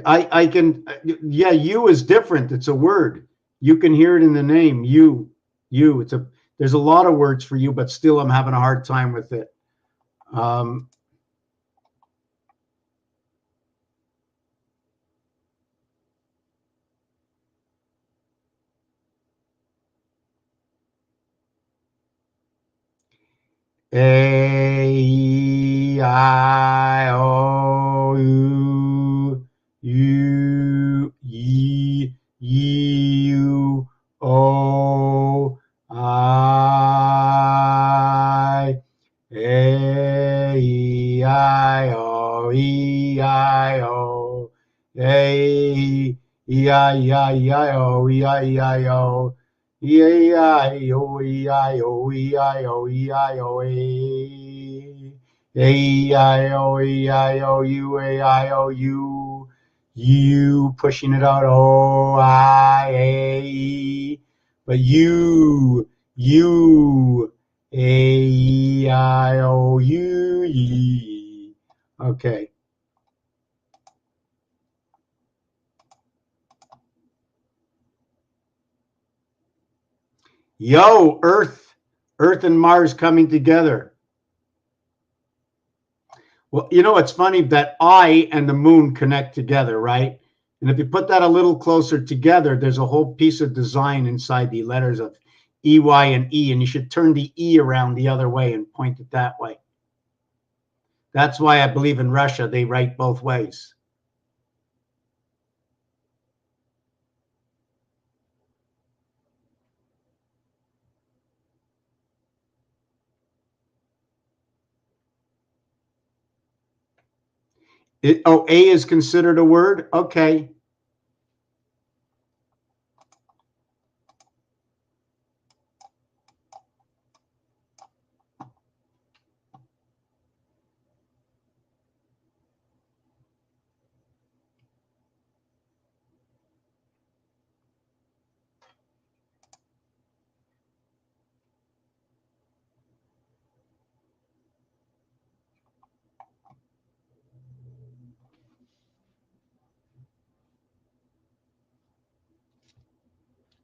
I can, yeah, you is different. It's a word. You can hear it in the name. You. There's a lot of words for you, but still I'm having a hard time with it. A-E-I-O-U, U-U-I, A-E-I-O, E-I-O, A-E-I-I-I-O, E-I-I-O. E-I-O, E-I-O, E-I-O, E-I-O, A-I-O, E-I-O, U-A-I-O-U, U, pushing it out, O-I-A-E, but you, A-E-I-O-U-E. Okay. Yo, Earth and Mars coming together. Well, you know, it's funny that I and the moon connect together, right? And if you put that a little closer together, there's a whole piece of design inside the letters of E, Y, and E, and you should turn the E around the other way and point it that way. That's why I believe in Russia, they write both ways. A is considered a word? Okay.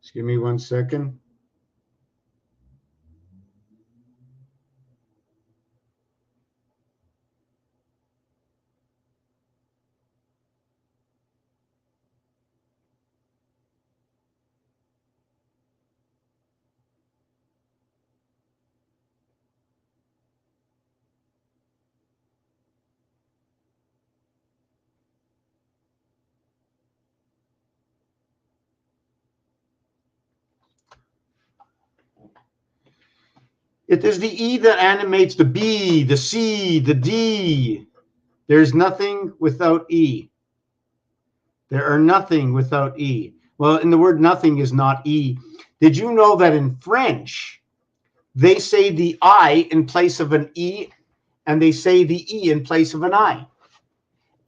Just give me 1 second. It is the E that animates the B, the C, the D. There's nothing without E. There are nothing without E. Well, in the word nothing is not E. Did you know that in French, they say the I in place of an E, and they say the E in place of an I?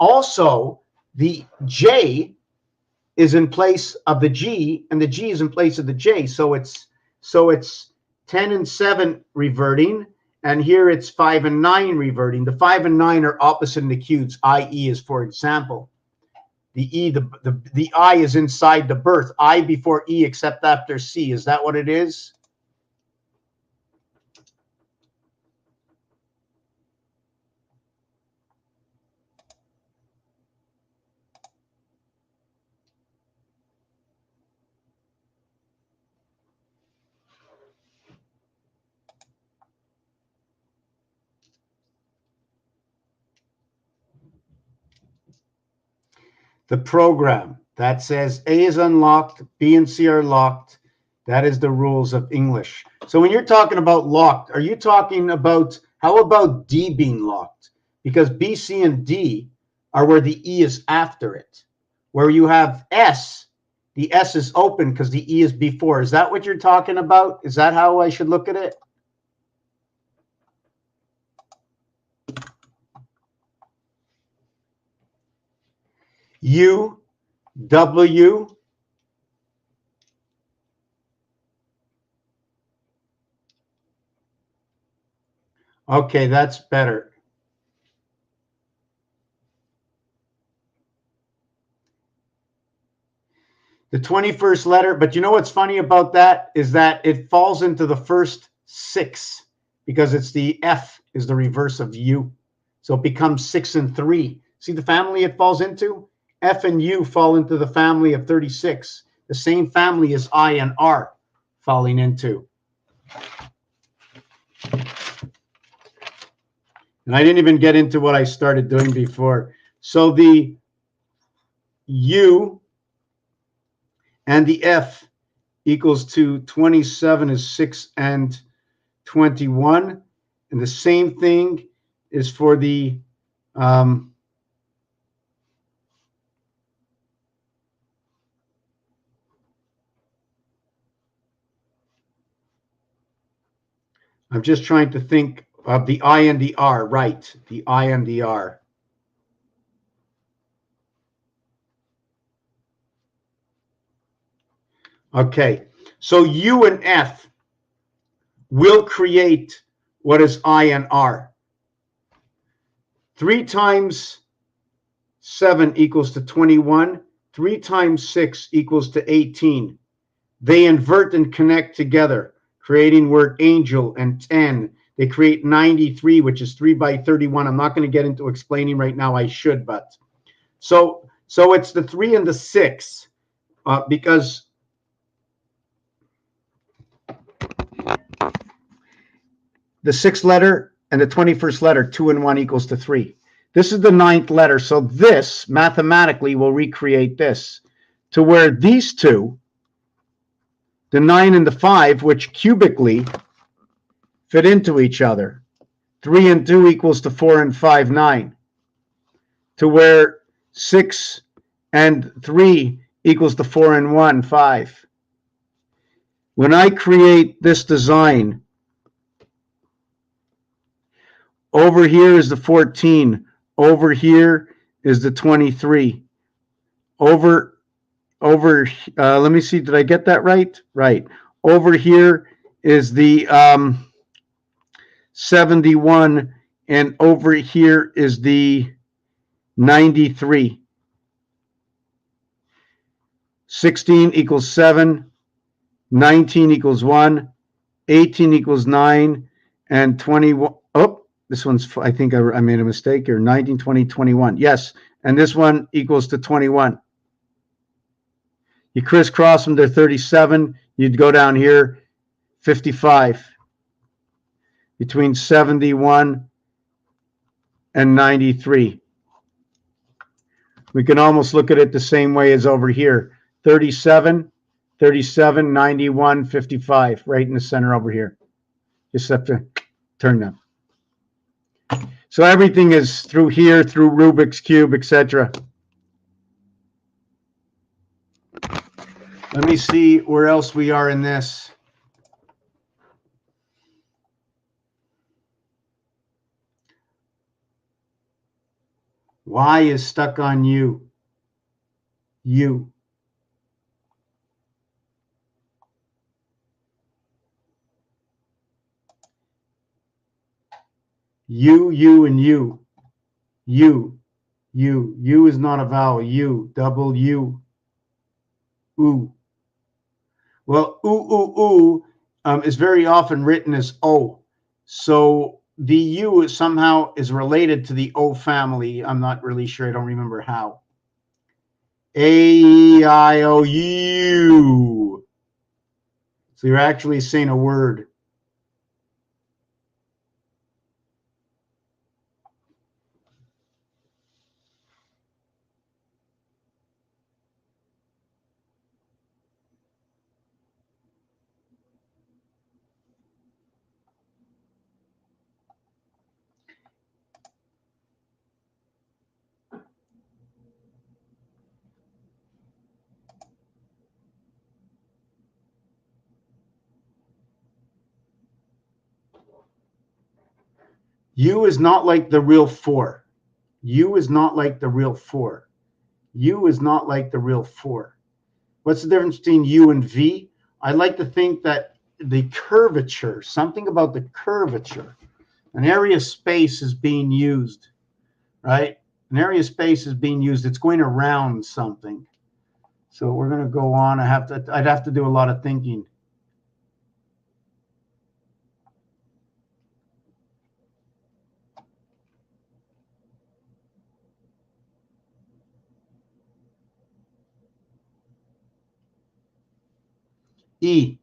Also, the J is in place of the G, and the G is in place of the J. So it's 10 and 7 reverting, and here it's 5 and 9 reverting. The 5 and 9 are opposite in the cues. I-E is, for example, the E, the I is inside the birth. I before E except after C. Is that what it is? the program that says A is unlocked, B and C are locked. That is the rules of English. So when you're talking about locked, are you talking about, how about D being locked? Because B, C, and D are where the E is after it. Where you have S, the S is open because the E is before. Is that what you're talking about? Is that how I should look at it? U, W, okay, that's better. The 21st letter, but you know what's funny about that is that it falls into the first 6 because it's the F is the reverse of U. So it becomes 6 and 3. See the family it falls into? F and U fall into the family of 36. The same family as I and R falling into. And I didn't even get into what I started doing before. So the U and the F equals to 27 is 6 and 21. And the same thing is for the I'm just trying to think of the I and the R, right? The I and the R. Okay, so U and F will create what is I and R. 3 times 7 equals to 21. 3 times 6 equals to 18. They invert and connect together, creating word angel and 10. They create 93, which is 3 by 31. I'm not going to get into explaining right now. I should, but so it's the 3 and the 6 because the 6th letter and the 21st letter, 2 and 1 equals to 3. This is the 9th letter. So this mathematically will recreate this to where these two, the 9 and the 5, which cubically fit into each other. 3 and 2 equals to 4 and 5, 9. To where 6 and 3 equals to 4 and 1, 5. When I create this design, over here is the 14. Over here is the 23. Let me see, did I get that right? Right. Over here is the 71, and over here is the 93. 16 equals 7, 19 equals 1, 18 equals 9, and 21. Oh, this one's, I think I made a mistake here. 19, 20, 21. Yes, and this one equals to 21. You crisscross them, they're 37. You'd go down here, 55. Between 71 and 93. We can almost look at it the same way as over here. 37, 37, 91, 55, right in the center over here. Just have to turn them. So everything is through here, through Rubik's Cube, etc. Let me see where else we are in this. Y is stuck on U. U. U, and U. U. U. U is not a vowel. U. Double U. Oo. Well, oo is very often written as O. So the U somehow is related to the O family. I'm not really sure. I don't remember how. A, I, O, U. So you're actually saying a word. U is not like the real 4. U is not like the real 4. U is not like the real 4. What's the difference between U and V? I like to think that the curvature, something about the curvature, an area of space is being used, right? An area of space is being used. It's going around something. So we're going to go on. I'd have to do a lot of thinking. E.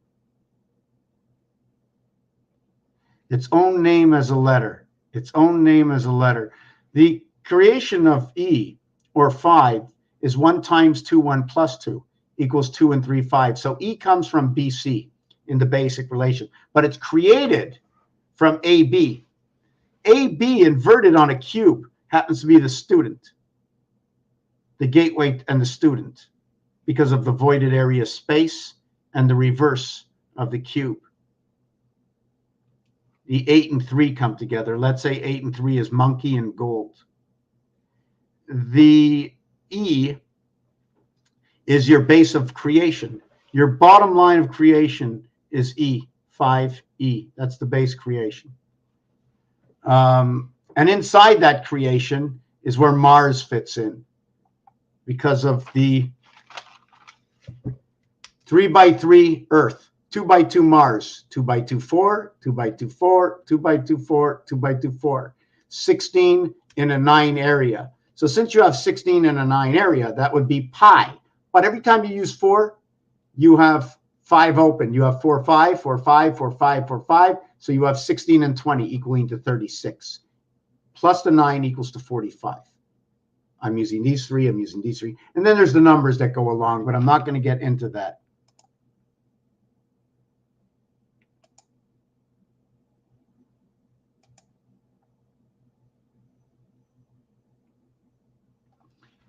Its own name as a letter. Its own name as a letter. The creation of E, or 5, is 1 times 2, 1 plus 2, equals 2 and 3, 5. So E comes from BC in the basic relation, but it's created from AB. AB inverted on a cube happens to be the student, the gateway and the student, because of the voided area space and the reverse of the cube. The 8 and 3 come together. Let's say 8 and 3 is monkey and gold. The E is your base of creation. Your bottom line of creation is E, 5E. That's the base creation. And inside that creation is where Mars fits in, because of the 3 by 3 Earth, 2 by 2 Mars, 2 by 2 4, 2 by 2 4, 2 by 2 4, 2 by 2 4, 16 in a 9 area. So since you have 16 in a 9 area, that would be pi. But every time you use 4, you have 5 open. You have 4, 5, 4, 5, 4, 5, 4, 5. So you have 16 and 20 equaling to 36. Plus the 9 equals to 45. I'm using these 3. I'm using these 3. And then there's the numbers that go along, but I'm not going to get into that.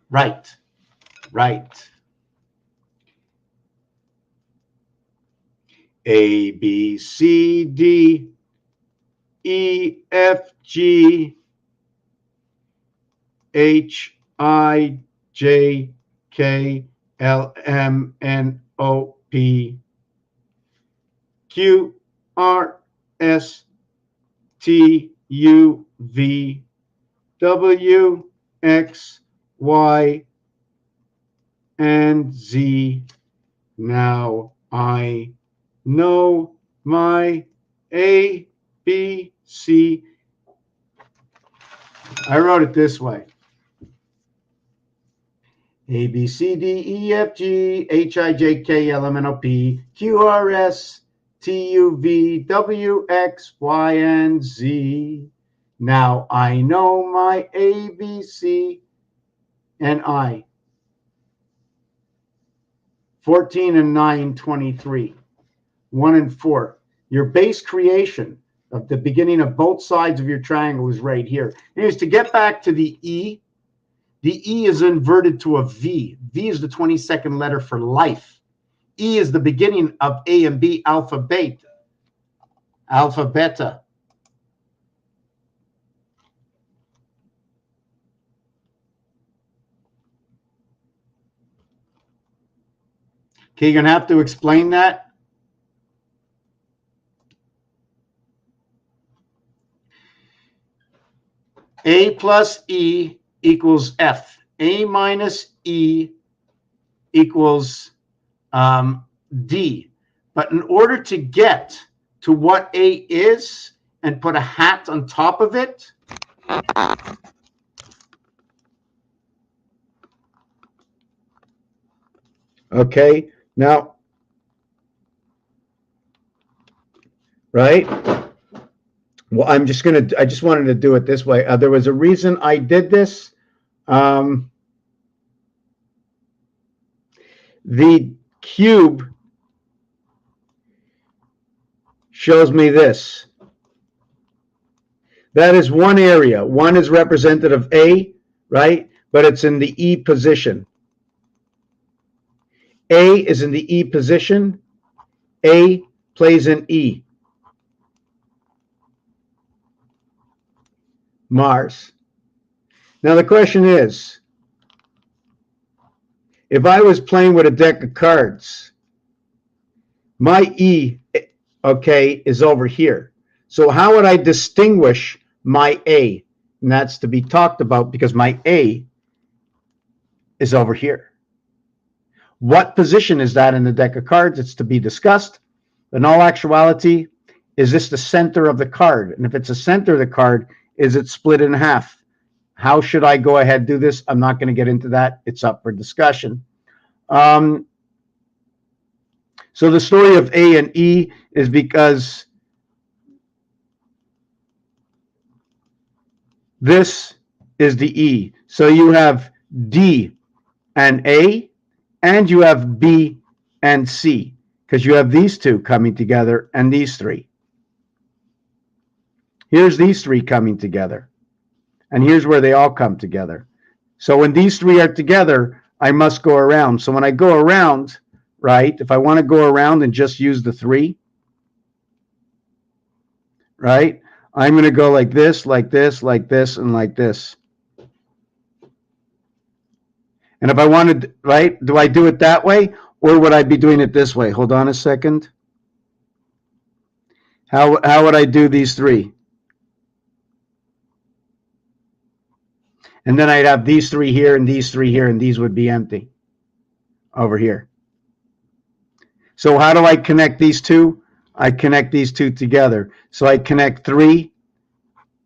Right. A, B, C, D, E, F, G, H, I, J, K, L, M, N, O, P, Q, R, S, T, U, V, W, X, Y, and Z. Now I know my A, B, C. I wrote it this way. A, B, C, D, E, F, G, H, I, J, K, L, M, N, O, P, Q, R, S, T, U, V, W, X, Y, and Z. Now I know my A, B, C, and I. 14 and 9, 23. 1 and 4. Your base creation of the beginning of both sides of your triangle is right here. Anyways, to get back to the E is inverted to a V. V is the 22nd letter for life. E is the beginning of A and B, alpha, beta. Alpha, beta. Okay, you're going to have to explain that. A plus E equals F. A minus E equals D. But in order to get to what A is and put a hat on top of it, okay, now, right? Well, I just wanted to do it this way. There was a reason I did this. The cube shows me this. That is one area. One is representative of A, right? But it's in the E position. A is in the E position. A plays in E. Mars. Now the question is, if I was playing with a deck of cards, my E, okay, is over here. So how would I distinguish my A? And that's to be talked about because my A is over here. What position is that in the deck of cards? It's to be discussed. In all actuality, is this the center of the card? And if it's the center of the card, is it split in half? How should I go ahead and do this? I'm not going to get into that. It's up for discussion. So the story of A and E is because this is the E. So you have D and A, and you have B and C, because you have these two coming together and these three. Here's these three coming together, and here's where they all come together. So when these three are together, I must go around. So when I go around, right, if I want to go around and just use the three, right, I'm going to go like this, like this, like this, and like this. And if I wanted, right, do I do it that way, or would I be doing it this way? Hold on a second. How would I do these three? And then I'd have these three here and these three here, and these would be empty over here. So how do I connect these two? I connect these two together. So I connect 3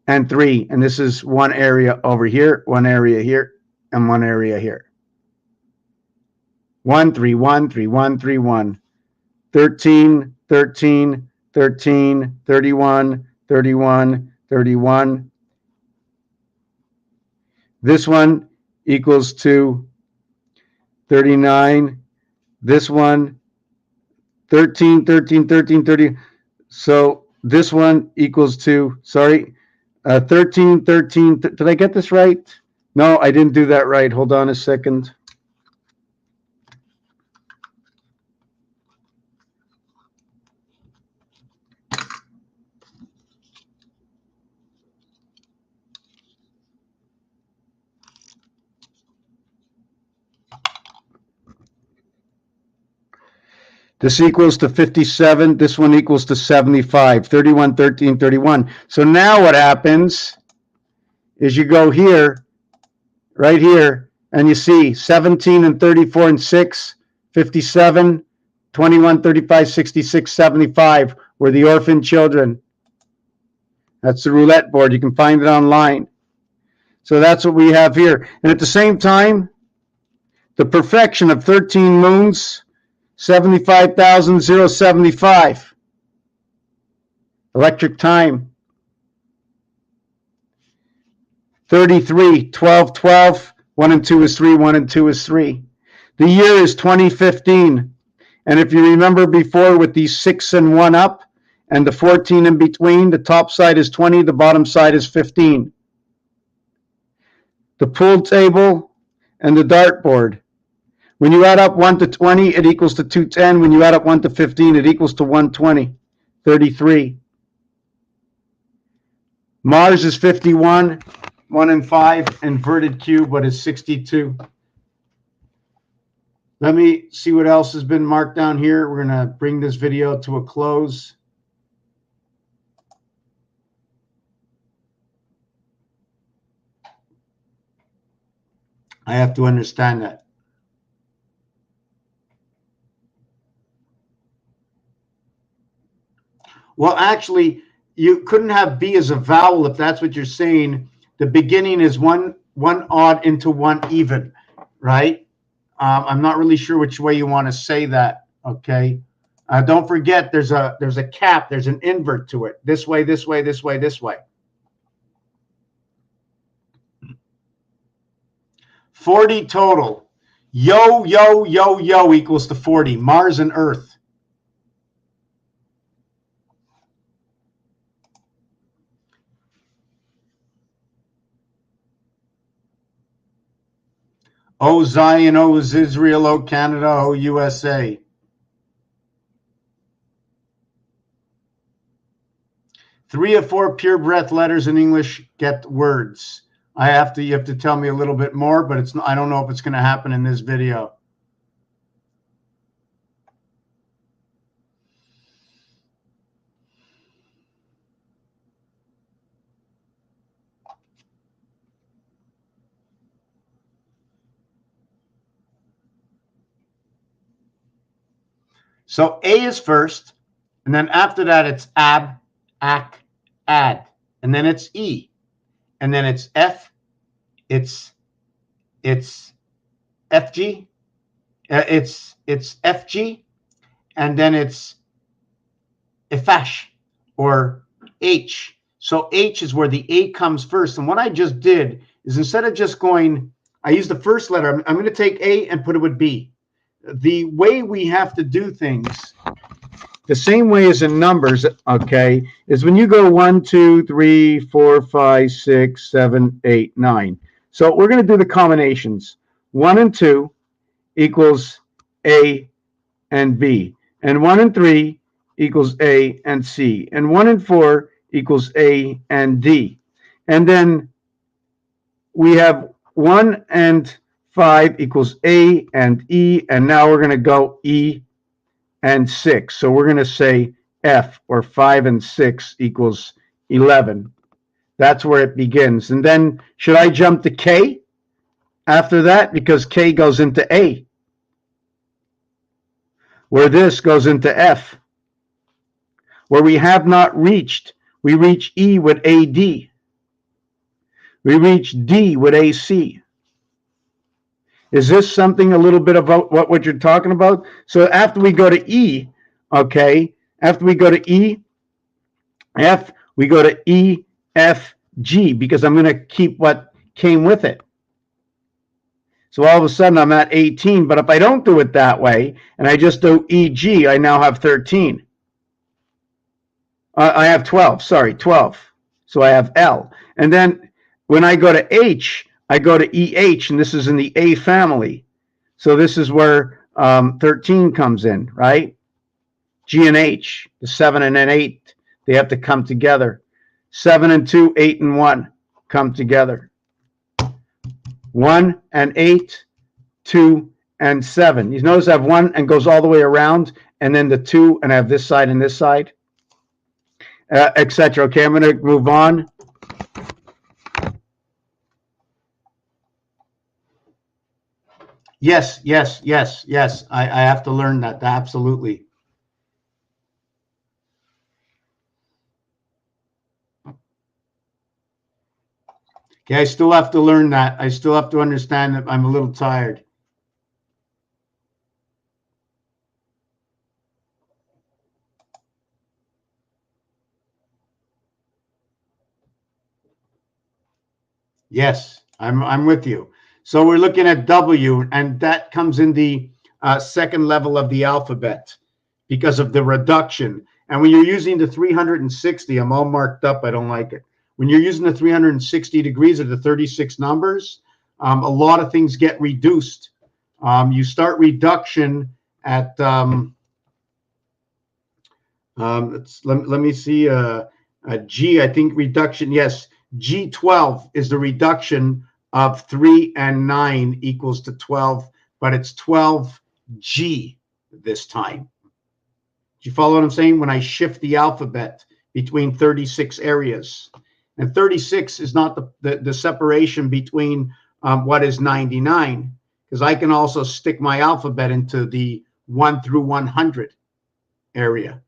and 3, and this is one area over here, one area here, and one area here. 1, 3, 1, 3, 1, 3, 1. 13, 13, 13, 31, 31, 31. This one equals to 39. This one, 13, 13, 13, 30. So this one equals to, 13, 13. Did I get this right? No, I didn't do that right. Hold on a second. This equals to 57. This one equals to 75. 31, 13, 31. So now what happens is you go here, right here, and you see 17 and 34 and 6, 57, 21, 35, 66, 75 were the orphan children. That's the roulette board. You can find it online. So that's what we have here. And at the same time, the perfection of 13 moons, 75,075. Electric time. 33, 12, 12. 1 and 2 is 3, 1 and 2 is 3. The year is 2015. And if you remember before with these 6 and 1 up and the 14 in between, the top side is 20, the bottom side is 15. The pool table and the dartboard. When you add up 1 to 20, it equals to 210. When you add up 1 to 15, it equals to 120, 33. Mars is 51, 1 and 5, inverted cube, but it's 62. Let me see what else has been marked down here. We're going to bring this video to a close. I have to understand that. Well, actually, you couldn't have B as a vowel if that's what you're saying. The beginning is one odd into one even, right? I'm not really sure which way you want to say that, okay? Don't forget there's a cap, there's an invert to it. This way, this way, this way, this way. 40 total. Yo, yo, yo, yo equals to 40. Mars and Earth. O Zion, O Israel, O Canada, O USA. 3 of 4 pure breath letters in English get words. You have to tell me a little bit more, but I don't know if it's going to happen in this video. So A is first, and then after that it's ab, ac, ad, and then it's E, and then it's F, it's FG, it's FG, and then it's Ifash or H. So H is where the A comes first. And what I just did is instead of just going, I used the first letter. I'm going to take A and put it with B. The way we have to do things, the same way as in numbers, okay, is when you go 1, 2, 3, 4, 5, 6, 7, 8, 9. So we're going to do the combinations. 1 and 2 equals A and B. And 1 and 3 equals A and C. And 1 and 4 equals A and D. And then we have 1 and 5 equals A and E. And now we're going to go E and 6. So we're going to say F, or 5 and 6 equals 11. That's where it begins. And then should I jump to K after that? Because K goes into A, where this goes into F. Where we have not reached, we reach E with AD. We reach D with AC. Is this something a little bit about what you're talking about? So after we go to E, okay, after we go to E, F, we go to E, F, G, because I'm going to keep what came with it. So all of a sudden I'm at 18, but if I don't do it that way, and I just do EG, I now have 13. I have 12, sorry, 12. So I have L. And then when I go to H, I go to EH, and this is in the A family. So this is where 13 comes in, right? G and H, the 7 and an 8, they have to come together. 7 and 2, 8 and 1 come together. 1 and 8, 2 and 7. You notice I have 1 and goes all the way around, and then the 2, and I have this side and this side. Etc. Okay, I'm going to move on. Yes. I have to learn that. Absolutely. Okay, I still have to learn that. I still have to understand that I'm a little tired. Yes, I'm with you. So we're looking at W, and that comes in the second level of the alphabet because of the reduction. And when you're using the 360, I'm all marked up. I don't like it. When you're using the 360 degrees of the 36 numbers, a lot of things get reduced. You start reduction at, let me see, G, I think reduction, yes. G12 is the reduction of 3 and 9 equals to 12, but it's 12G this time. Do you follow what I'm saying? When I shift the alphabet between 36 areas. And 36 is not the separation between what is 99, because I can also stick my alphabet into the 1 through 100 area.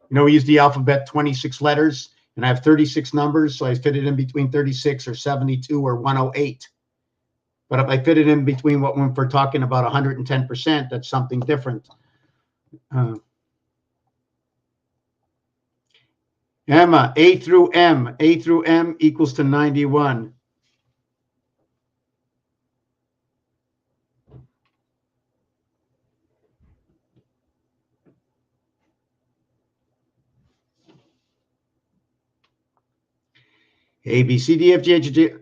You know, we use the alphabet 26 letters. And I have 36 numbers, so I fit it in between 36 or 72 or 108. But if I fit it in between what we're talking about 110%, that's something different. Emma, A through M. A through M equals to 91. A, B, C, D, F, G, H, I, J,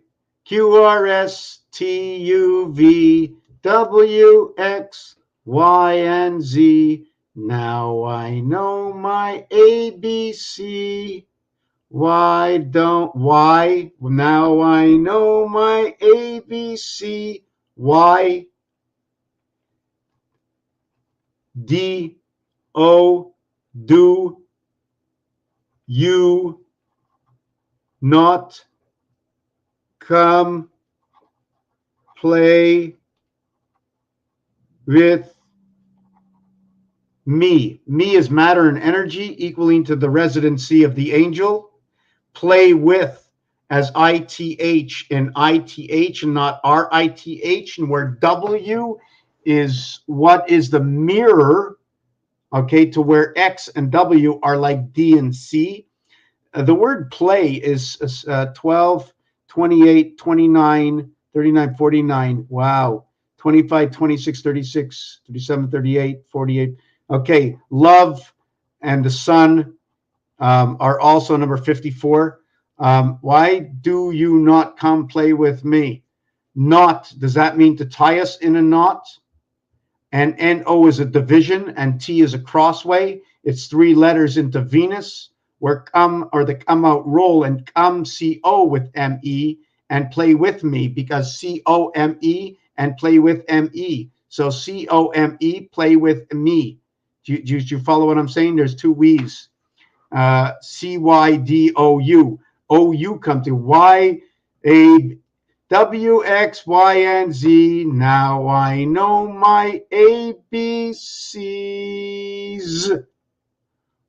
Q, R, S, T, U, V, W, X, Y, and Z. Now I know my ABC. Why? Now I know my ABC. Why? D-O, do you not come play with me? Me is matter and energy equaling to the residency of the angel. Play with as ITH and ITH and not RITH, and where W is what is the mirror, okay, to where X and W are like D and C. The word play is 12, 28, 29, 39, 49. Wow. 25, 26, 36, 37, 38, 48. Okay. Love and the sun are also number 54. Why do you not come play with me? Not, does that mean to tie us in a knot? And NO is a division and T is a crossway. It's 3 letters into Venus, where come or the come out roll and come CO with ME and play with me, because COME and play with ME. So COME, play with me. Do you follow what I'm saying? There's 2 we's. CYDOU. OU come to Y, A, W, X, Y, and Z. Now I know my ABCs.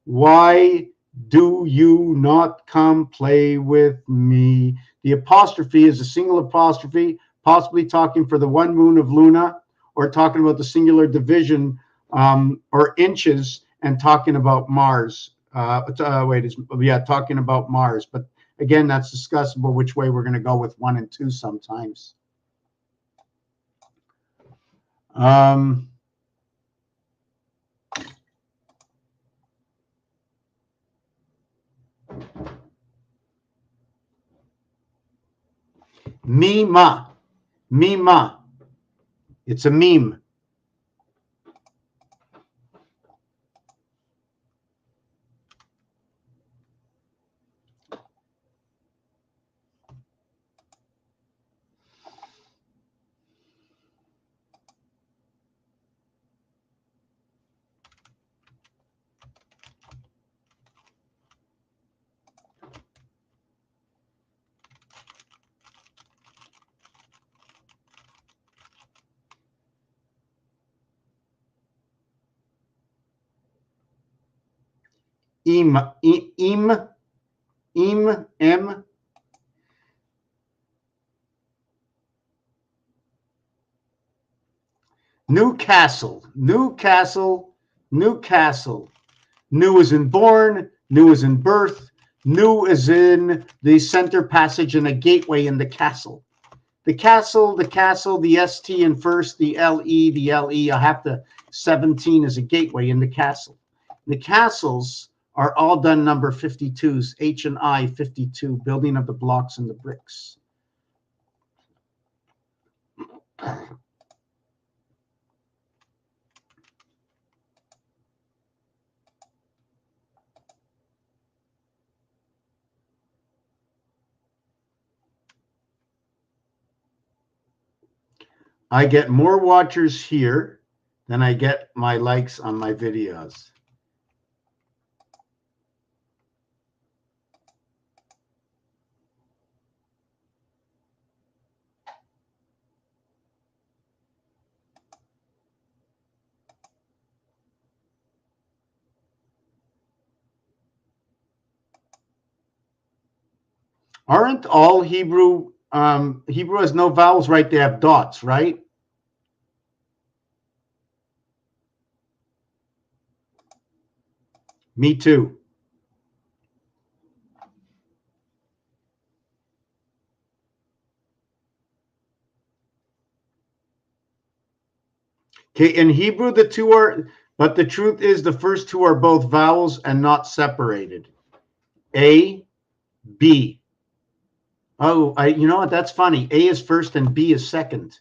Why do you not come play with me? The apostrophe is a single apostrophe, possibly talking for the 1 moon of Luna, or talking about the singular division or inches, and talking about Mars. Talking about Mars. But again, that's discussable which way we're going to go with 1 and 2 sometimes. Mima. It's a meme. M. Newcastle. New is in born, new is in birth, new is in the center passage and a gateway in the castle. The castle, the ST in first, the LE, I have to, 17 is a gateway in the castle. The castles are all done number 52s, H and I 52, building of the blocks and the bricks. I get more watchers here than I get my likes on my videos. Aren't all Hebrew, Hebrew has no vowels, right? They have dots, right? Me too. Okay, in Hebrew, the 2 are, but the truth is the first 2 are both vowels and not separated. A, B. Oh, you know what? That's funny. A is first and B is second.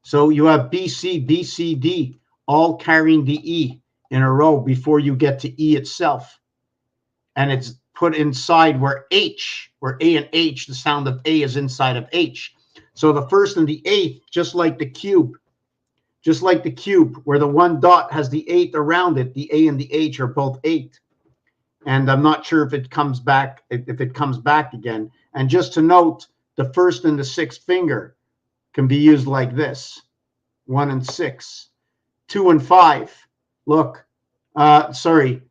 So you have B, C, D, C, D, all carrying the E in a row before you get to E itself. And it's put inside where H, where A and H, the sound of A is inside of H. So the first and the eighth, just like the cube, where the one dot has the eighth around it, the A and the H are both 8. And I'm not sure if it comes back, again. And just to note, the first and the sixth finger can be used like this: 1 and 6, 2 and 5. Look, 2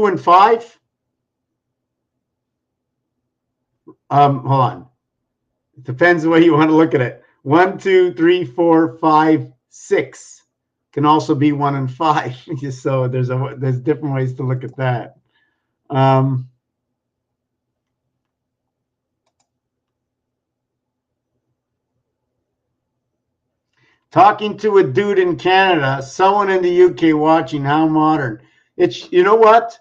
and 5. Hold on. It depends the way you want to look at it. 1, 2, 3, 4, 5, 6 can also be 1 and 5. So there's different ways to look at that. Talking to a dude in Canada, someone in the UK watching, how modern. It's, you know what?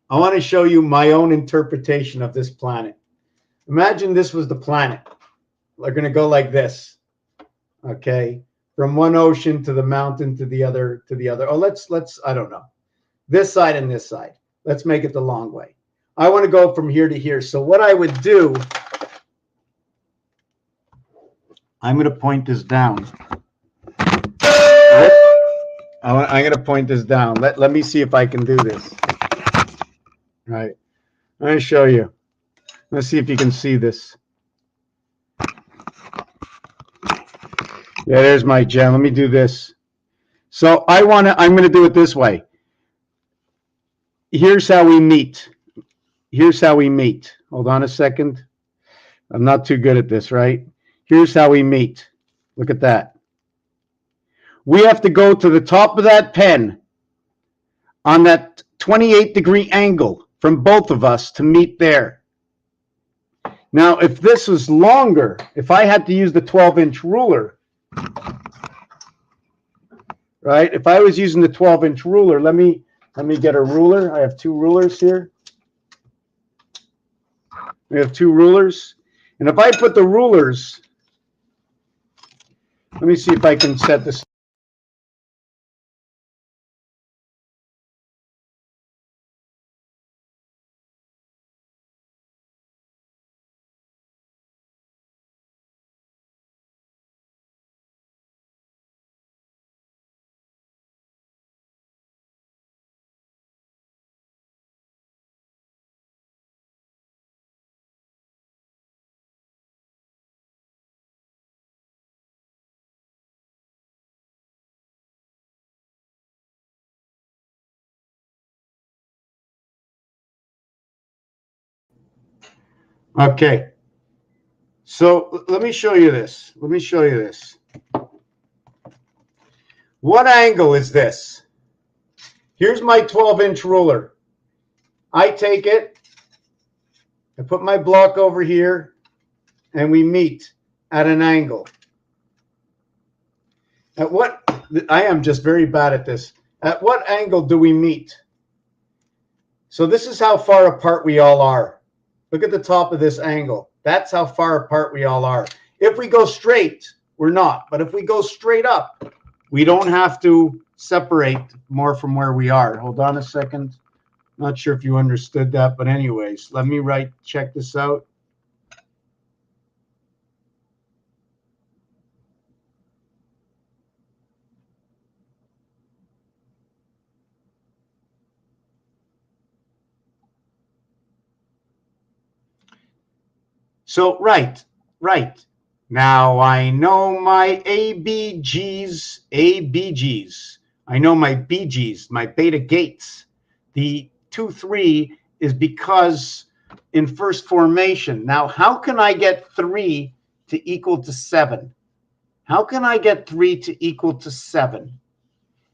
I want to show you my own interpretation of this planet. Imagine this was the planet. We're going to go like this. Okay. From one ocean to the mountain to the other. Oh, let's, I don't know. This side and this side. Let's make it the long way. I want to go from here to here. So what I would do, I'm going to point this down. I'm going to point this down. Let me see if I can do this. All right. I'm going to show you. Let's see if you can see this. Yeah, there's my gem. Let me do this. So I'm going to do it this way. Here's how we meet. Hold on a second. I'm not too good at this, right? Here's how we meet. Look at that. We have to go to the top of that pen on that 28-degree angle from both of us to meet there. Now, if this was longer, if I had to use the 12-inch ruler, right? If I was using the 12-inch ruler, let me get a ruler. I have 2 rulers here. We have 2 rulers. And if I put the rulers, let me see if I can set this. Okay. So let me show you this. What angle is this? Here's my 12-inch ruler. I take it, I put my block over here, and we meet at an angle. At what, I am just very bad at this. At what angle do we meet? So this is how far apart we all are. Look at the top of this angle. That's how far apart we all are. If we go straight, we're not. But if we go straight up, we don't have to separate more from where we are. Hold on a second. Not sure if you understood that, but anyways, let me check this out. So, right. Now I know my ABGs. I know my BGs, my beta gates. The 2, 3 is because in first formation. Now, how can I get 3 to equal to 7? How can I get 3 to equal to 7?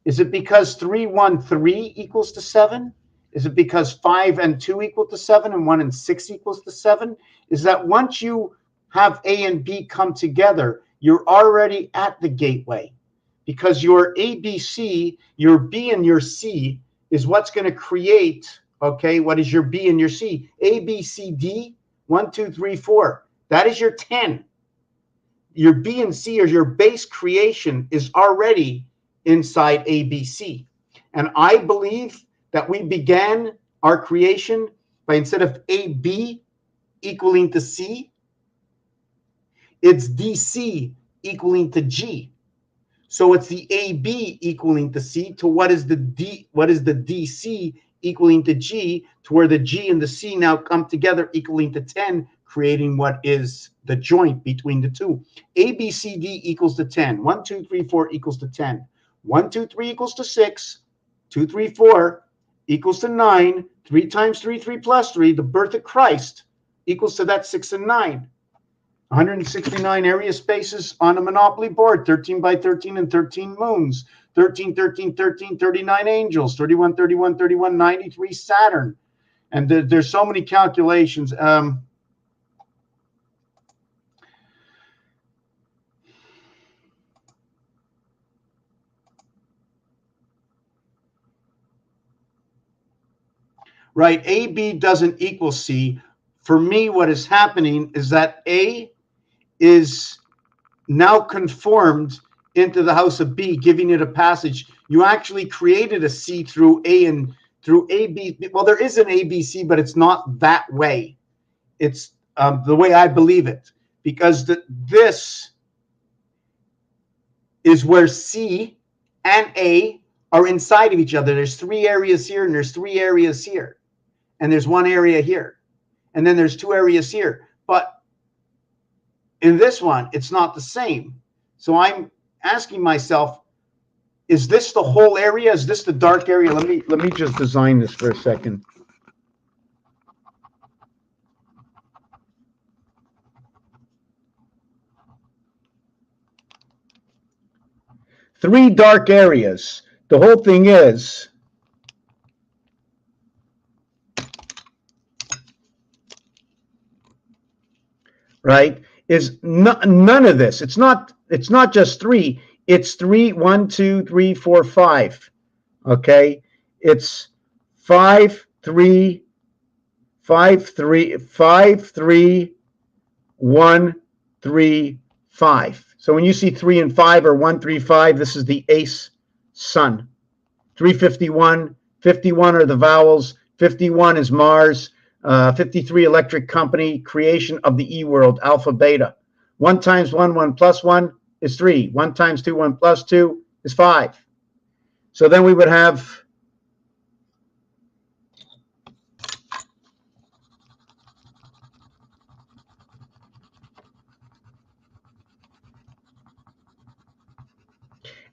Is it because 3, 1, 3 equals to 7? Is it because 5 and 2 equal to 7 and 1 and 6 equals to 7? Is that once you have A and B come together, you're already at the gateway, because your ABC, your B and your C is what's going to create, okay, what is your B and your C? A, B, C, D, 1, 2, 3, 4. That is your 10. Your B and C, or your base creation, is already inside ABC. And I believe that we began our creation by, instead of AB equaling to C, it's DC equaling to G. So it's the AB equaling to C to what is the DC equaling to G, to where the G and the C now come together equaling to 10, creating what is the joint between the two. ABCD equals to 10. 1, 2, 3, 4 equals to 10. 1, 2, 3 equals to 6. 2, 3, 4 equals to 9. 3 times 3, 3 plus 3, the birth of Christ, equals to that 6 and 9. 169 area spaces on a Monopoly board, 13 by 13 and 13 moons, 13, 13, 13, 39 angels, 31, 31, 31, 93 Saturn. And there's so many calculations. Right, AB doesn't equal C. For me, what is happening is that A is now conformed into the house of B, giving it a passage. You actually created a C through A and through AB. Well, there is an ABC, but it's not that way. It's the way I believe it, because this is where C and A are inside of each other. There's 3 areas here, and there's 3 areas here, and there's 1 area here, and then there's 2 areas here. But in this one, it's not the same. So I'm asking myself, is this the whole area? Is this the dark area? Let me just design this for a second. Three dark areas. The whole thing is, right, is none of this. It's not just 3. It's 3, 1, 2, 3, 4, 5. Okay, it's 5, 3, 5, 3, 5, 3, 1, 3, 5. So when you see 3 and 5 or 1, 3, 5, this is the ace sun. 351, 51 are the vowels. 51 is Mars. 53 electric company, creation of the E world, alpha beta. 1 times 1, 1 plus 1 is 3. 1 times 2, 1 plus 2 is 5. So then we would have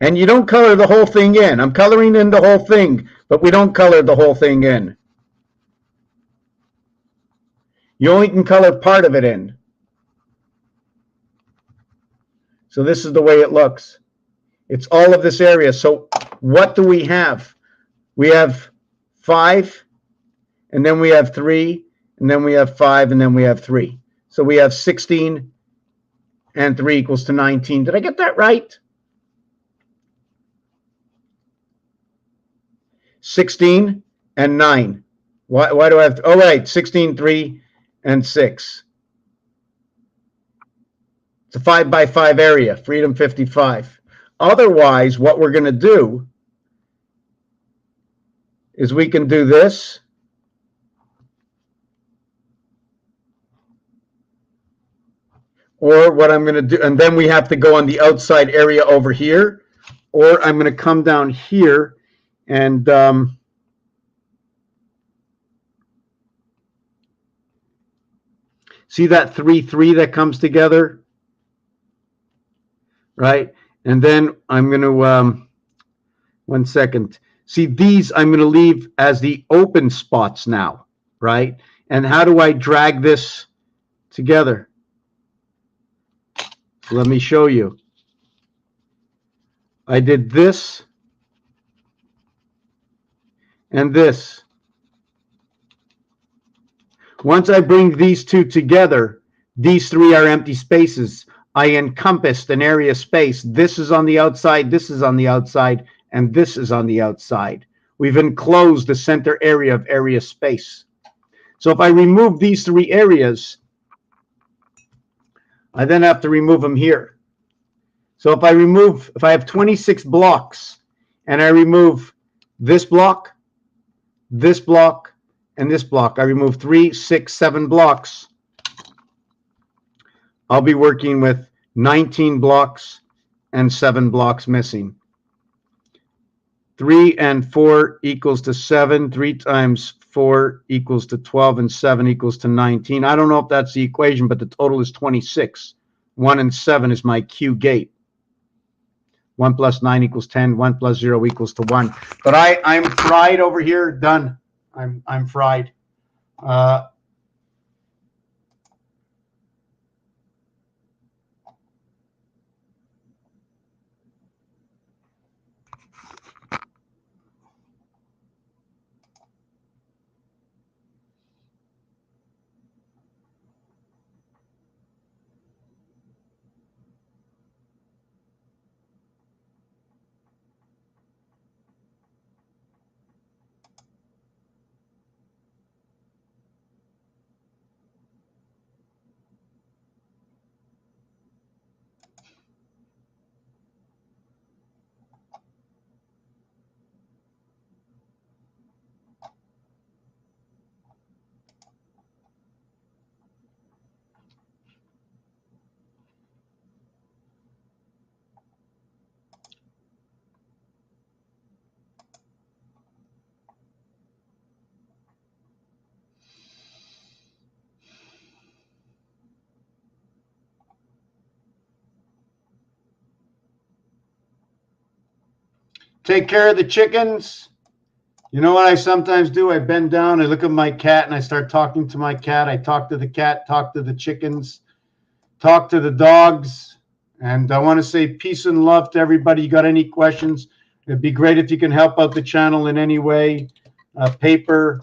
and you don't color the whole thing in. I'm coloring in the whole thing, but we don't color the whole thing in. You only can color part of it in. So this is the way it looks. It's all of this area. So what do we have? We have 5, and then we have 3, and then we have 5, and then we have 3. So we have 16 and 3 equals to 19. Did I get that right? 16 and 9. Why do I have to? Oh, right, 16, 3, and 6. It's a 5 by 5 area, freedom 55. Otherwise, what we're going to do is we can do this. Or what I'm going to do, and then we have to go on the outside area over here, or I'm going to come down here and see that 3, 3 that comes together, right? And then I'm going to, 1 second. See, these I'm going to leave as the open spots now, right? And how do I drag this together? Let me show you. I did this and this. Once I bring these two together, these 3 are empty spaces. I encompassed an area space. This is on the outside, this is on the outside, and this is on the outside. We've enclosed the center area of area space. So if I remove these 3 areas, I then have to remove them here. So if I have 26 blocks and I remove this block, this block, and this block. I remove 3, 6, 7 blocks. I'll be working with 19 blocks and 7 blocks missing. 3 and 4 equals to 7. 3 times 4 equals to 12, and 7 equals to 19. I don't know if that's the equation, but the total is 26. 1 and 7 is my Q gate. 1 plus 9 equals 10. 1 plus 0 equals to 1. But I'm fried over here. Done. I'm fried. Take care of the chickens. You know what I sometimes do? I bend down, I look at my cat, and I start talking to my cat. I talk to the cat, talk to the chickens, talk to the dogs. And I want to say peace and love to everybody. You got any questions? It'd be great if you can help out the channel in any way. Paper,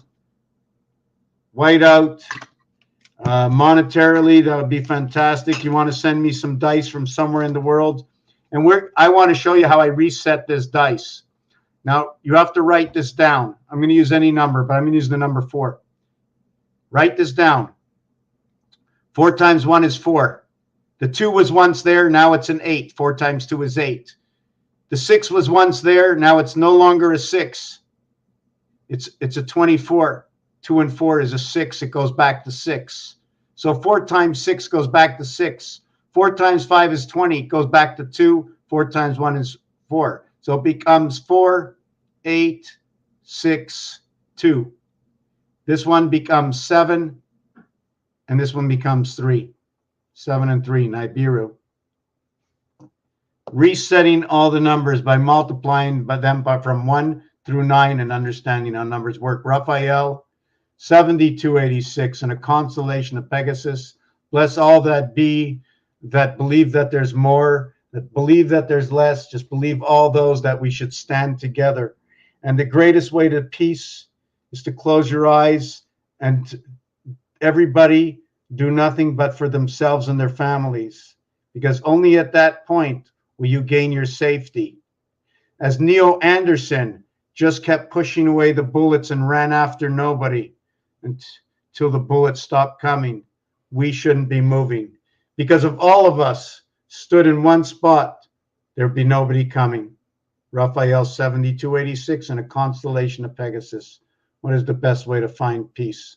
whiteout, monetarily, that would be fantastic. You want to send me some dice from somewhere in the world. And I want to show you how I reset this dice. Now, you have to write this down. I'm going to use any number, but I'm going to use the number 4. Write this down. 4 times 1 is 4. The 2 was once there. Now it's an 8. 4 times 2 is 8. The 6 was once there. Now it's no longer a 6. It's a 24. 2 and 4 is a 6. It goes back to 6. So 4 times 6 goes back to 6. 4 times 5 is 20. It goes back to 2. 4 times 1 is 4. So it becomes 4, 8, 6, 2. This one becomes 7, and this one becomes 3. 7 and 3, Nibiru. Resetting all the numbers by multiplying by them from 1 through 9 and understanding how numbers work. Raphael, 7286, and a constellation of Pegasus. Bless all that be, that believe that there's more, that believe that there's less. Just believe all those that we should stand together. And the greatest way to peace is to close your eyes and everybody do nothing but for themselves and their families, because only at that point will you gain your safety. As Neo Anderson just kept pushing away the bullets and ran after nobody until the bullets stopped coming, we shouldn't be moving, because if all of us stood in one spot, there'd be nobody coming. Raphael, 7286, and a constellation of Pegasus. What is the best way to find peace?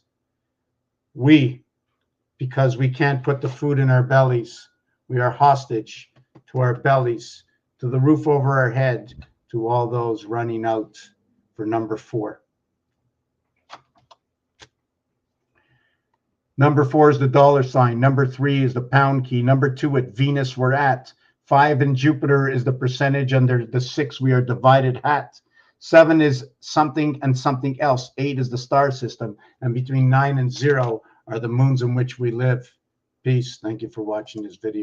Because we can't put the food in our bellies, we are hostage to our bellies, to the roof over our head, to all those running out for number 4. Number 4 is the dollar sign. Number 3 is the pound key. Number 2 at Venus we're at. 5 in Jupiter is the percentage under the 6 we are divided at. 7 is something and something else. 8 is the star system. And between 9 and 0 are the moons in which we live. Peace. Thank you for watching this video.